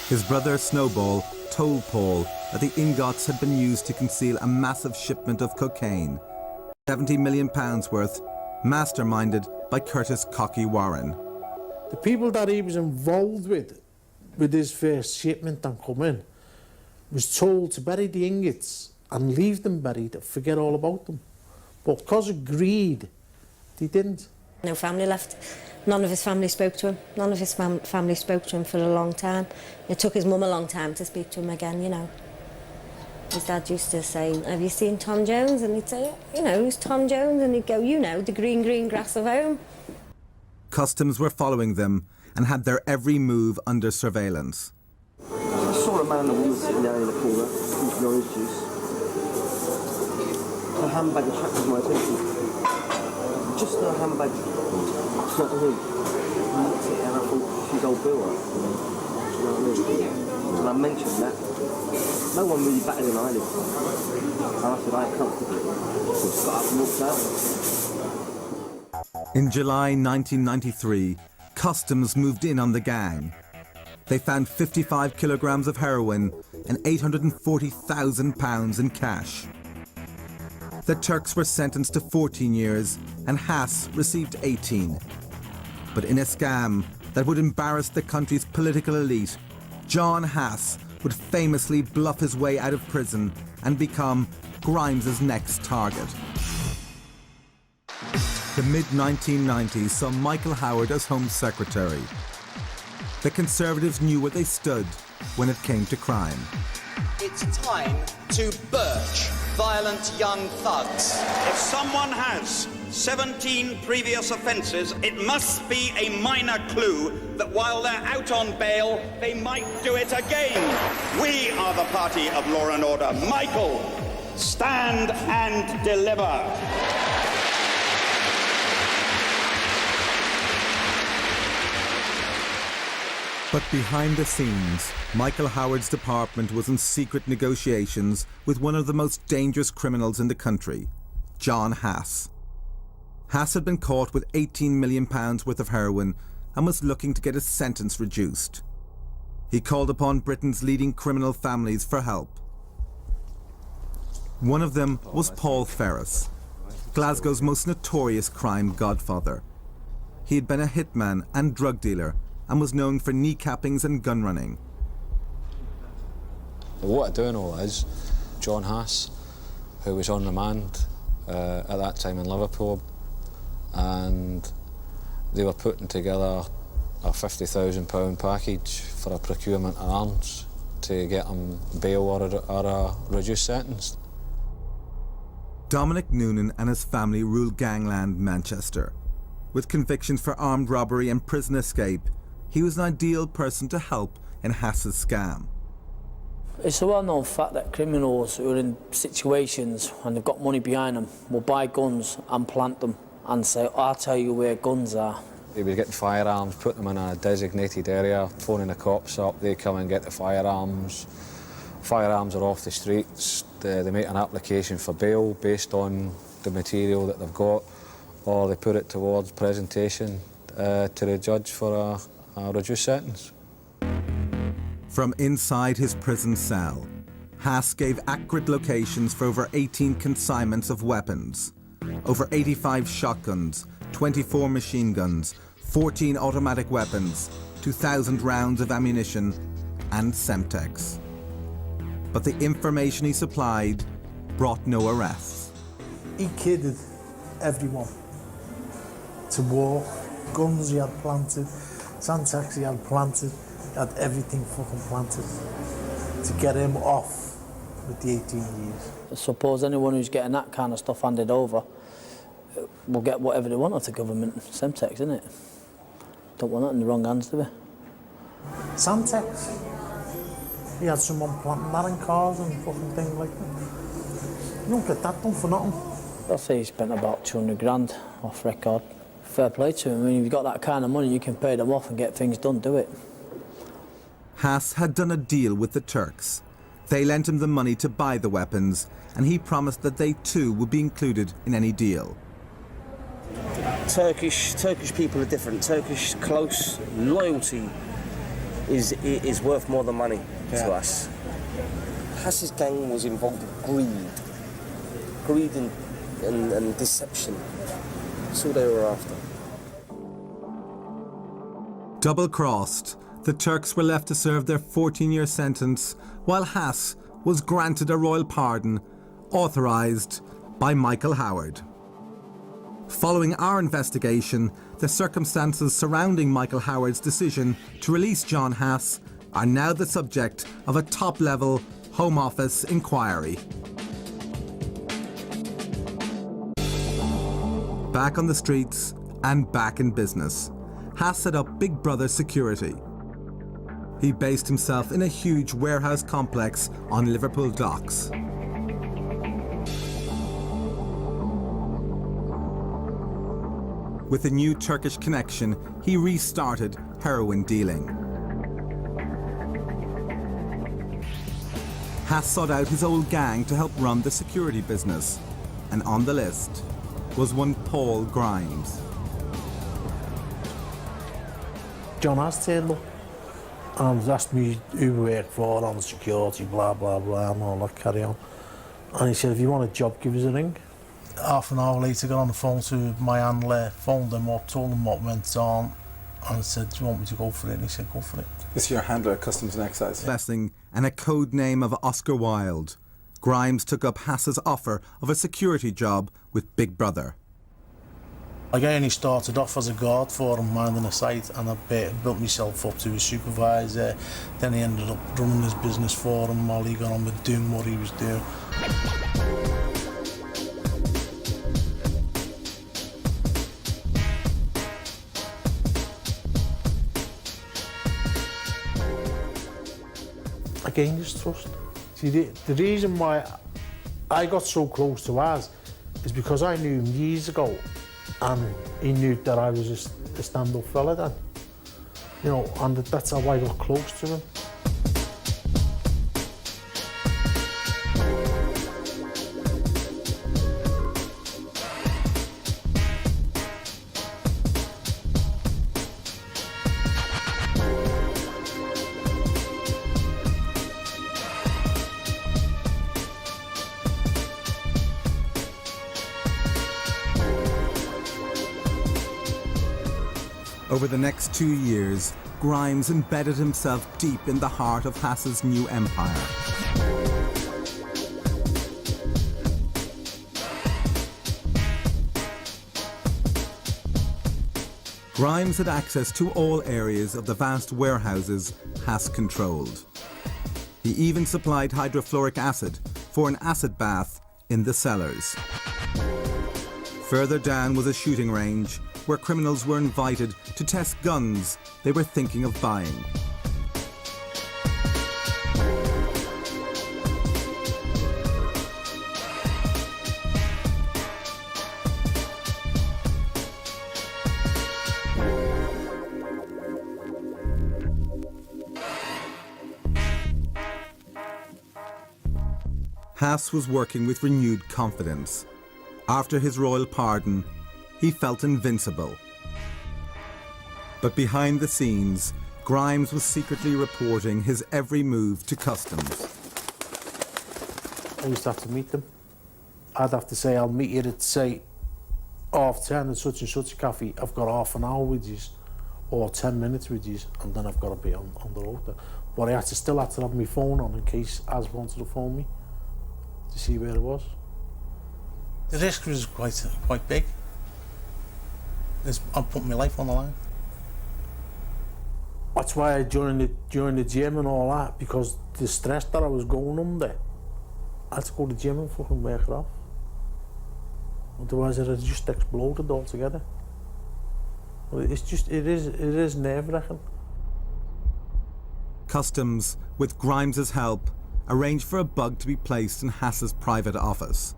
His brother, Snowball, told Paul that the ingots had been used to conceal a massive shipment of cocaine, £70 million worth, masterminded by Curtis Cocky Warren. The people that he was involved with his first shipment and come in, was told to bury the ingots and leave them buried, forget all about them. But because of greed, they didn't. No family left. None of his family spoke to him. None of his family spoke to him for a long time. It took his mum a long time to speak to him again, you know. His dad used to say, have you seen Tom Jones? And he'd say, you know, who's Tom Jones? And he'd go, you know, the green, green grass of home. Customs were following them and had their every move under surveillance. I saw a man and a woman sitting down in the corner, drinking orange juice. Her handbag attracted my attention. Just her handbag, it's not me. I looked at it and I thought, she's old Bill, right? Do you know what I mean? And I mentioned that. No one really batted an eyelid. And I said, I ain't comfortable. So I got up and walked out. In July 1993, Customs moved in on the gang. They found 55 kilograms of heroin and £840,000 in cash. The Turks were sentenced to 14 years and Haas received 18. But in a scam that would embarrass the country's political elite, John Haas would famously bluff his way out of prison and become Grimes's next target. The mid-1990s saw Michael Howard as Home Secretary. The Conservatives knew where they stood when it came to crime. It's time to birch violent young thugs. If someone has 17 previous offences, it must be a minor clue that while they're out on bail, they might do it again. We are the party of law and order. Michael, stand and deliver. But behind the scenes, Michael Howard's department was in secret negotiations with one of the most dangerous criminals in the country, John Haas. Haas had been caught with £18 million worth of heroin and was looking to get his sentence reduced. He called upon Britain's leading criminal families for help. One of them was Paul Ferris, Glasgow's most notorious crime godfather. He had been a hitman and drug dealer and was known for kneecappings and gun running. What I do know is John Haas, who was on remand at that time in Liverpool, and they were putting together a £50,000 package for a procurement of arms to get him bail or a reduced sentence. Dominic Noonan and his family rule gangland Manchester. With convictions for armed robbery and prison escape, he was an ideal person to help in Haas's scam. It's a well-known fact that criminals who are in situations and they've got money behind them will buy guns and plant them and say, I'll tell you where guns are. He was getting firearms, putting them in a designated area, phoning the cops up, they come and get the firearms. Firearms are off the streets, they make an application for bail based on the material that they've got, or they put it towards presentation to the judge for a reduced sentence. From inside his prison cell, Haas gave accurate locations for over 18 consignments of weapons, over 85 shotguns, 24 machine guns, 14 automatic weapons, 2,000 rounds of ammunition, and Semtex. But the information he supplied brought no arrests. He kidded everyone. To war, guns he had planted, Semtex he had planted, he had everything fucking planted to get him off with the 18 years. I suppose anyone who's getting that kind of stuff handed over will get whatever they want of the government. Semtex, isn't it? Don't want that in the wrong hands, do we? Semtex. He had someone planting that in cars and fucking things like that. You don't get that done for nothing. I'll say he spent about 200 grand off record. Fair play to him. I mean, if you've got that kind of money, you can pay them off and get things done, do it. Haas had done a deal with the Turks. They lent him the money to buy the weapons, and he promised that they too would be included in any deal. Turkish people are different. Turkish close loyalty is worth more than money to us. Hass's gang was involved with greed and deception. That's all they were after. Double-crossed, the Turks were left to serve their 14-year sentence, while Hass was granted a royal pardon, authorised by Michael Howard. Following our investigation, the circumstances surrounding Michael Howard's decision to release John Hass are now the subject of a top-level Home Office inquiry. Back on the streets and back in business, Hass set up Big Brother security. He based himself in a huge warehouse complex on Liverpool docks. With a new Turkish connection, he restarted heroin dealing. Hass sought out his old gang to help run the security business, and on the list was one Paul Grimes. John has turned up and asked me who we work for, on security, blah, blah, blah, and all that carry on. And he said, if you want a job, give us a ring. Half an hour later, got on the phone to my handler, phoned him up, told him what went on, and said, do you want me to go for it? And he said, go for it. This is your handler at Customs and Excise. Blessing and a code name of Oscar Wilde, Grimes took up Hass's offer of a security job with Big Brother. I only started off as a guard for him, minding a site, and I built myself up to a supervisor. Then he ended up running his business for him while he got on with doing what he was doing. I gained his trust. See, the reason why I got so close to Az is because I knew him years ago, and he knew that I was a stand-up fella then. You know, and that's how I got close to him. Over the next 2 years, Grimes embedded himself deep in the heart of Hass's new empire. Grimes had access to all areas of the vast warehouses Hass controlled. He even supplied hydrofluoric acid for an acid bath in the cellars. Further down was a shooting range where criminals were invited to test guns they were thinking of buying. Hass was working with renewed confidence. After his royal pardon, he felt invincible. But behind the scenes, Grimes was secretly reporting his every move to customs. I used to have to meet them. I'd have to say, I'll meet you at, say, 10:30 at such and such a cafe. I've got half an hour with you, or 10 minutes with you, and then I've got to be on the road. But I still had to have my phone on in case Az wanted to phone me to see where it was. The risk was quite big. I'm putting my life on the line. That's why I joined the gym and all that, because the stress that I was going under, I had to go to the gym and fucking work it off. Otherwise it had just exploded altogether. It is nerve-wracking. Customs, with Grimes's help, arranged for a bug to be placed in Hass's private office.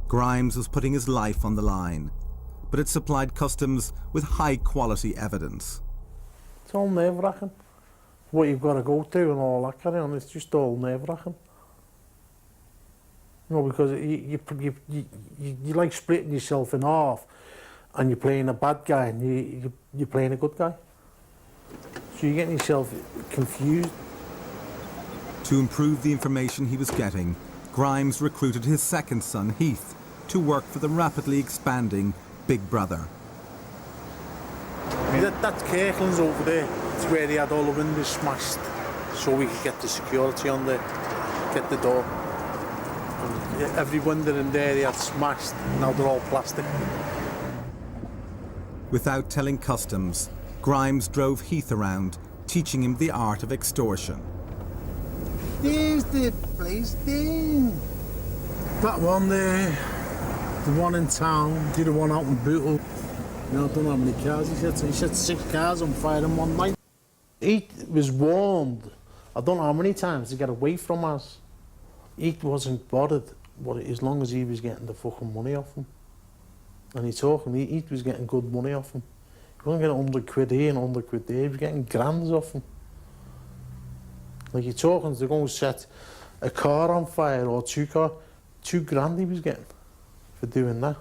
Grimes was putting his life on the line, but it supplied Customs with high-quality evidence. It's all nerve-wracking. what you've got to go through and all that kind of, and it's just all nerve-wracking. You know, because you like splitting yourself in half, and you're playing a bad guy, and you're playing a good guy. So you're getting yourself confused. To improve the information he was getting, Grimes recruited his second son, Heath, to work for the rapidly expanding Big Brother. That's Kirkland's over there. It's where he had all the windows smashed, so we could get the security on there, get the door. And every window in there he had smashed, now they're all plastic. Without telling customs, Grimes drove Heath around, teaching him the art of extortion. There's the place there. That one there, the one in town, the one out in Bootle. No, I don't know how many cars he set 6 cars on fire in one night. He was warned, I don't know how many times, to get away from us. He wasn't bothered, but as long as he was getting the fucking money off him. And he's talking, he was getting good money off him. He wasn't getting 100 quid here and 100 quid there, he was getting grands off him. Like you're talking, they're going to set a car on fire or 2 grand he was getting for doing that.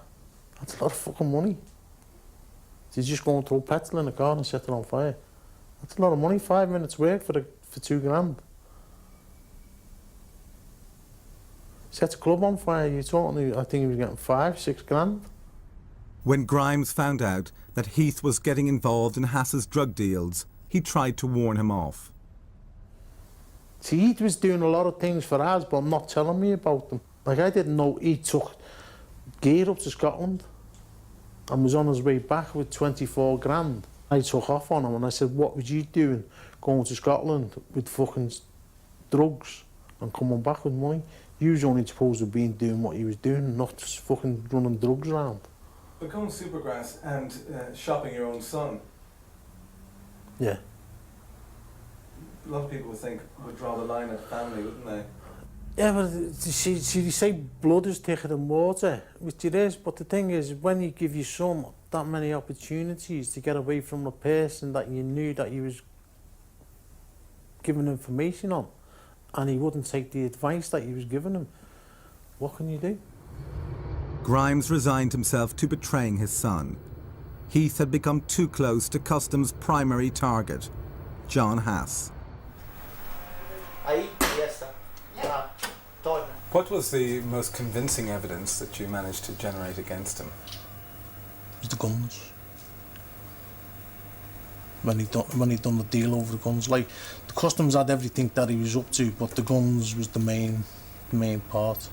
That's a lot of fucking money. He's just going to throw petrol in a car and set it on fire. That's a lot of money, 5 minutes work for 2 grand. Set a club on fire, you're talking, I think he was getting 5-6 grand. When Grimes found out that Heath was getting involved in Hass's drug deals, he tried to warn him off. See, Heath was doing a lot of things for us, but not telling me about them. Like, I didn't know he took gear up to Scotland and was on his way back with 24 grand. I took off on him and I said, what was you doing going to Scotland with fucking drugs and coming back with money? You was only supposed to be doing what he was doing, not just fucking running drugs around. Becoming Supergrass and shopping your own son. Yeah. A lot of people would draw the line at family, wouldn't they? Yeah, but see, they say blood is thicker than water, which it is, but the thing is, when you give your son that many opportunities to get away from a person that you knew that he was giving information on, and he wouldn't take the advice that he was giving him, what can you do? Grimes resigned himself to betraying his son. Heath had become too close to Customs' primary target, John Hass. What was the most convincing evidence that you managed to generate against him? It was the guns. When he done the deal over the guns, like the Customs had everything that he was up to, but the guns was the main part.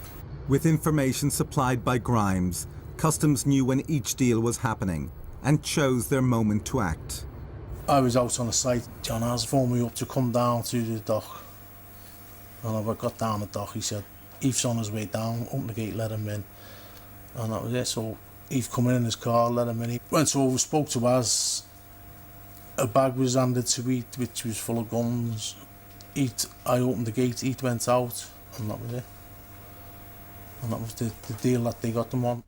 With information supplied by Grimes, Customs knew when each deal was happening and chose their moment to act. I was out on the site. John Hass phoned me up to come down to the dock. And I got down the dock, he said, Eve's on his way down, open the gate, let him in. And that was it. So Eve come in his car, let him in. He went over, spoke to us. A bag was handed to Eve, which was full of guns. I opened the gate, Eve went out, and that was it. And that was the deal that they got them on.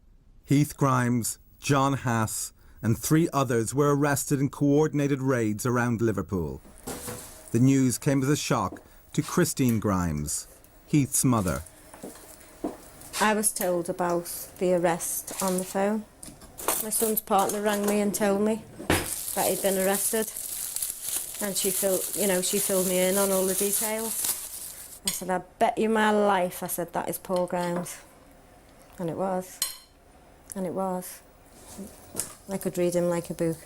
Heath Grimes, John Hass, and 3 others were arrested in coordinated raids around Liverpool. The news came as a shock to Christine Grimes, Heath's mother. I was told about the arrest on the phone. My son's partner rang me and told me that he'd been arrested, and she filled me in on all the details. I said, I bet you my life, I said, that is Paul Grimes. And it was. And it was. I could read him like a book.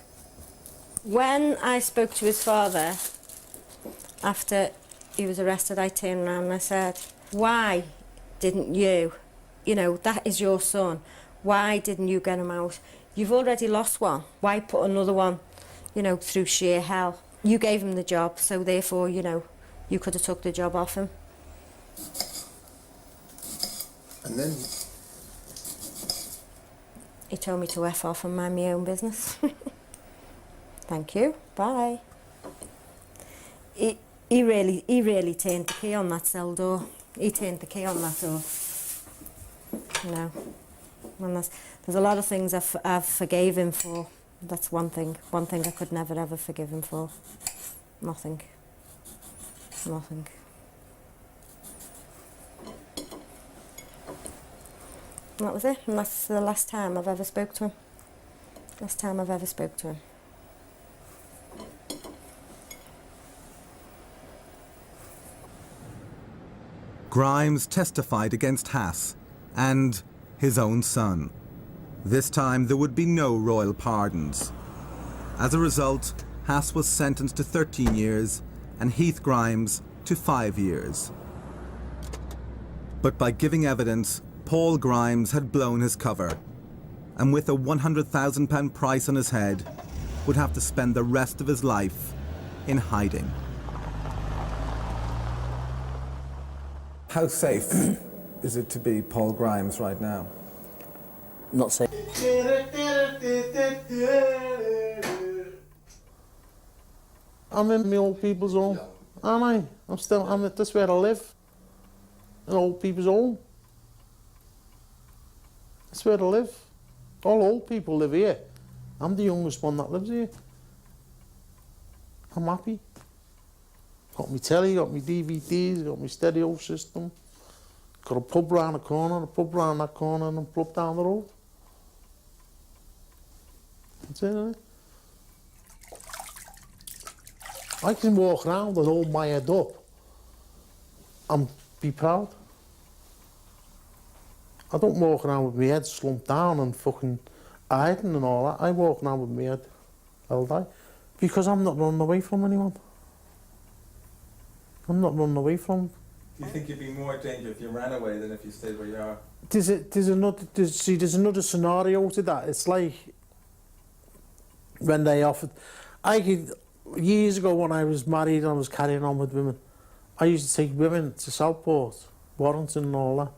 When I spoke to his father, after he was arrested, I turned around and I said, why didn't you, that is your son, why didn't you get him out? You've already lost one, why put another one, through sheer hell? You gave him the job, so therefore, you could have took the job off him. And then? He told me to F off and mind my own business. Thank you, bye. He really turned the key on that cell door. He turned the key on that door. And there's a lot of things I've forgave him for. That's one thing I could never ever forgive him for. Nothing. Nothing. And that was it, and that's the last time I've ever spoke to him. Last time I've ever spoke to him. Grimes testified against Hass and his own son. This time there would be no royal pardons. As a result, Hass was sentenced to 13 years and Heath Grimes to 5 years. But by giving evidence, Paul Grimes had blown his cover, and with a £100,000 price on his head, would have to spend the rest of his life in hiding. How safe is it to be Paul Grimes right now? Not safe. I'm in my old people's home, aren't I? That's where I live. An old people's home. That's where I live. All old people live here. I'm the youngest one that lives here. I'm happy. Got my telly, got my DVDs, got my stereo system. Got a pub round the corner, a pub round that corner, and a pub down the road. That's it, isn't it? I can walk around and hold my head up and be proud. I don't walk around with my head slumped down and fucking hiding and all that. I walk around with my head held high because I'm not running away from anyone. I'm not running away from. Do you think you'd be more danger if you ran away than if you stayed where you are? There's another scenario to that. It's like when they offered. Years ago when I was married and I was carrying on with women, I used to take women to Southport, Warrington and all that.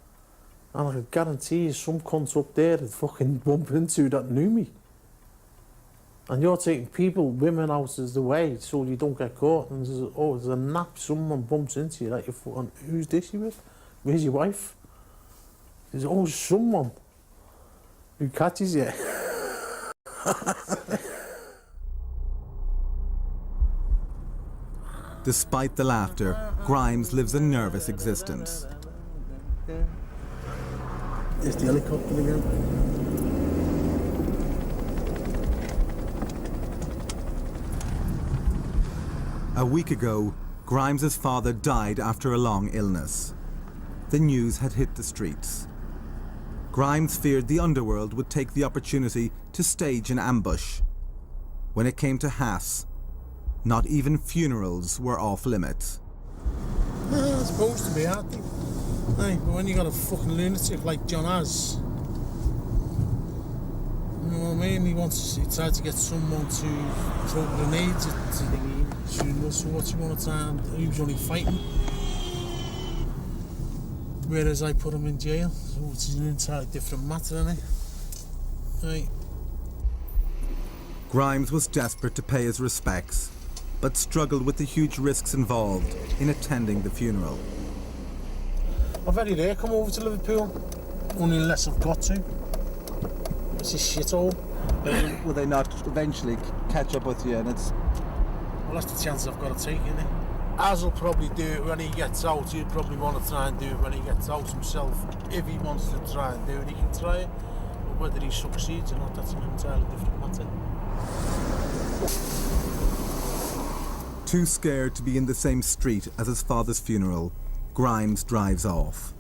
And I could guarantee you some cunts up there that fucking bump into that knew me. And you're taking women out as the way so you don't get caught. And there's a nap, someone bumps into you that you're fucking, who's this you with? Where's your wife? There's always someone who catches you. Despite the laughter, Grimes lives a nervous existence. There's the helicopter again. A week ago, Grimes's father died after a long illness. The news had hit the streets. Grimes feared the Underworld would take the opportunity to stage an ambush. When it came to Hass, not even funerals were off limits. It's supposed to be, aren't they? Hey, but when you got a fucking lunatic like John has, you know what I mean? He tried to get someone to throw grenades at the funeral, so what's he want to try and he was only fighting. Whereas I put him in jail, so it's an entirely different matter, isn't it? Right. Grimes was desperate to pay his respects, but struggled with the huge risks involved in attending the funeral. I've very rare come over to Liverpool, only unless I've got to. It's a shithole. Will they not eventually catch up with you and it's... Well, that's the chance I've got to take, innit? Az will probably do it when he gets out. He'll probably want to try and do it when he gets out himself. If he wants to try and do it, he can try it. But whether he succeeds or not, that's an entirely different matter. Too scared to be in the same street as his father's funeral, Grimes drives off.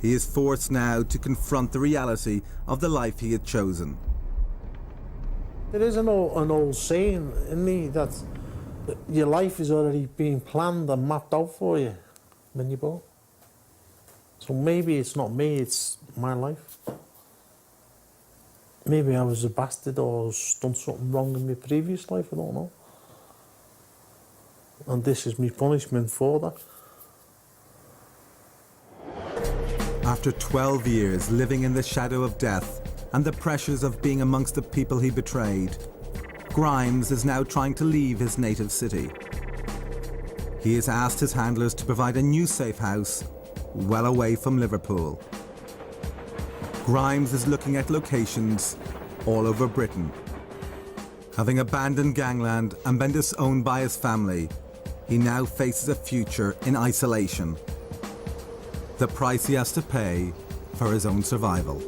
He is forced now to confront the reality of the life he had chosen. There is an old saying in me that your life is already being planned and mapped out for you when you're born. So maybe it's not me, it's my life. Maybe I was a bastard or done something wrong in my previous life, I don't know. And this is my punishment for that. After 12 years living in the shadow of death and the pressures of being amongst the people he betrayed, Grimes is now trying to leave his native city. He has asked his handlers to provide a new safe house well away from Liverpool. Grimes is looking at locations all over Britain. Having abandoned gangland and been disowned by his family, he now faces a future in isolation. The price he has to pay for his own survival.